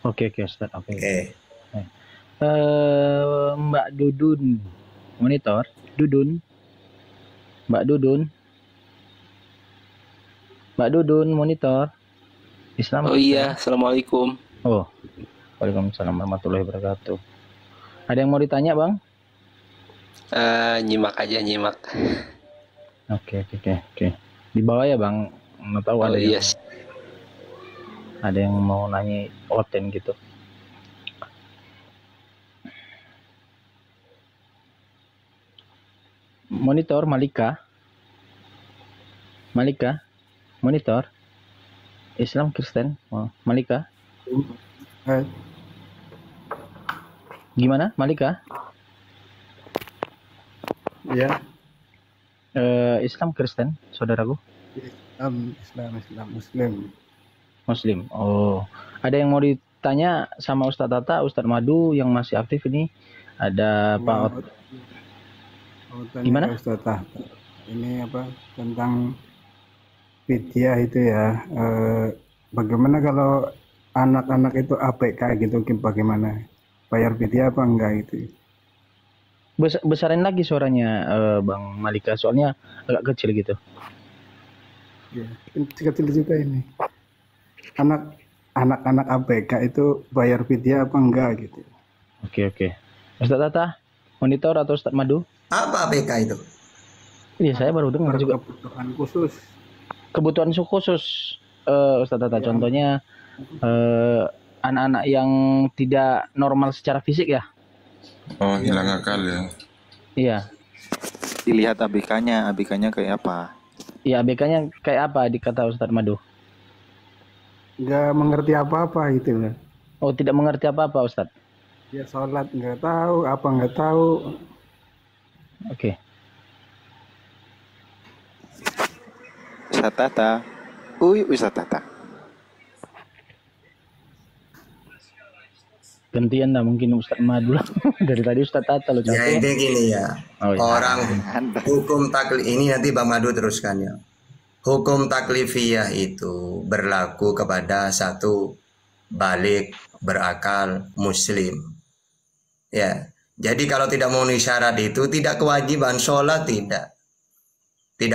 Oke Ustaz. Oke. Mbak Dudun monitor Mbak Dudun monitor Islam. Oh iya, assalamualaikum. Oh, waalaikumsalam warahmatullahi wabarakatuh. Ada yang mau ditanya Bang? Nyimak aja. Oke. Di bawah ya Bang. Nggak tahu ada yang ada yang mau nanya oten gitu. Monitor Malika, monitor Islam Kristen, Malika. Gimana Malika? Ya. Islam Kristen, saudaraku. Islam Muslim. Oh, ada yang mau ditanya sama Ustadz Tata, Ustadz Madu yang masih aktif ini? Ada Pak gimana? Ustadz Tata. Ini apa tentang fidyah itu ya. Bagaimana kalau anak-anak itu ABK gitu, bagaimana? bayar fidyah apa enggak gitu. Besarin lagi suaranya Bang Malika, soalnya agak kecil gitu. Ya, kecil juga ini. Anak-anak ABK itu bayar fidyah apa enggak gitu. Oke. Ustadz Tata, monitor atau Ustadz Madu? Apa ABK itu? Iya, saya baru dengar juga. Kebutuhan khusus. Kebutuhan khusus, Ustadz Tata. Contohnya anak-anak yang tidak normal secara fisik ya? Oh, hilang akal ya. Iya. Dilihat ABK-nya kayak apa? Iya, ABK-nya kayak apa dikata Ustadz Madu? Nggak mengerti apa-apa gitu loh. Oh, tidak mengerti apa-apa Ustadz? Ya sholat nggak tahu, apa nggak tahu. Oke. Ustadz Tata. Ustadz Tata. Gantian lah mungkin Ustadz Madu lah. Dari tadi Ustadz Tata loh. Ya ini gini ya. Oh, iya. Orang hukum taklif ini nanti Bang Madu teruskan ya. Hukum taklifiyah itu berlaku kepada satu balik berakal muslim. Ya. Jadi kalau tidak memenuhi syarat itu tidak kewajiban sholat, tidak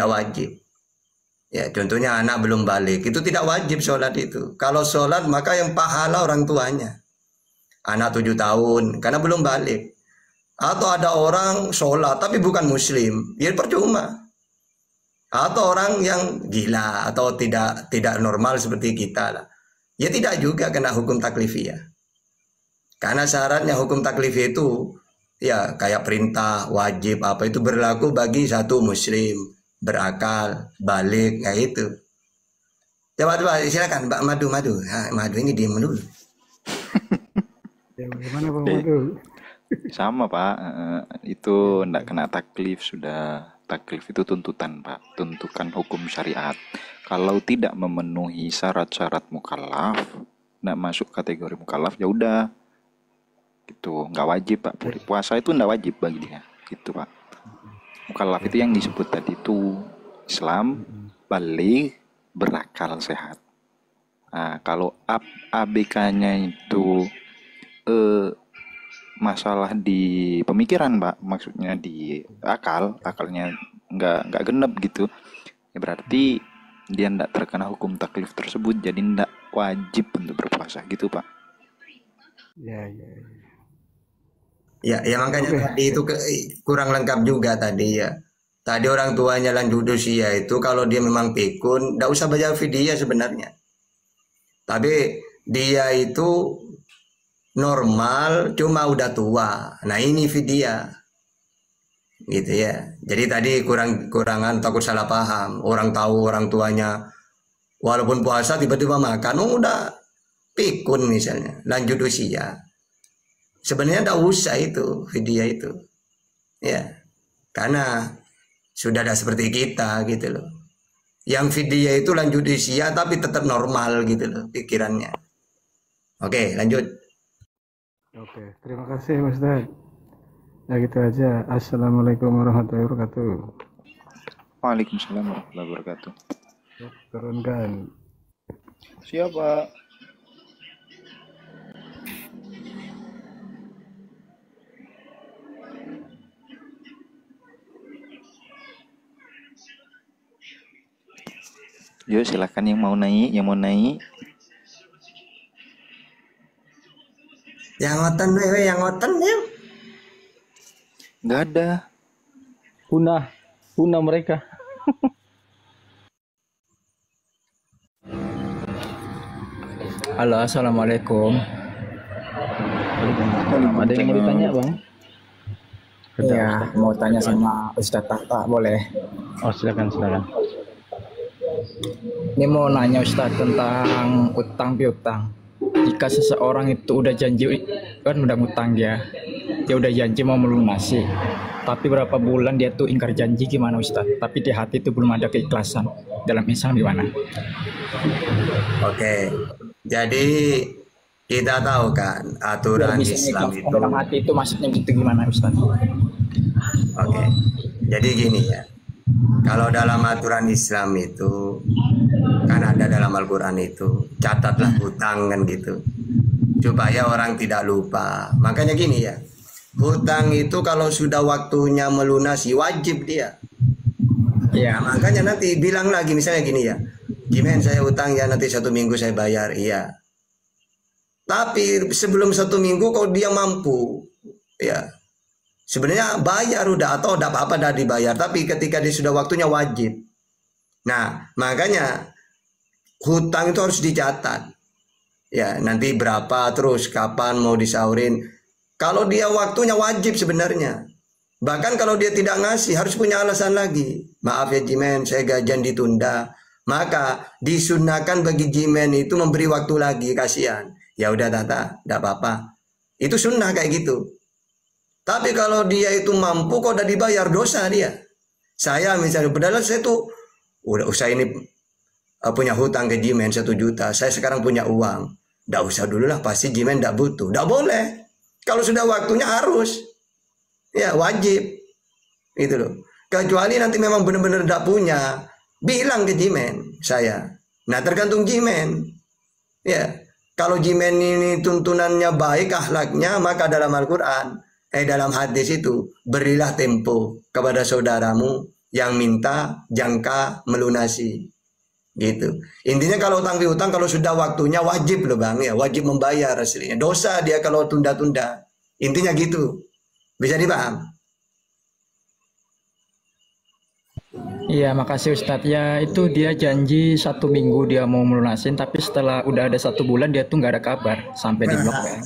wajib. Ya, contohnya anak belum balik itu tidak wajib sholat itu. Kalau sholat maka yang pahala orang tuanya. Anak 7 tahun karena belum balik. Atau ada orang sholat tapi bukan muslim, ya percuma. Atau orang yang gila atau tidak normal seperti kita lah, ya tidak juga kena hukum taklifiyah. Karena syaratnya hukum taklifiyah itu ya kayak perintah, wajib apa itu berlaku bagi satu muslim, berakal, balik, kayak itu. Coba silakan Mbak Madu. Madu ini diem dulu. Ya bagaimana Bang Madu? Sama Pak, itu ndak kena taklif sudah. Taklif itu tuntutan Pak, tuntutan hukum syariat. Kalau tidak memenuhi syarat-syarat mukallaf, ndak masuk kategori mukallaf, ya udah, gitu, nggak wajib Pak. Puasa itu ndak wajib bagi dia, gitu Pak. Mukallaf itu yang disebut tadi itu Islam, balik, berakal, sehat. Nah, kalau ABK-nya itu masalah di pemikiran Pak, maksudnya di akalnya nggak genep gitu, ya berarti dia ndak terkena hukum taklif tersebut, jadi ndak wajib untuk berpuasa gitu Pak. Ya makanya tadi itu kurang lengkap juga tadi ya. Tadi orang tuanya lanjut usia itu kalau dia memang pikun ndak usah bayar fidyah sebenarnya, tapi dia itu normal cuma udah tua, nah ini fidyah gitu ya. Jadi tadi kurangan takut salah paham, orang tahu orang tuanya walaupun puasa tiba-tiba makan, udah pikun misalnya lanjut usia, sebenarnya tidak usah itu fidyah itu ya, karena sudah ada seperti kita gitu loh, yang fidyah itu lanjut usia tapi tetap normal gitu loh pikirannya. Oke, lanjut. Oke, terima kasih Ustaz. Ya gitu aja. Assalamualaikum warahmatullahi wabarakatuh. Waalaikumsalam warahmatullahi wabarakatuh. Turunkan. Siapa? Yo silakan yang mau naik. Yang ngoten ya. Nggak ada. Punah mereka. Halo, assalamualaikum. Ada yang mau ditanya Bang? Ya, mau tanya sama Ustadz Tata, boleh? Oh silakan. Ini mau nanya Ustadz tentang utang piutang. Jika seseorang itu udah janji, kan udah ngutang dia udah janji mau melunasi, tapi berapa bulan dia tuh ingkar janji, gimana Ustadz? Tapi di hati itu belum ada keikhlasan, dalam Islam gimana? Oke, jadi kita tahu kan aturan Islam itu. Dalam hati itu maksudnya gitu gimana Ustadz? Oke, jadi gini ya. Kalau dalam aturan Islam itu kan ada dalam Al-Quran itu catatlah hutang kan gitu. supaya orang tidak lupa. Makanya gini ya, hutang itu kalau sudah waktunya melunasi wajib dia. Iya. Nah, makanya nanti bilang lagi misalnya gini ya, Jimen saya hutang ya nanti 1 minggu saya bayar, iya. Tapi sebelum 1 minggu kalau dia mampu, ya sebenarnya bayar udah atau udah apa-apa dah dibayar. Tapi ketika dia sudah waktunya wajib. Nah makanya hutang itu harus dicatat. Ya nanti berapa terus kapan mau disaurin. Kalau dia waktunya wajib sebenarnya. Bahkan kalau dia tidak ngasih harus punya alasan lagi. Maaf ya Jimen, saya gajian ditunda. Maka disunahkan bagi Jimen itu memberi waktu lagi, kasihan. Ya udah Tata, tidak apa-apa. Itu sunnah kayak gitu. Tapi kalau dia itu mampu kok udah dibayar, dosa dia. Saya misalnya, padahal saya tuh udah usah ini punya hutang ke Jimen 1 juta. Saya sekarang punya uang. Tidak usah dulu lah, pasti Jimen tidak butuh. Tidak boleh. Kalau sudah waktunya harus. Ya wajib, itu loh. Kecuali nanti memang benar-benar tidak punya, bilang ke Jimen saya. Nah tergantung Jimen. Ya, kalau Jimen ini tuntunannya baik akhlaknya, maka dalam Al-Quran, dalam hadis itu berilah tempo kepada saudaramu yang minta jangka melunasi. Gitu. Intinya kalau utang piutang kalau sudah waktunya wajib loh Bang ya, wajib membayar aslinya. Dosa dia kalau tunda-tunda. Intinya gitu. Bisa dipaham? Iya, makasih Ustadz. Ya itu dia janji 1 minggu dia mau melunasin, tapi setelah udah ada 1 bulan dia tuh nggak ada kabar sampai di blok ya.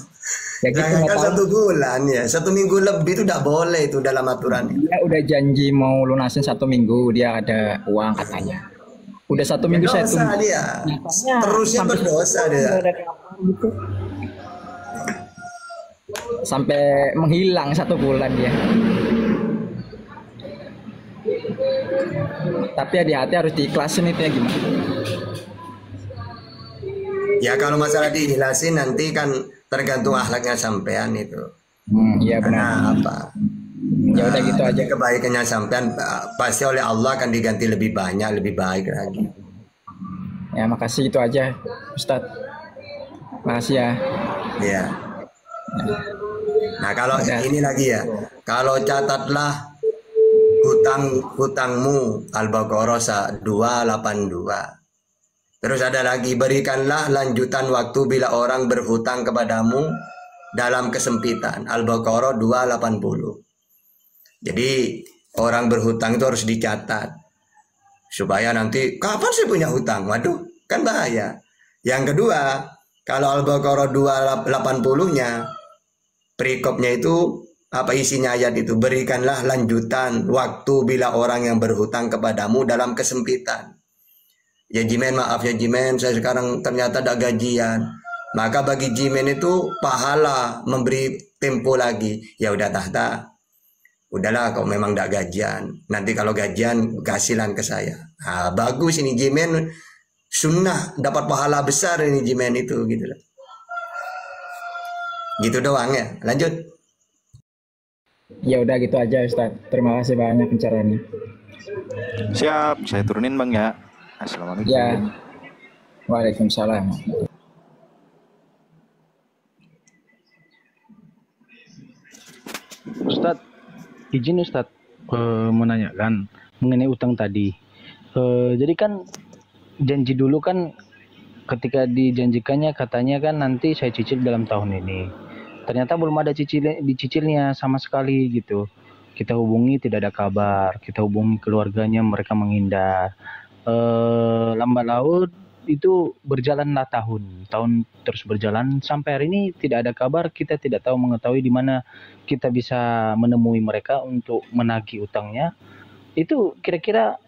Ya gitu, Jangan kan 1 bulan ya, 1 minggu lebih itu tidak boleh itu dalam aturan. Dia udah janji mau lunasin 1 minggu, dia ada uang katanya. Udah 1 minggu saya Dosa tunggu. dia. Terusnya berdosa dia. Sampai menghilang 1 bulan dia. Tapi hati-hati harus diikhlasin itu ya gimana? Ya kalau masalah diikhlasin nanti kan tergantung akhlaknya sampean itu. Iya benar. Karena apa? Ya udah gitu aja. Kebaikannya sampean pasti oleh Allah akan diganti lebih banyak, lebih baik lagi. Ya makasih itu aja Ustadz. Makasih ya. Iya. Nah kalau ini lagi ya, kalau catatlah hutangmu Al-Baqarah 282. Terus ada lagi, berikanlah lanjutan waktu bila orang berhutang kepadamu dalam kesempitan. Al-Baqarah 280. Jadi orang berhutang itu harus dicatat supaya nanti kapan saya punya hutang, waduh kan bahaya. Yang kedua, kalau Al-Baqarah 280-nya perikopnya itu apa isinya ayat itu, berikanlah lanjutan waktu bila orang yang berhutang kepadamu dalam kesempitan. Ya Jimen, maaf ya Jimen, saya sekarang ternyata ada gajian. Maka bagi Jimen itu pahala memberi tempo lagi. Ya udah Tahta, udahlah kalau memang tidak gajian, nanti kalau gajian kasihlan ke saya. Nah, bagus ini Jimen, sunnah dapat pahala besar ini Jimen itu gitu loh. Gitu doang ya. Lanjut. Ya udah gitu aja Ustadz. Terima kasih banyak pencerahannya. Siap, saya turunin Bang ya. Assalamualaikum. Ya. Waalaikumsalam. Ustadz, izin Ustadz menanyakan mengenai utang tadi. Jadi kan janji dulu kan ketika dijanjikannya katanya kan nanti saya cicil dalam tahun ini. Ternyata belum ada dicicilnya sama sekali gitu. Kita hubungi tidak ada kabar. Kita hubungi keluarganya, mereka menghindar. Lambat laut itu berjalanlah tahun terus berjalan sampai hari ini tidak ada kabar. Kita tidak tahu mengetahui di mana kita bisa menemui mereka untuk menagih utangnya. Itu kira-kira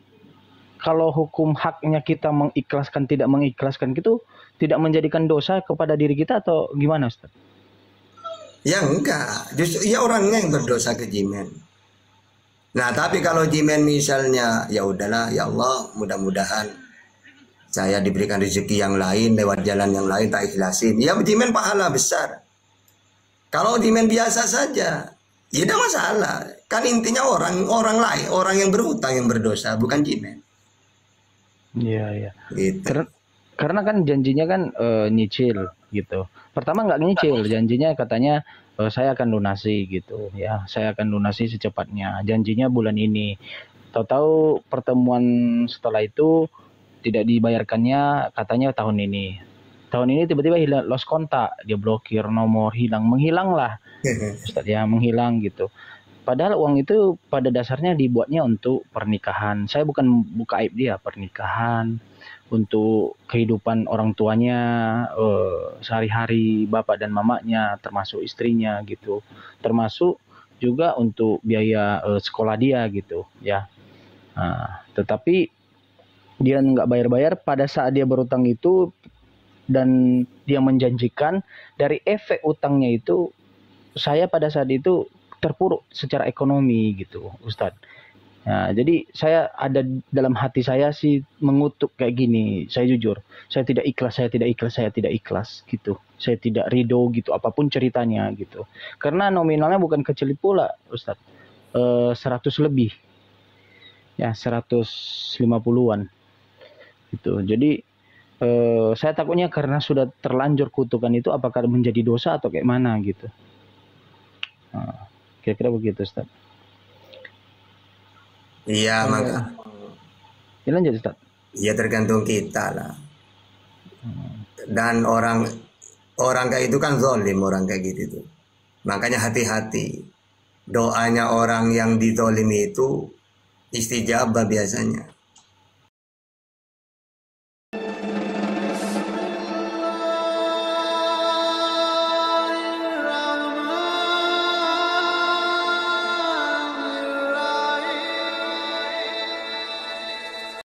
kalau hukum haknya kita mengikhlaskan tidak mengikhlaskan gitu tidak menjadikan dosa kepada diri kita atau gimana Ustaz? Ya enggak, justru ya orangnya yang berdosa ke Jimen. Nah tapi kalau Jimen misalnya ya udahlah ya Allah, mudah-mudahan saya diberikan rezeki yang lain lewat jalan yang lain, tak ikhlasin, ya Jimen pahala besar. Kalau Jimen biasa saja ya tidak masalah. Kan intinya orang lain, orang yang berhutang yang berdosa, bukan Jimen. Iya. Gitu. Karena kan janjinya kan nyicil gitu. Pertama nggak nyicil, janjinya katanya saya akan lunasi gitu ya, saya akan lunasi secepatnya, janjinya bulan ini. Tahu-tahu pertemuan setelah itu tidak dibayarkannya katanya tahun ini. Tahun ini tiba-tiba hilang, lost kontak, dia blokir nomor, menghilang lah, Ustaz ya, menghilang gitu. Padahal uang itu pada dasarnya dibuatnya untuk pernikahan. Saya bukan buka aib dia, pernikahan, untuk kehidupan orang tuanya sehari-hari, bapak dan mamanya, termasuk istrinya gitu, termasuk juga untuk biaya sekolah dia gitu ya. Tetapi dia nggak bayar-bayar pada saat dia berutang itu, dan dia menjanjikan dari efek utangnya itu saya pada saat itu terpuruk secara ekonomi gitu, Ustadz. Nah, jadi saya ada dalam hati saya sih mengutuk kayak gini. Saya jujur, saya tidak ikhlas gitu. Saya tidak ridho gitu, apapun ceritanya gitu. Karena nominalnya bukan kecil pula, Ustadz. 100 lebih, ya 150-an gitu. Jadi saya takutnya karena sudah terlanjur kutukan itu, apakah menjadi dosa atau kayak mana gitu. Kira-kira begitu, Ustadz. Iya, maka ya, lanjut, Ustaz. Ya tergantung kita lah. Dan orang kayak itu kan zalim, orang kayak gitu tuh. Makanya hati-hati. Doanya orang yang dizalimi itu istijabah biasanya.